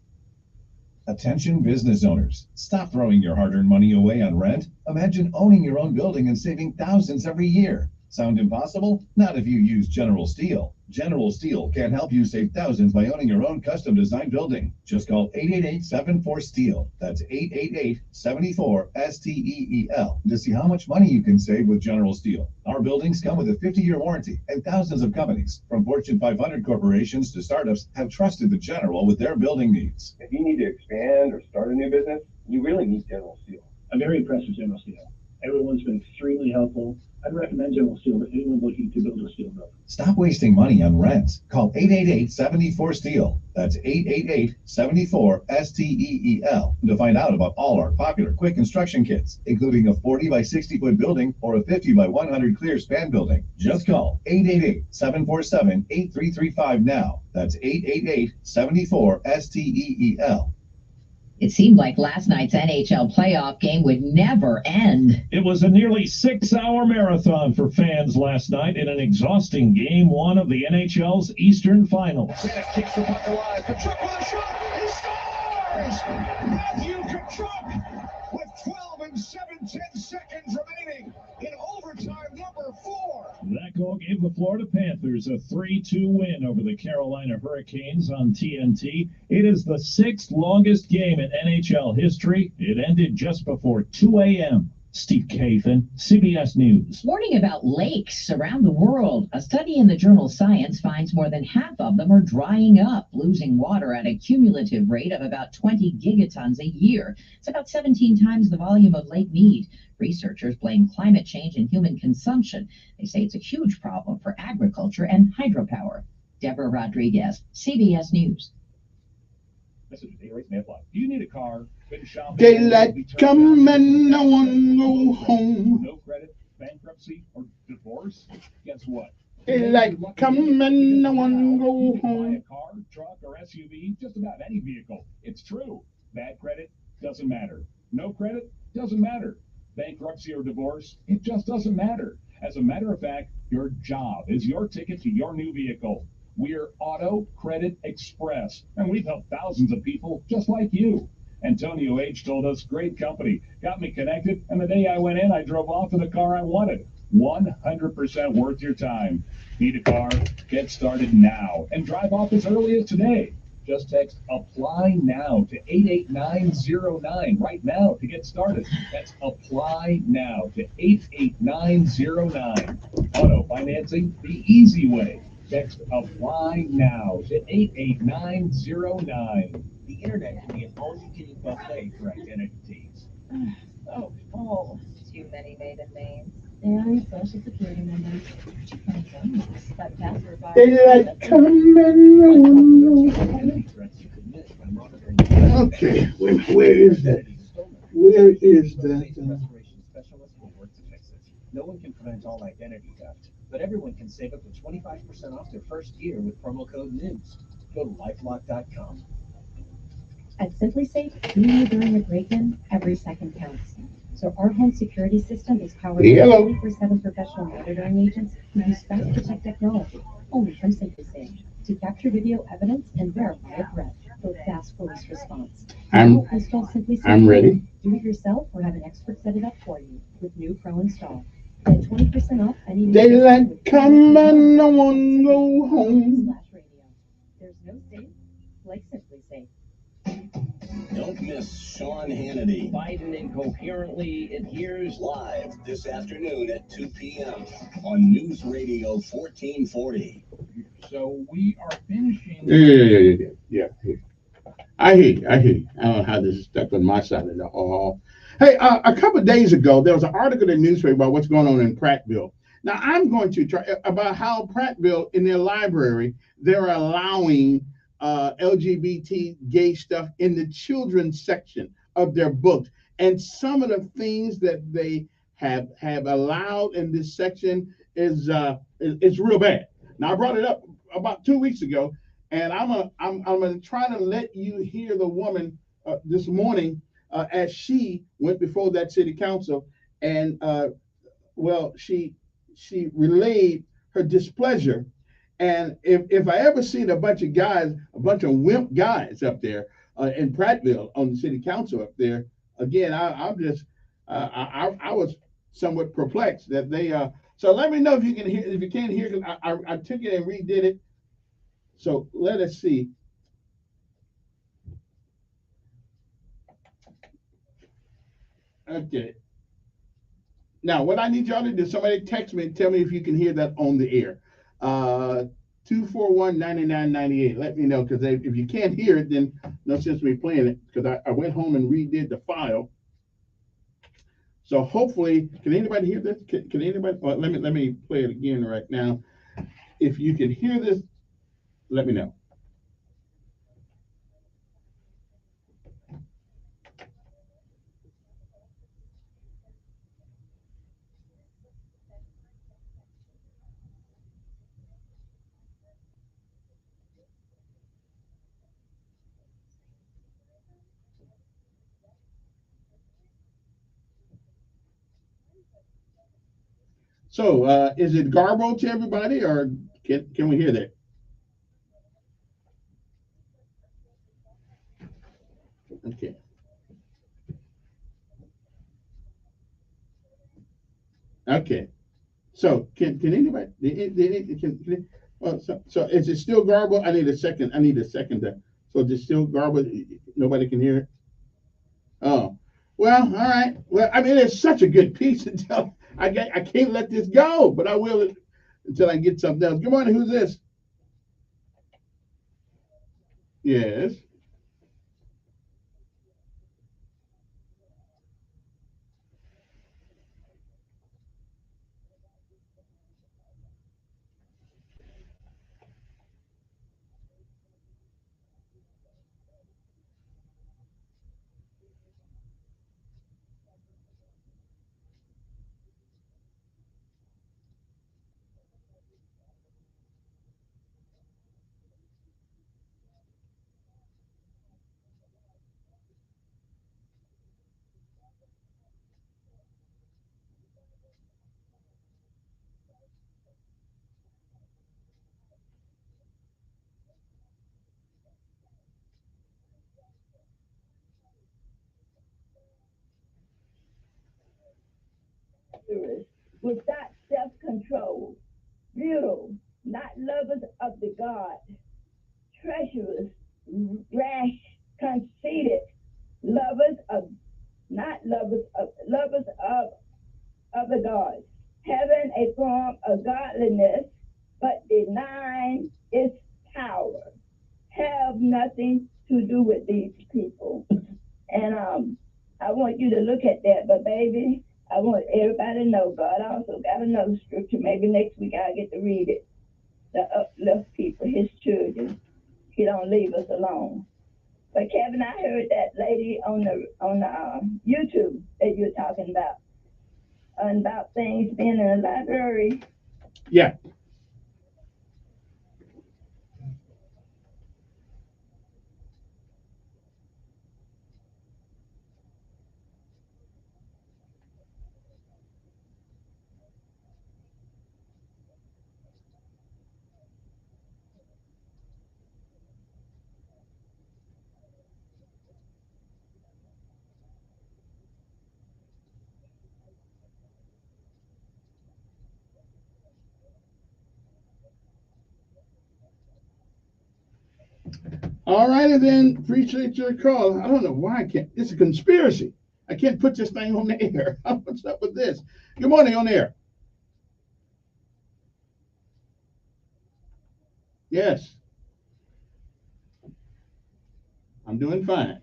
Attention business owners. Stop throwing your hard-earned money away on rent. Imagine owning your own building and saving thousands every year. Sound impossible? Not if you use General Steel. General Steel can help you save thousands by owning your own custom-designed building. Just call 888-74-STEEL. That's 888-74-STEEL to see how much money you can save with General Steel. Our buildings come with a 50-year warranty, and thousands of companies, from Fortune 500 corporations to startups, have trusted the General with their building needs. If you need to expand or start a new business, you really need General Steel. I'm very impressed with General Steel. Everyone's been extremely helpful. I'd recommend General Steel to anyone looking to build a steel building. Stop wasting money on rent. Call 888-74-STEEL. That's 888-74-STEEL to find out about all our popular quick construction kits, including a 40 by 60 foot building or a 50 by 100 clear span building. Just call 888-747-8335 now. That's 888-74-STEEL. It seemed like last night's NHL playoff game would never end. It was a nearly 6-hour marathon for fans last night in an exhausting game one of the NHL's Eastern Finals. Kicks the puck alive. Tkachuk with a shot. He scores! Matthew Tkachuk with 12 and 7/10 seconds remaining in overtime number 4. That goal gave the Florida Panthers a 3-2 win over the Carolina Hurricanes on TNT. It is the 6th longest game in NHL history. It ended just before 2 a.m. Steve Kathan, CBS News. Warning about lakes around the world. A study in the journal Science finds more than half of them are drying up, losing water at a cumulative rate of about 20 gigatons a year. It's about 17 times the volume of Lake Mead. Researchers blame climate change and human consumption. They say it's a huge problem for agriculture and hydropower. Deborah Rodriguez, CBS News. Message day rates may apply. Do you need a car? Been shopping? Daylight come and I want to go home. No credit? bankruptcy, or divorce? Guess what? Daylight come and no one go You can buy a home. car, truck, or SUV, just about any vehicle. It's true. Bad credit doesn't matter. No credit doesn't matter. Bankruptcy or divorce, it just doesn't matter. As a matter of fact, your job is your ticket to your new vehicle. We're Auto Credit Express, and we've helped thousands of people just like you. Antonio H. told us, great company, got me connected, and the day I went in, I drove off in the car I wanted. 100% worth your time. Need a car? Get started now and drive off as early as today. Just text apply now to 88909 right now to get started. That's apply now to 88909. Auto financing the easy way. Text apply now to 88909. The internet can be an all-you-can-eat buffet for identities. Oh, too many maiden names. And social security numbers. That password box. Daylight come and no one go home. Okay, where is that? Where is that? Restoration specialist will work to fix it. No one can prevent all identity theft, but everyone can save up to 25% off their first year with promo code NEWS. Go to lifelock.com. At Simply Safe, being you during a break-in, every second counts. So our home security system is powered by Hello. 24/7 professional monitoring agents who use Fast Protect technology, only from Simply Safe, to capture video evidence and verify a threat for fast police response. I'm- Install Simply Safe. I'm ready. Do it yourself or have an expert set it up for you with new Pro Install. Get 20% off any new system Daylight with come and no one go home. /radio. There's no safe like Simply Safe. Don't miss Sean Hannity. Biden incoherently adheres live this afternoon at 2 p.m. on News Radio 1440. So we are finishing. Yeah. I hear you. I don't know how this is stuck on my side of the hall. Hey, a couple of days ago, there was an article in the newspaper about what's going on in Prattville. Now, I'm going to try about how Prattville, in their library, they're allowing LGBT gay stuff in the children's section of their books. And some of the things that they have allowed in this section is real bad. Now, I brought it up about 2 weeks ago, and I'm gonna try to let you hear the woman this morning as she went before that city council, and she relayed her displeasure. And if I ever seen a bunch of wimp guys up there in Prattville on the city council up there, again, I was somewhat perplexed that they. So let me know if you can hear. If you can't hear, 'cause I took it and redid it. So let us see. Okay. Now, what I need y'all to do, somebody text me and tell me if you can hear that on the air. 241-9998. Let me know, because if you can't hear it, then no sense me playing it, because I went home and redid the file. So hopefully, can anybody hear this? Can anybody? Well, let me play it again right now. If you can hear this, let me know. So, is it garbled to everybody, or can we hear that? Okay. Okay. So, can anybody? So is it still garbled? I need a second. So is it still garbled? Nobody can hear it. Oh, well, all right. Well, I mean, it's such a good piece until I can't let this go, but I will until I get something else. Good morning. Who's this? Yes. boisterous, without self-control, brutal, not lovers of the God, treacherous, rash, conceited, lovers of not lovers of other gods, having a form of godliness, but denying its power. Have nothing to do with these people. And I want you to look at that, but baby, I want everybody to know God also got another scripture. Maybe next week I'll get to read it. The uplift people, his children. He don't leave us alone. But Kevin, I heard that lady on the YouTube that you're talking about things being in the library. Yeah. All righty then. Appreciate your call. I don't know why I can't. It's a conspiracy. I can't put this thing on the air. What's up with this? Good morning, on air. Yes. I'm doing fine.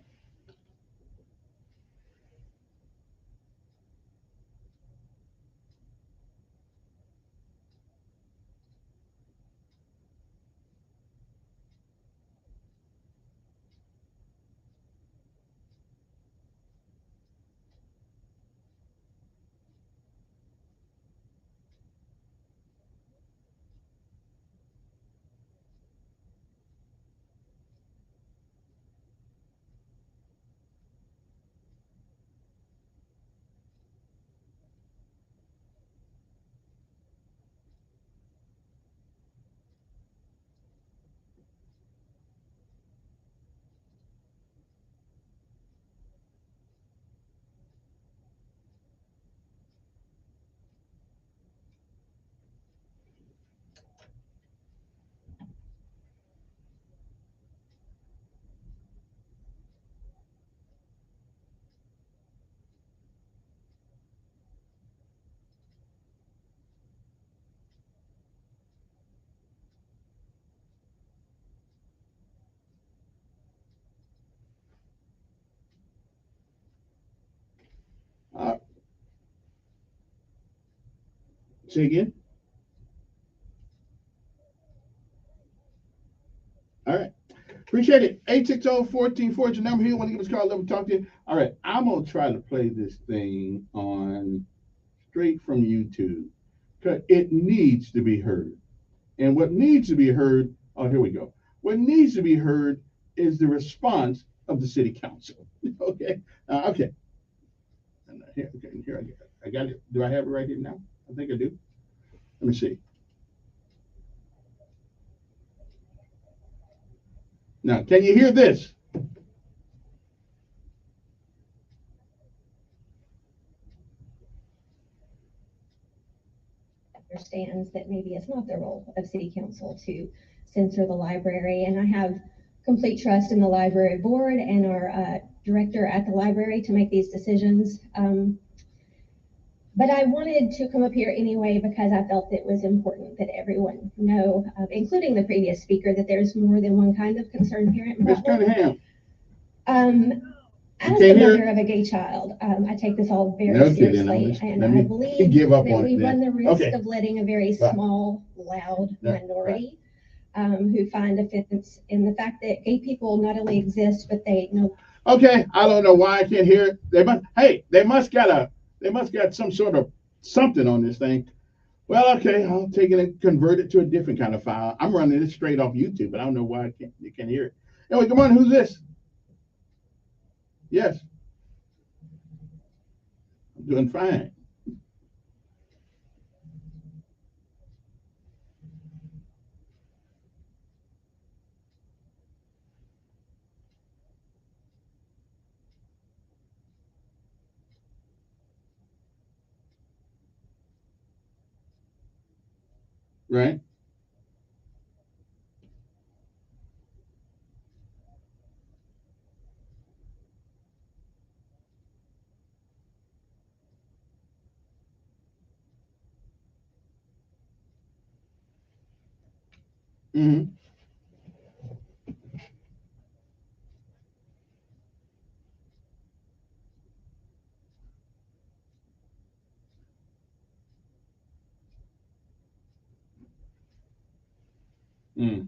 Say again. All right. Appreciate it. 860-1440 is your number here. Want to give us a call, let me talk to you. All right. I'm going to try to play this thing on straight from YouTube because it needs to be heard. And what needs to be heard, oh, here we go. What needs to be heard is the response of the city council. Okay. Okay. Here, okay. Here I got it. Do I have it right here now? I think I do. Let me see. Now, can you hear this? Understands that maybe it's not the role of city council to censor the library, and I have complete trust in the library board and our director at the library to make these decisions. But I wanted to come up here anyway because I felt it was important that everyone know, including the previous speaker, that there's more than one kind of concerned parent problem. As the mother of a gay child, I take this all very seriously, and I believe that we run the risk of letting a very small, loud minority who find offense in the fact that gay people not only exist, but they know. Okay, I don't know why I can't hear it. They must got some sort of something on this thing. Well, okay, I'll take it and convert it to a different kind of file. I'm running it straight off YouTube, but I don't know why you can't hear it. Anyway, good morning. Who's this? Yes. I'm doing fine. Right. Mm-hmm. Mm.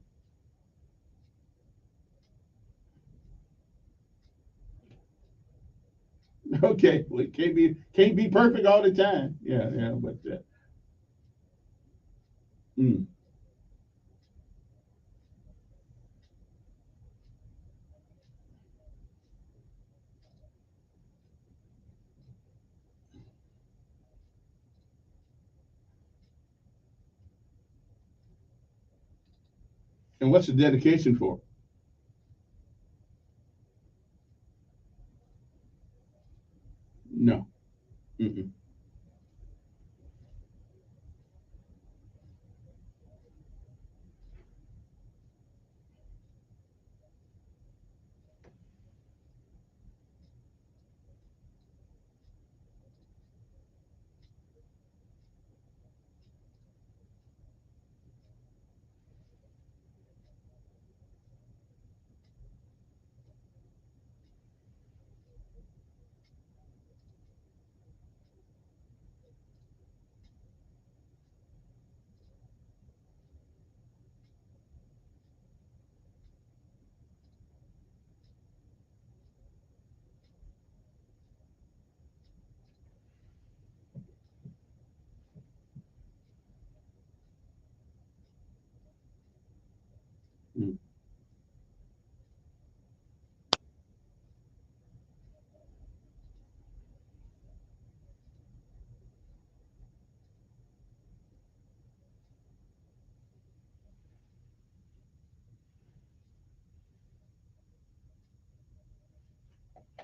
Okay. Well, it can't be perfect all the time. Yeah, yeah, but mm. And what's the dedication for? No. Mm-mm. Mm.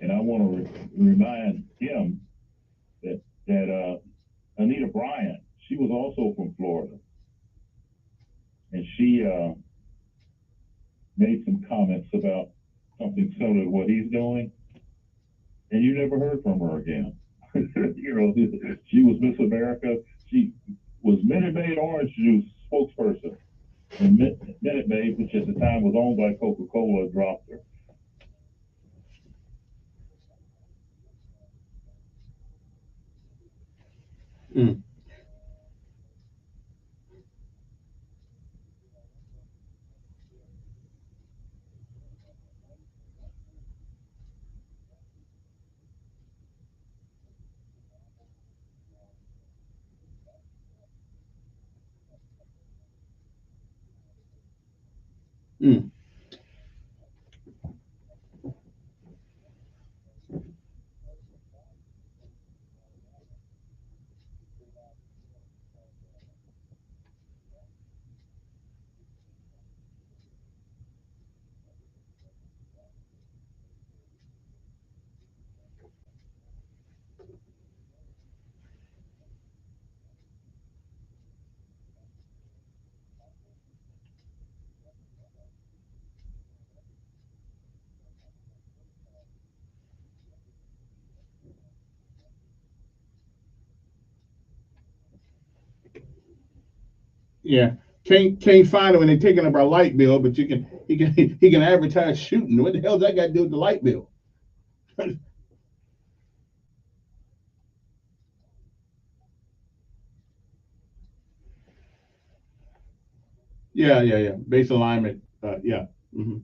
And I want to remind him that Anita Bryant, she was also from Florida, and she made some comments about something similar to what he's doing, and you never heard from her again. You know, she was Miss America. She was Minute Maid orange juice spokesperson, and Minute Maid, which at the time was owned by Coca-Cola, dropped her. Mm. Mm. Yeah. Can't find it when they're taking up our light bill, but he can advertise shooting. What the hell's that got to do with the light bill? Yeah, yeah, yeah. Base alignment. Yeah. Mm-hmm.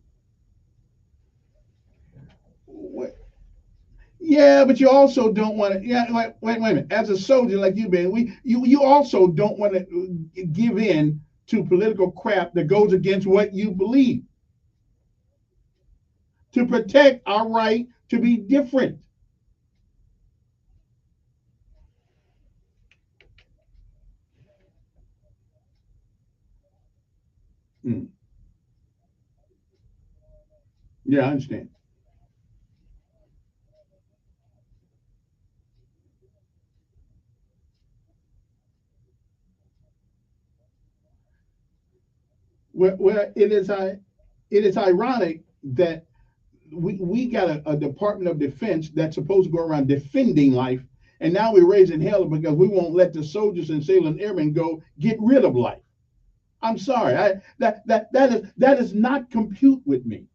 Yeah, but you also don't want to. Yeah, wait a minute. As a soldier like you've been, you also don't want to give in to political crap that goes against what you believe to protect our right to be different. Mm. Yeah, I understand. where it is ironic that we got a Department of Defense that's supposed to go around defending life, and now we're raising hell because we won't let the soldiers and sailors and airmen go get rid of life. I'm sorry, that does not compute with me.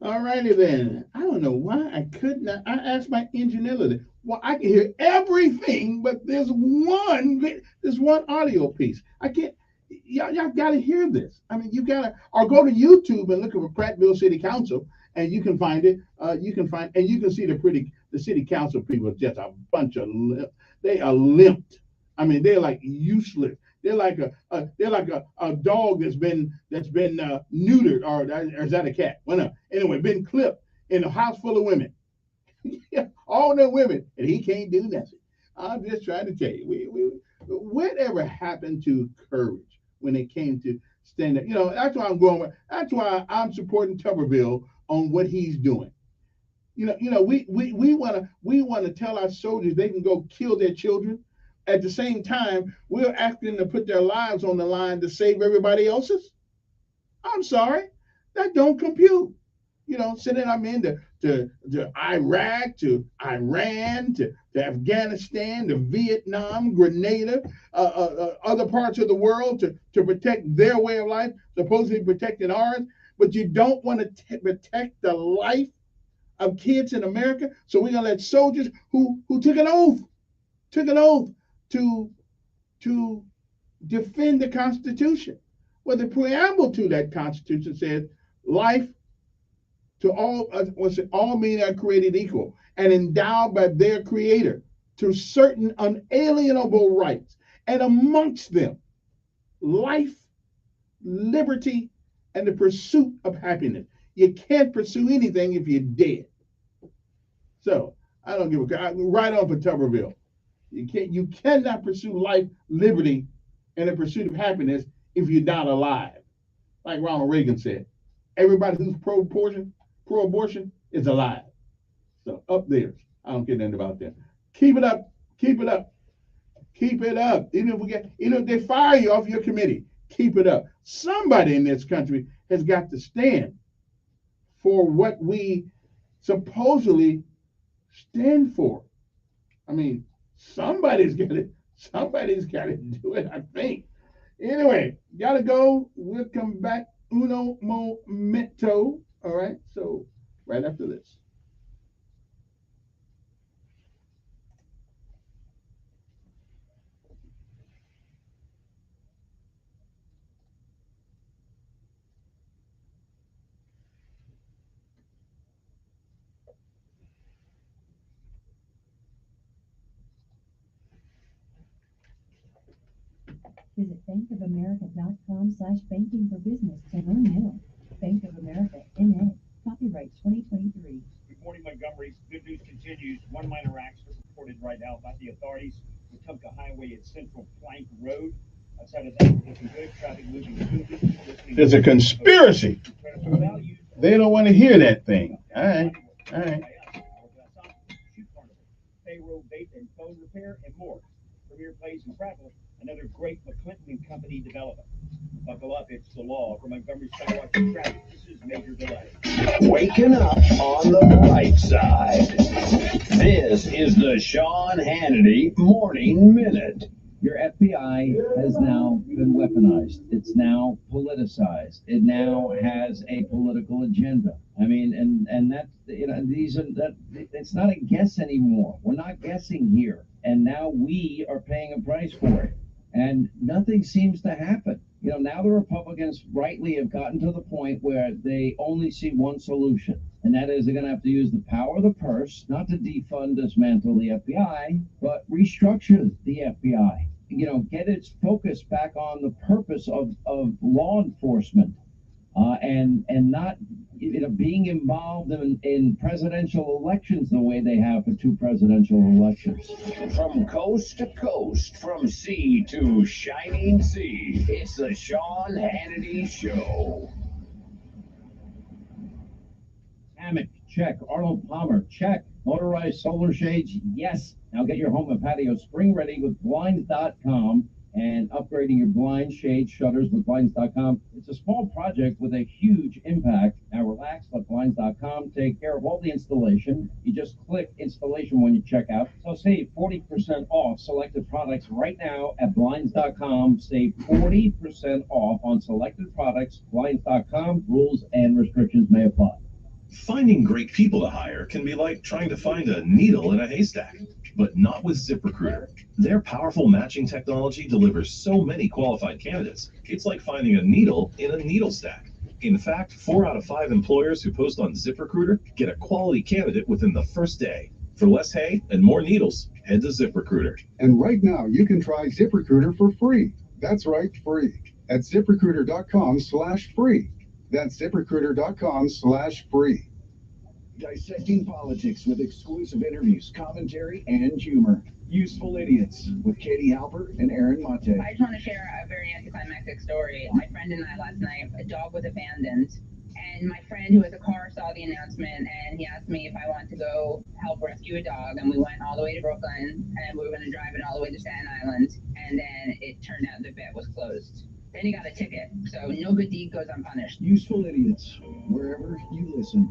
All righty then. I don't know why I could not. I asked my engineer, well, I can hear everything, but there's one audio piece. I can't. Y'all got to hear this. I mean, you got to, or go to YouTube and look for Prattville City Council, and you can find it. You can see the city council people are just a bunch of they are limped. I mean, they're like useless. They're like a dog that's been neutered, or is that a cat? Well, no. Anyway, been clipped in a house full of women. All the women, and he can't do nothing. I'm just trying to tell you, whatever happened to courage when it came to stand up? That's why I'm going. That's why I'm supporting Tuberville on what he's doing. We want to tell our soldiers they can go kill their children. At the same time, we're asking them to put their lives on the line to save everybody else's. I'm sorry, that don't compute. Sending our men to Iraq, to Iran, to Afghanistan, to Vietnam, Grenada, other parts of the world to protect their way of life, supposedly protecting ours. But you don't want to protect the life of kids in America. So we're gonna let soldiers who took an oath to defend the Constitution. Well, the preamble to that Constitution says life to all men are created equal and endowed by their Creator to certain unalienable rights, and amongst them life, liberty, and the pursuit of happiness. You can't pursue anything if you're dead. So I don't give a right on for Tuberville. You cannot pursue life, liberty, and the pursuit of happiness if you're not alive. Like Ronald Reagan said, everybody who's pro-abortion is alive. So up there, I don't care nothing about that. Keep it up. Keep it up. Keep it up. Even if they fire you off your committee, keep it up. Somebody in this country has got to stand for what we supposedly stand for. I mean, somebody's got to do it, I think. Anyway, gotta go. We'll come back uno momento. All right, so right after this. Visit bankofamerica.com/banking for business to learn more. Bank of America, N.A. Copyright 2023. Good morning, Montgomery. Good news continues. One minor accident reported right now by the authorities. Wetumpka Highway at Central Plank Road. Outside of that, looking good. Traffic moving smoothly. There's a conspiracy. They don't want to hear that thing. All right. Payroll, vape, and phone repair, and more. Premier Place in Prattville, another great McClinton & Company development. Buckle up, it's the law. For Montgomery Sidewalk and Traffic, this is Major Delay. Waking up on the bright side. This is the Sean Hannity Morning Minute. Your FBI has now been weaponized. It's now politicized. It now has a political agenda. I mean, and that, you know, it's not a guess anymore. We're not guessing here. And now we are paying a price for it. And nothing seems to happen. You know, now the Republicans rightly have gotten to the point where they only see one solution, and that is they're going to have to use the power of the purse, not to defund, dismantle the FBI, but restructure the FBI. You know, get its focus back on the purpose of law enforcement, and not, you know, being involved in presidential elections the way they have for 2 presidential elections. From coast to coast, from sea to shining sea, it's the Sean Hannity Show. Hammock, check. Arnold Palmer, check. Motorized solar shades, yes. Now get your home and patio spring ready with Blinds.com, and upgrading your blind shade shutters with Blinds.com. It's a small project with a huge impact. Now relax, let Blinds.com take care of all the installation. You just click installation when you check out. So save 40% off selected products right now at Blinds.com. Save 40% off on selected products. Blinds.com. Rules and restrictions may apply. Finding great people to hire can be like trying to find a needle in a haystack, but not with ZipRecruiter. Their powerful matching technology delivers so many qualified candidates, it's like finding a needle in a needle stack. In fact, 4 out of 5 employers who post on ZipRecruiter get a quality candidate within the first day. For less hay and more needles, head to ZipRecruiter. And right now, you can try ZipRecruiter for free. That's right, free. At ZipRecruiter.com/free. That's ZipRecruiter.com/free. Dissecting politics with exclusive interviews, commentary, and humor. Useful Idiots with Katie Halper and Aaron Mate. I just want to share a very anticlimactic story. My friend and I last night, a dog was abandoned, and my friend who has a car saw the announcement, and he asked me if I wanted to go help rescue a dog, and we went all the way to Brooklyn, and we were going to drive it all the way to Staten Island, and then it turned out the vet was closed. Then he got a ticket, so no good deed goes unpunished. Useful Idiots, wherever you listen.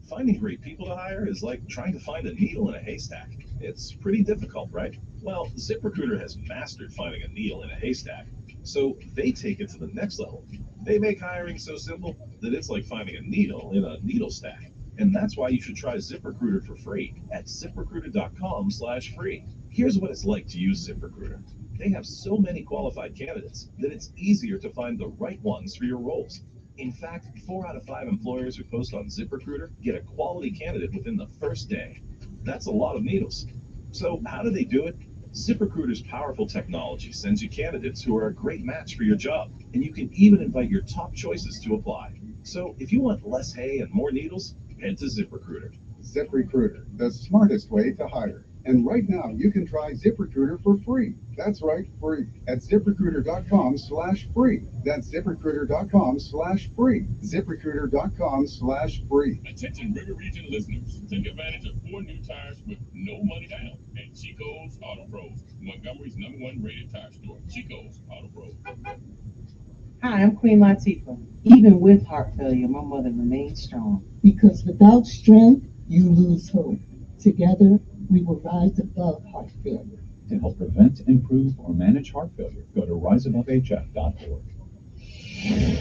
Finding great people to hire is like trying to find a needle in a haystack. It's pretty difficult, right? Well, ZipRecruiter has mastered finding a needle in a haystack, so they take it to the next level. They make hiring so simple that it's like finding a needle in a needle stack. And that's why you should try ZipRecruiter for free at ZipRecruiter.com/free. Here's what it's like to use ZipRecruiter. They have so many qualified candidates that it's easier to find the right ones for your roles. In fact, 4 out of 5 employers who post on ZipRecruiter get a quality candidate within the first day. That's a lot of needles. So how do they do it? ZipRecruiter's powerful technology sends you candidates who are a great match for your job, and you can even invite your top choices to apply. So if you want less hay and more needles, head to ZipRecruiter. ZipRecruiter, the smartest way to hire. And right now, you can try ZipRecruiter for free. That's right, free. At ZipRecruiter.com/free. That's ZipRecruiter.com/free. ZipRecruiter.com/free. Attention River Region listeners, take advantage of 4 new tires with no money down at Chico's Auto Pros, Montgomery's #1 rated tire store. Chico's Auto Pros. Hi, I'm Queen Latifah. Even with heart failure, my mother remains strong. Because without strength, you lose hope. Together, we will rise above heart failure. To help prevent, improve, or manage heart failure, go to riseabovehf.org.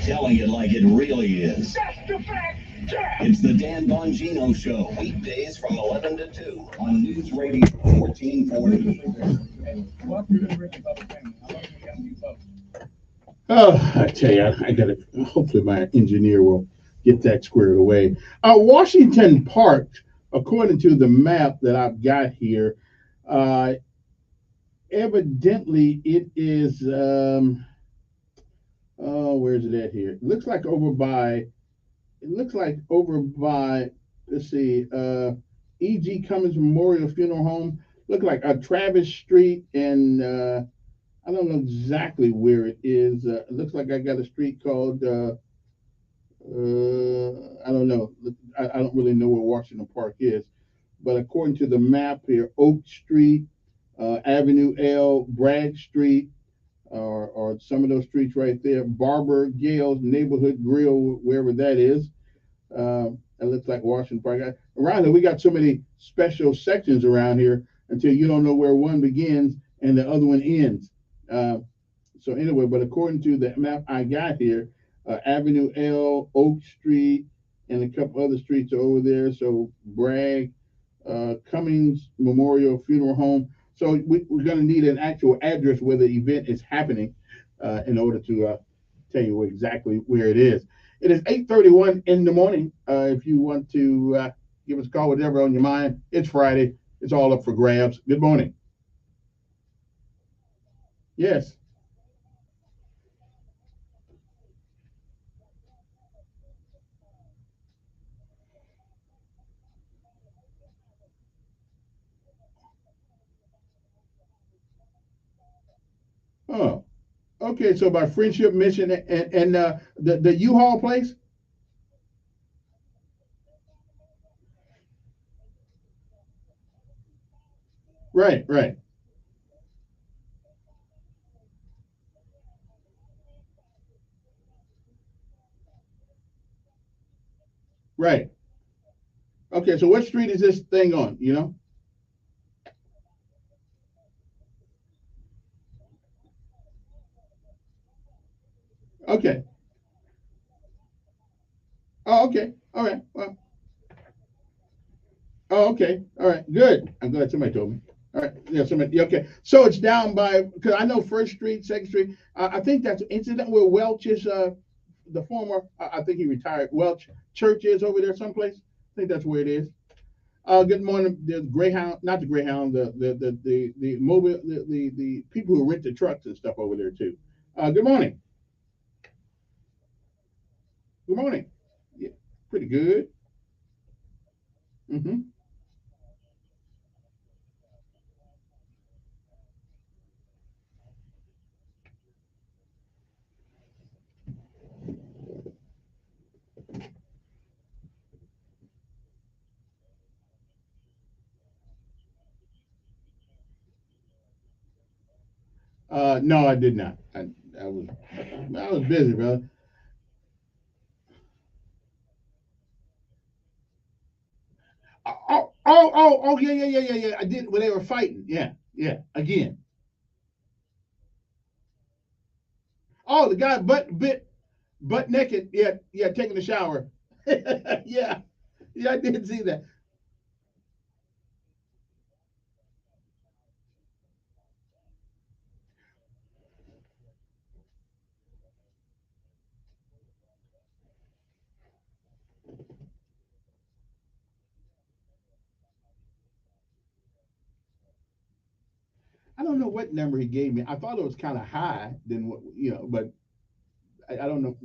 Telling it like it really is. That's the fact, Jack! It's the Dan Bongino Show, weekdays from 11 to 2 on News Radio 1440. Oh, I tell you, I got to, hopefully my engineer will get that squared away. Washington Park, according to the map that I've got here, evidently it is, where's it at here? It looks like over by, let's see, E.G. Cummings Memorial Funeral Home. Look like Travis Street and, I don't know exactly where it is. It looks like I got a street called, I don't know. I don't really know where Washington Park is. But according to the map here, Oak Street, Avenue L, Bragg Street, or some of those streets right there, Barber, Gales, Neighborhood Grill, wherever that is. It looks like Washington Park. Around here, we got so many special sections around here until you don't know where one begins and the other one ends. So anyway, but according to the map I got here, Avenue L, Oak Street, and a couple other streets are over there. So Bragg, Cummings Memorial Funeral Home. So we're going to need an actual address where the event is happening in order to tell you exactly where it is. It is 8:31 in the morning. If you want to give us a call, whatever on your mind, it's Friday. It's all up for grabs. Good morning. Yes. Oh, okay. So by Friendship Mission and the U-Haul place. Right, right, right. Okay, so what street is this thing on? You know? Okay. Oh, okay. All right. Well. Oh, okay. All right. Good. I'm glad somebody told me. All right. Yeah. Somebody. Yeah, okay. So it's down by because I know First Street, Second Street. I think that's incident where Welch is. The former. I think he retired. Welch Church is over there someplace. I think that's where it is. Good morning. The Greyhound, not the Greyhound, the mobile, the people who rent the trucks and stuff over there too. Good morning. Good morning. Yeah, pretty good. Mm-hmm. No, I did not. I was I was busy, brother. Oh, yeah. I did when they were fighting. Yeah, yeah. Again. Oh, the guy butt naked. Yeah, yeah, taking a shower. Yeah, yeah, I did see that. I don't know what number he gave me. I thought it was kind of high than what but I don't know.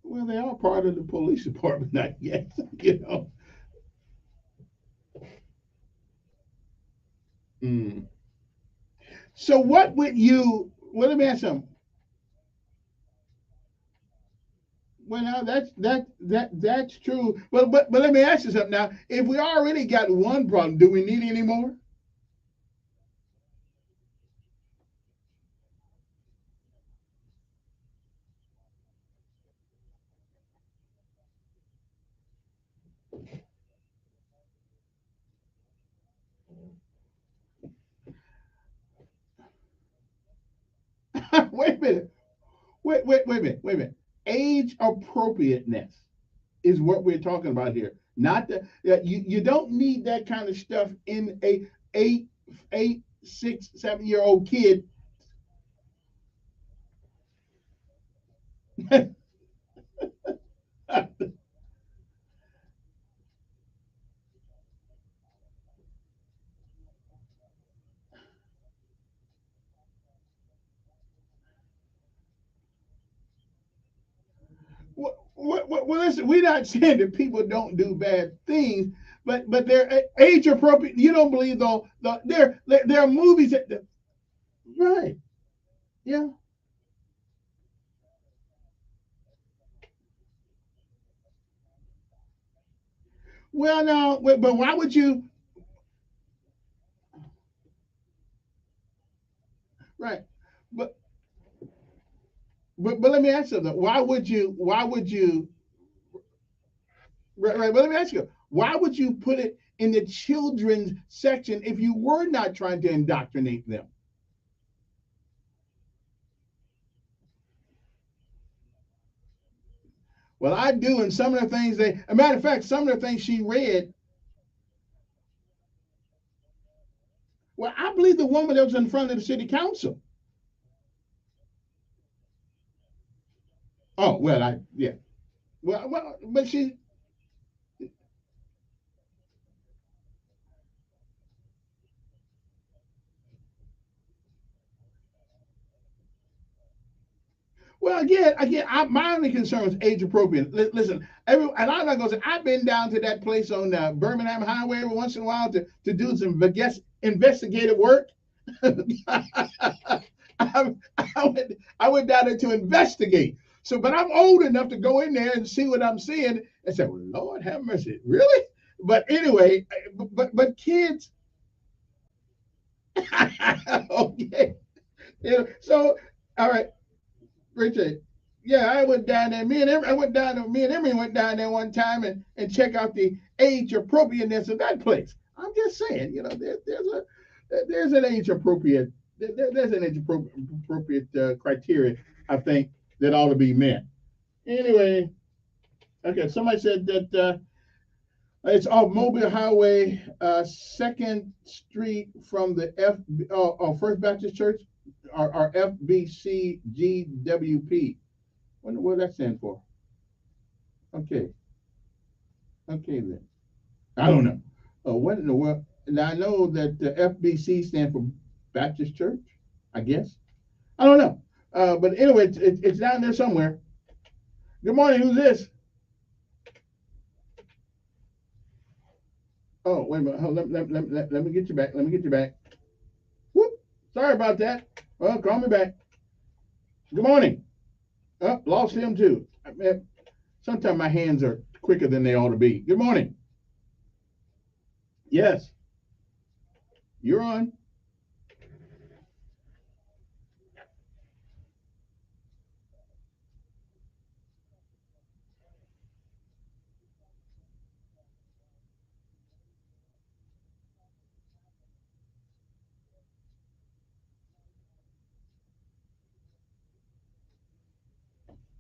Well, they are part of the police department, I guess. You know. Mm. So what would you? Well, let me ask something. Well, now that's true. But let me ask you something now. If we already got one problem, do we need any more? Wait a minute. Wait a minute. Age appropriateness is what we're talking about here. Not that you don't need that kind of stuff in a eight, 6, 7 year old kid. Well, listen, we're not saying that people don't do bad things, but they're age appropriate. You don't believe though? There are movies that right, yeah. Well, no, but why would you? Right, but but let me ask you something. Why would you? Why would you? Right. But let me ask you. Why would you put it in the children's section if you were not trying to indoctrinate them? Well, I do, and some of the things a matter of fact, some of the things she read. Well, I believe the woman that was in front of the city council. Oh, well, yeah. Well, but she. Well, my only concern was age appropriate. Listen, and I'm not going to say I've been down to that place on Birmingham Highway every once in a while to do some investigative work. I, I went down there to investigate. So, but I'm old enough to go in there and see what I'm seeing and say, well, Lord have mercy, really? But anyway, but kids. Okay. Yeah, so, all right, Richard. Yeah, I went down there. Me and Emery went down there one time and check out the age appropriateness of that place. I'm just saying, there's an age appropriate there's an age appropriate criteria I think that ought to be met. Anyway, okay. Somebody said that it's off Mobile Highway, 2nd Street from the First Baptist Church, or FBCGWP. Wonder what that stands for. Okay. Okay then. I don't know. What in the world? Now I know that the FBC stands for Baptist Church, I guess. I don't know. But anyway, it's down there somewhere. Good morning. Who's this? Oh, wait a minute. Let me get you back. Let me get you back. Whoop. Sorry about that. Well, call me back. Good morning. Oh, lost him too. Sometimes my hands are quicker than they ought to be. Good morning. Yes. You're on.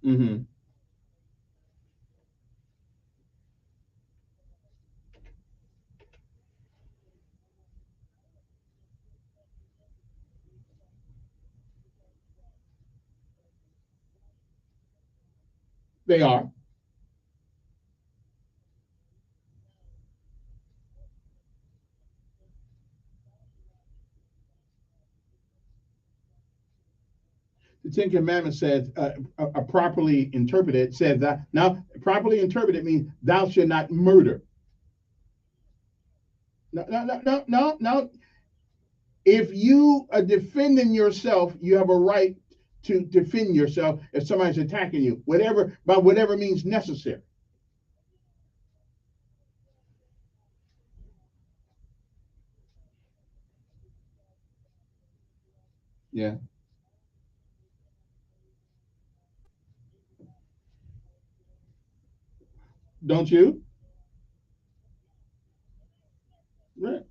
Mm-hmm. They are. The Ten Commandments says, properly interpreted, says that. Now, properly interpreted means thou shalt not murder. No, no, no, no, no, no. If you are defending yourself, you have a right to defend yourself if somebody's attacking you, by whatever means necessary. Yeah. Don't you? Right.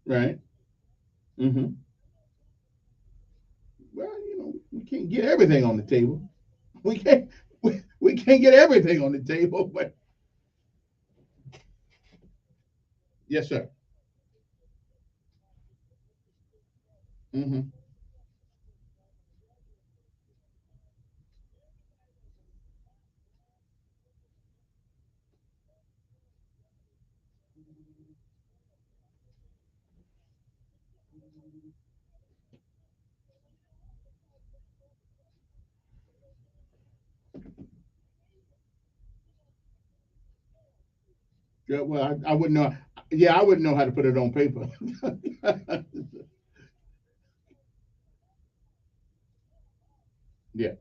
Right. Mm-hmm. Well, we can't get everything on the table. We can't. We can't get everything on the table, but yes, sir. Mm-hmm. Yeah, well, I wouldn't know. Yeah, I wouldn't know how to put it on paper. Yeah.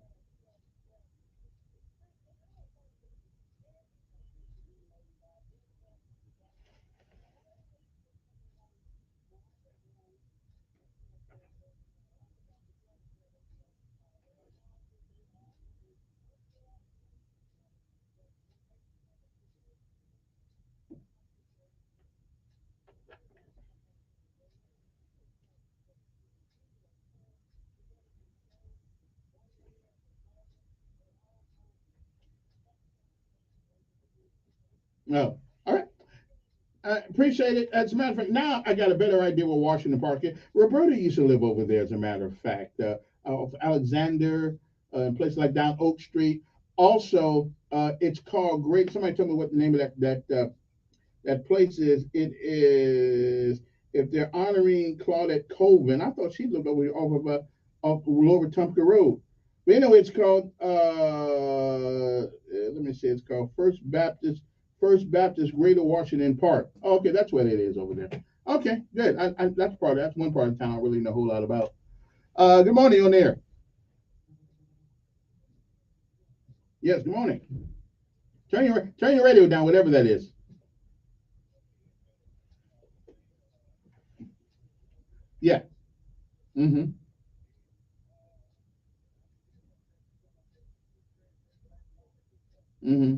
No. All right. I appreciate it. As a matter of fact, now I got a better idea where Washington Park is. Roberta used to live over there, as a matter of fact. Of Alexander, places like down Oak Street. Also, it's called Great. Somebody tell me what the name of that place is. It is, if they're honoring Claudette Colvin. I thought she lived over here off Lower Tumpka Road. But anyway, it's called let me see, it's called First Baptist Greater Washington Park. Oh, okay, that's what it is over there. Okay, good. That's one part of town I really know a whole lot about. Good morning on there. Yes, good morning. Turn your radio down, whatever that is. Yeah. Mm-hmm. Mm-hmm.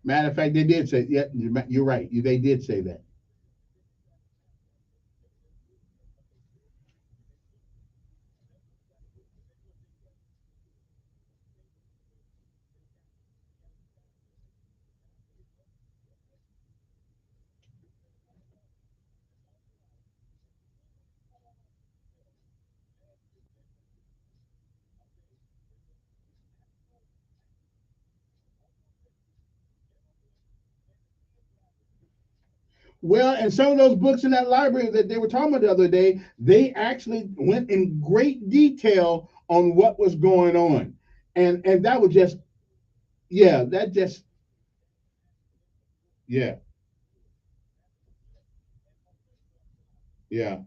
Matter of fact, they did say, yeah, you're right. They did say that. Well, and some of those books in that library that they were talking about the other day, they actually went in great detail on what was going on. And that was just, yeah, that just, yeah, yeah,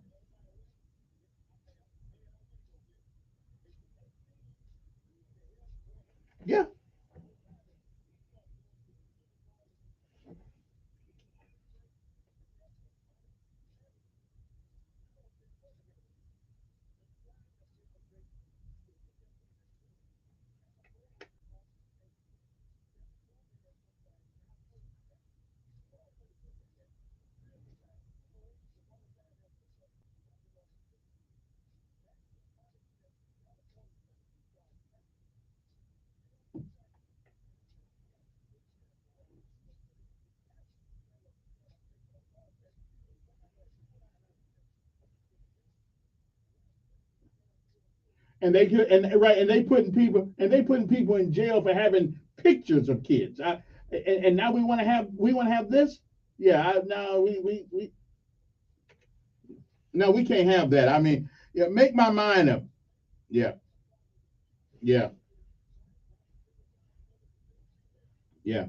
yeah. And they could, and right, and they putting people in jail for having pictures of kids. And now we want to have this. Yeah, no, we no, we can't have that. I mean, yeah, make my mind up. Yeah, yeah, yeah.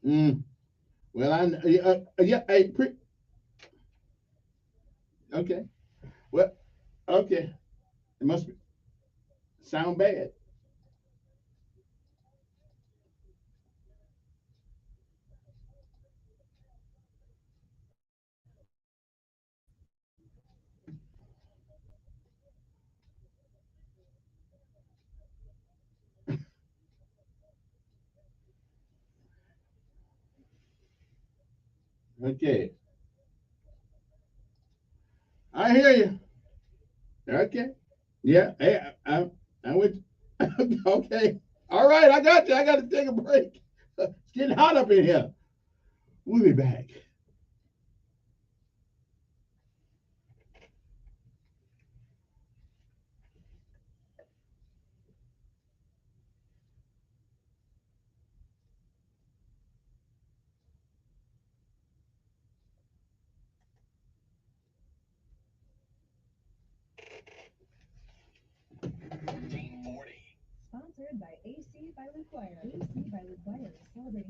Mm. Well, yeah, okay. Well, okay. It must sound bad. Okay, I hear you. Okay. Yeah. Hey, I went. Okay. All right. I got you. I got to take a break. It's getting hot up in here. We'll be back.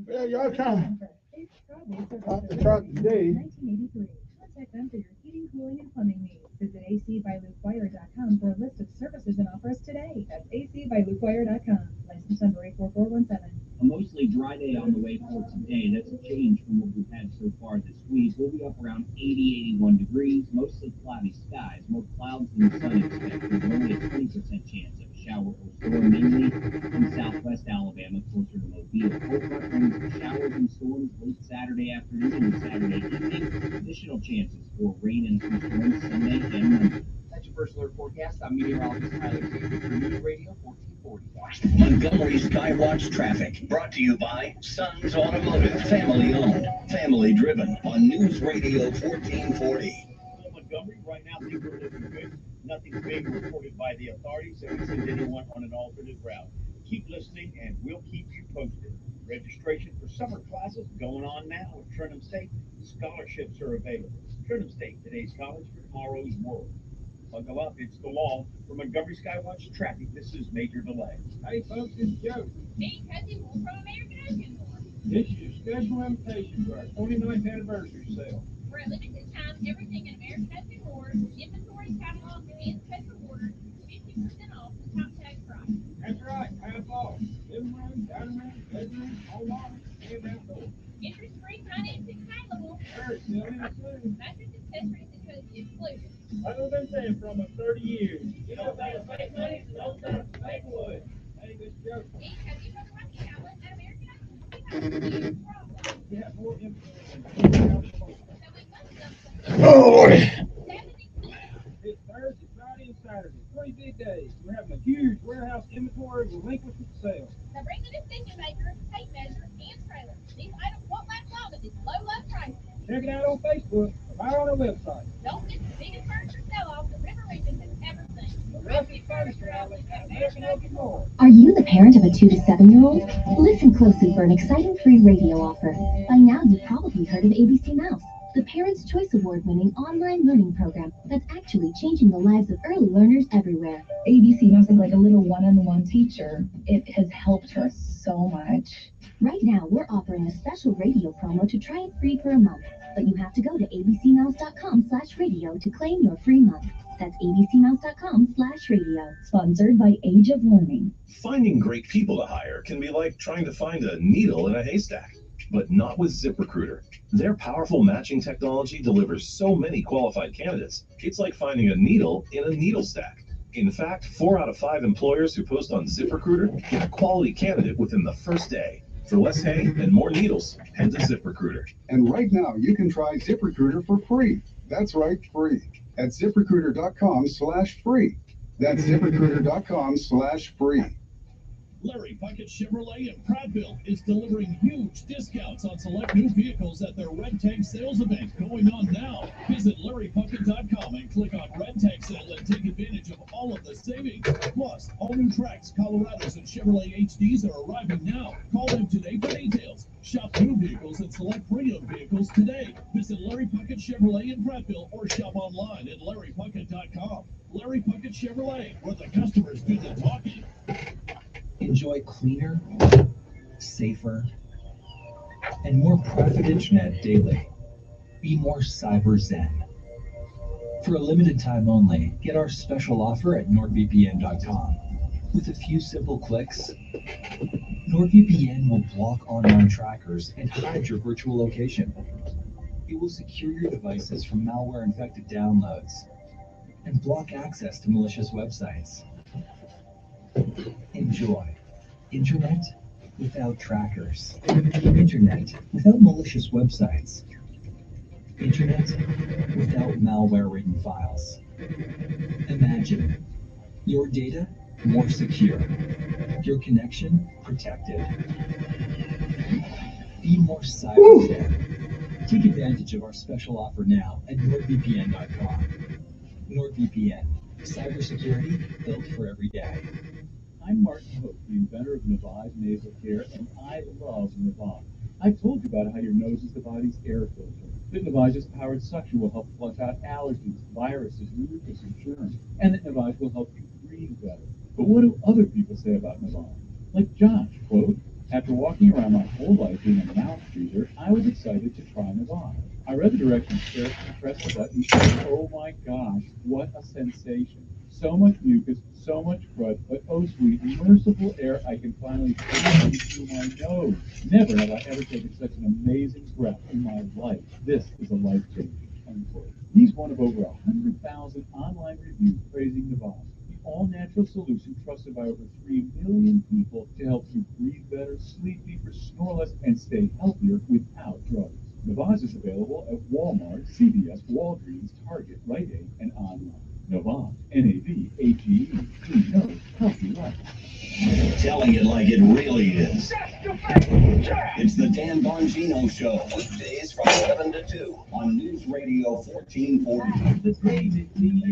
Yeah, y'all trying off the truck today. 1983. Contact them for your heating, cooling, and plumbing needs. Visit acbylukeWire.com for a list of services and offers today. That's acbylukeWire.com. License number 84417. A mostly dry day on the way for today. That's a change from what we've had so far this week. We'll be up around 80, 81 degrees, mostly cloudy skies, more clouds than sun expected, with only a 20% chance of a shower or storm, mainly in southwest Alabama, closer to Mobile. Cold front brings showers and storms late Saturday afternoon and Saturday evening. Additional chances for rain and a few storms Sunday and Monday. That's your first alert forecast. I'm meteorologist Tyler King for News Radio 1440. Montgomery Skywatch traffic, brought to you by Sons Automotive, family owned, family driven, on News Radio 1440. Montgomery, right now things are looking good. Nothing's being reported by the authorities, and we send anyone on an alternate route. Keep listening, and we'll keep you posted. Registration for summer classes going on now at Trenton State. Scholarships are available. Trenton State, today's college for tomorrow's world. Buckle up, it's the law. For Montgomery Skywatch traffic, this is Major Delay. Hey folks, it's Joe. Hey, cousin, we're from American Ocean. This is your special invitation to our 29th anniversary sale. For a limited time, everything in American Ocean Wars, inventory, catalog, and special orders, 50% off the top tag price. That's right, half off. Living room, dining room, bedroom, home office, and outdoors. Interest-free financing available. Sure, still in it soon. Mattress accessories and cozy excluded. Like we've been saying for almost 30 years. You don't pay to fake money, don't pay to fake wood. Hey, this Joe. Hey, have you been watching outlet at American Ocean? We have a huge problem. We have more inventory than Oh, Lord. It's Thursday, Friday, and Saturday. 3 big days. We're having a huge warehouse inventory relinquishment sale. Now bring the decision maker, tape measure, and trailer. These items won't last long at this low price. Check it out on Facebook or buy it on our website. Don't miss the biggest furniture sell-off the River Region has ever seen. Progressive Furniture Outlet at American Ocean Mall. Are you the parent of a 2 to 7-year-old? Listen closely for an exciting free radio offer. By now, you've probably heard of ABC Mouse, the Parents' Choice Award-winning online learning program that's actually changing the lives of early learners everywhere. ABC Mouse is like a little one-on-one teacher. It has helped her so much. Right now, we're offering a special radio promo to try it free for a month, but you have to go to abcmouse.com/radio to claim your free month. That's abcmouse.com/radio. Sponsored by Age of Learning. Finding great people to hire can be like trying to find a needle in a haystack, but not with ZipRecruiter. Their powerful matching technology delivers so many qualified candidates, it's like finding a needle in a needle stack. In fact, 4 out of 5 employers who post on ZipRecruiter get a quality candidate within the first day. For less hay and more needles, head to ZipRecruiter. And right now, you can try ZipRecruiter for free. That's right, free. At ZipRecruiter.com/free. That's ZipRecruiter.com/free. Larry Puckett Chevrolet in Prattville is delivering huge discounts on select new vehicles at their Red Tank sales event going on now. Visit LarryPuckett.com and click on Red Tank Sale and take advantage of all of the savings. Plus, all new Trax, Colorados, and Chevrolet HDs are arriving now. Call them today for details. Shop new vehicles and select pre-owned vehicles today. Visit Larry Puckett Chevrolet in Prattville or shop online at LarryPuckett.com. Larry Puckett Chevrolet, where the customers do the talking. Enjoy cleaner, safer, and more private internet daily. Be more cyber zen. For a limited time only, get our special offer at NordVPN.com. With a few simple clicks, NordVPN will block online trackers and hide your virtual location. It will secure your devices from malware-infected downloads and block access to malicious websites. Enjoy internet without trackers, internet without malicious websites, internet without malware-ridden files. Imagine your data more secure, your connection protected. Be more cyber zen. Take advantage of our special offer now at NordVPN.com. NordVPN, cybersecurity built for every day. I'm Martin Hook, the inventor of Navage Nasal Care, and I love Navage. I've told you about how your nose is the body's air filter. That Navage's powered suction will help flush out allergens, viruses, mucus, and germs, and that Navage will help you breathe better. But what do other people say about Navage? Like Josh, quote, after walking around my whole life being a mouth breather, I was excited to try Navarre. I read the directions carefully, pressed the button, and oh my gosh, what a sensation. So much mucus, so much crud, but oh sweet, merciful air I can finally breathe in through my nose. Never have I ever taken such an amazing breath in my life. This is a life changer, unquote. He's one of over 100,000 online reviews praising Navarre, the all-natural solution trusted by over 3 million people to help you breathe better, sleep deeper, snore less, and stay healthier without drugs. Navage is available at Walmart, CVS, Walgreens, Target, Rite Aid, and online. Navage, N-A-V-A-G-E, clean nose, healthy life. Telling it like it really is. It's the Dan Bongino Show, weekdays from 7 to 2 on News Radio 1440.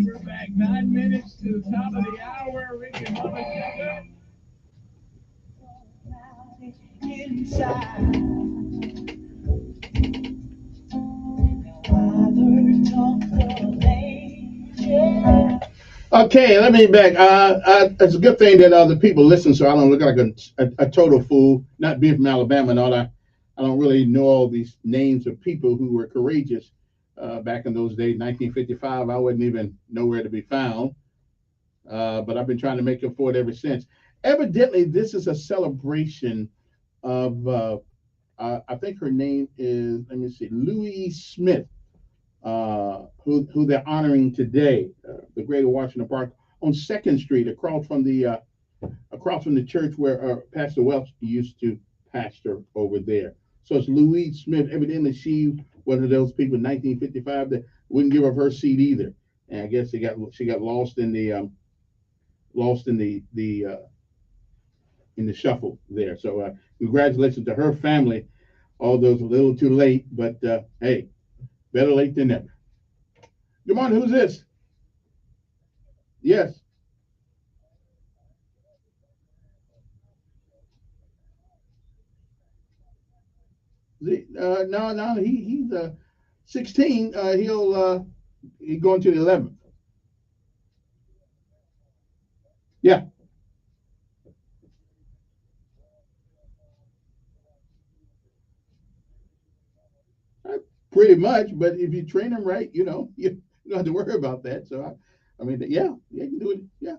We're back 9 minutes to the top of the hour. Rick and Mama Okay, let me back. It's a good thing that other people listen, so I don't look like a total fool. Not being from Alabama and all that, I don't really know all these names of people who were courageous back in those days. 1955, I wasn't even nowhere to be found, but I've been trying to make up for it ever since. Evidently, this is a celebration of. I think her name is. Let me see, Louise Smith. Who they're honoring today, the Greater Washington Park on 2nd Street, across from the church where Pastor Welch used to pastor over there. So it's Louise Smith. Evidently, she one of those people in 1955 that wouldn't give up her seat either, and I guess she got lost in the in the shuffle there. So congratulations to her family. Although it's a little too late, but hey, better late than never. Good morning. Who's this? Yes. No. He's 16. He's going to the 11th. Yeah, pretty much. But if you train him right, you don't have to worry about that. So I mean, yeah, you can do it. Yeah.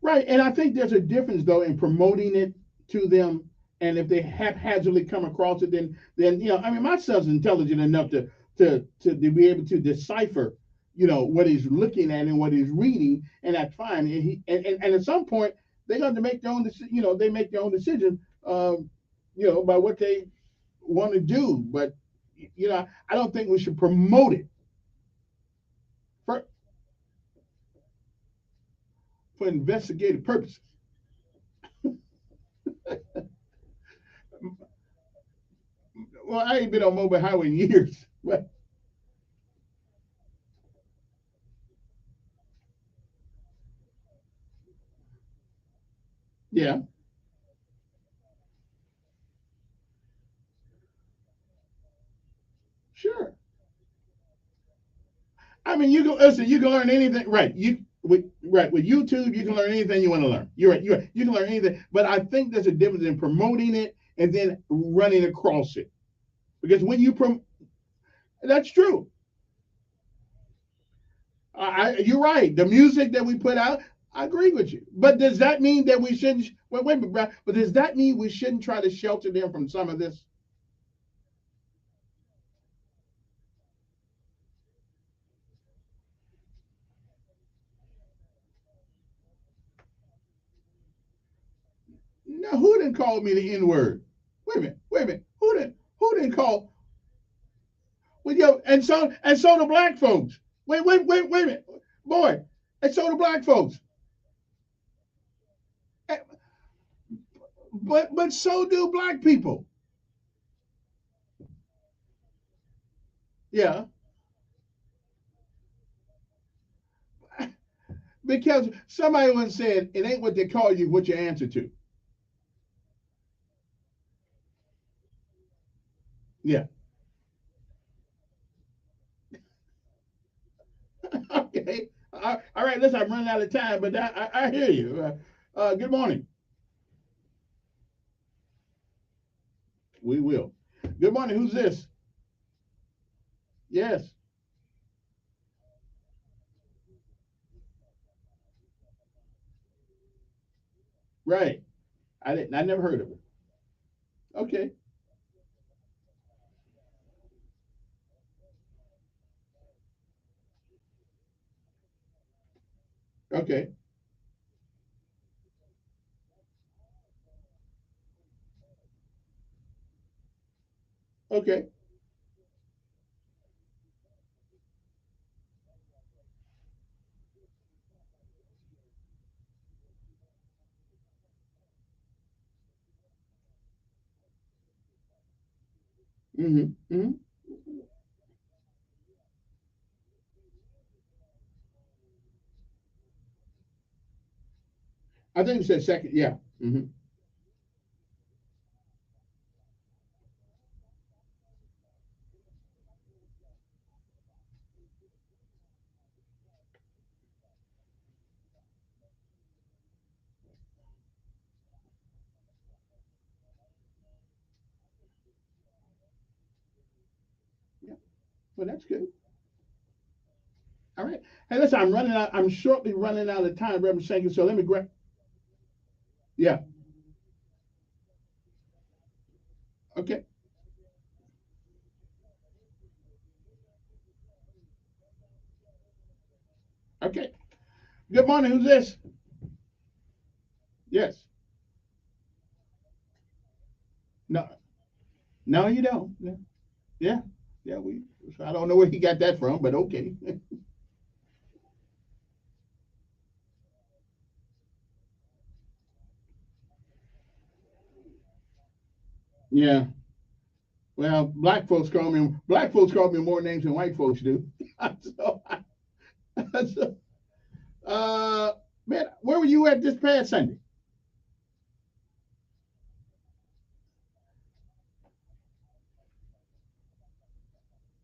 Right, and I think there's a difference though in promoting it to them, and if they haphazardly come across it, then I mean, my son's intelligent enough to be able to decipher, what he's looking at and what he's reading, and that's fine. And at some point they got to make their own decision. They make their own decision, by what they want to do. But I don't think we should promote it for investigative purposes. Well, I ain't been on mobile highway in years, but yeah, sure. I mean, you can listen. You can learn anything, right? With YouTube, you can learn anything you want to learn. You're right. You're right. You can learn anything, but I think there's a difference in promoting it and then running across it. Because when you that's true. You're right. The music that we put out, I agree with you. But does that mean that we shouldn't? Wait a minute, Brad. But does that mean we shouldn't try to shelter them from some of this? No, who didn't call me the N word? Wait a minute. Wait a minute. Who didn't call? Well, and so the black folks. Wait a minute, boy, and so the black folks. Eh, but so do black people. Yeah, because somebody once said it ain't what they call you, what you answer to. Yeah, right, listen, I'm running out of time, but I hear you. Good morning. We will. Good morning. Who's this? Yes. Right. I didn't. I never heard of it. Okay. Okay. Okay. Mm-hmm. I think you said second. Yeah. Mm-hmm. Yeah. Well, that's good. All right. Hey, listen, I'm running out. I'm shortly running out of time, Reverend Shanker. So let me grab. Yeah. Okay. Okay. Good morning. Who's this? Yes. No. No, you don't. Yeah. Yeah. Yeah. We. I don't know where he got that from, but okay. Yeah. Well, black folks call me more names than white folks do. so, so, man, where were you at this past Sunday?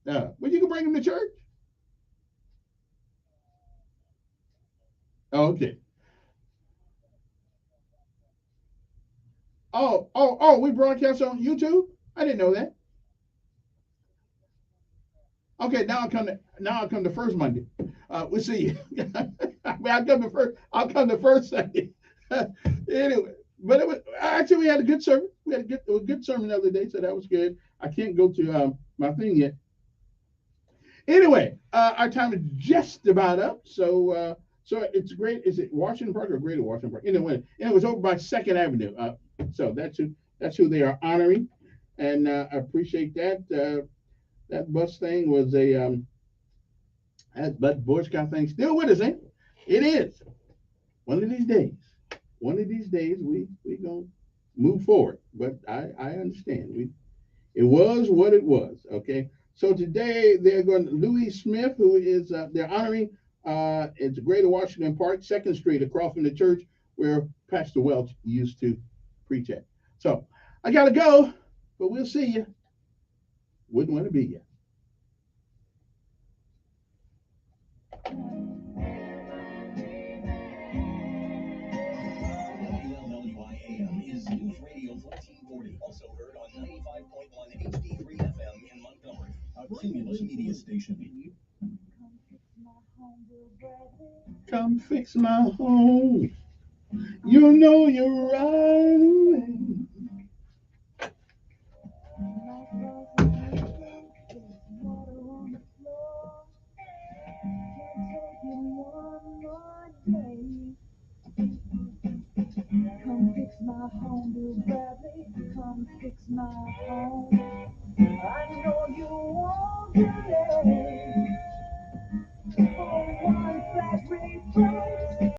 Well, you can bring them to church. Oh, okay. Oh, we broadcast on YouTube? I didn't know that. Okay, now I'll come to first Monday. We'll see you. I mean, I'll come to first Sunday. Anyway, but it was actually we had a good sermon. We had a good sermon the other day, so that was good. I can't go to my thing yet. Anyway, our time is just about up. So it's great. Is it Washington Park or Greater Washington Park? Anyway, and it was over by Second Avenue. So that's who they are honoring, and I appreciate that. That bus thing was that Boy Scout thing still with us, ain't it? It is. One of these days, we gonna move forward. But I understand. It was what it was. Okay. So today they're going to Louis Smith, who is they're honoring. It's Greater Washington Park, Second Street, across from the church where Pastor Welch used to preach at. So I gotta go, but we'll see you. Wouldn't want to be you. WLWIAM is News Radio 1440, also heard on 95.1 HD3 FM in Montgomery, a Cumulus media station. Come fix my home. You know you're right away. Come fix my home, Bill Bradley. Come fix my home. I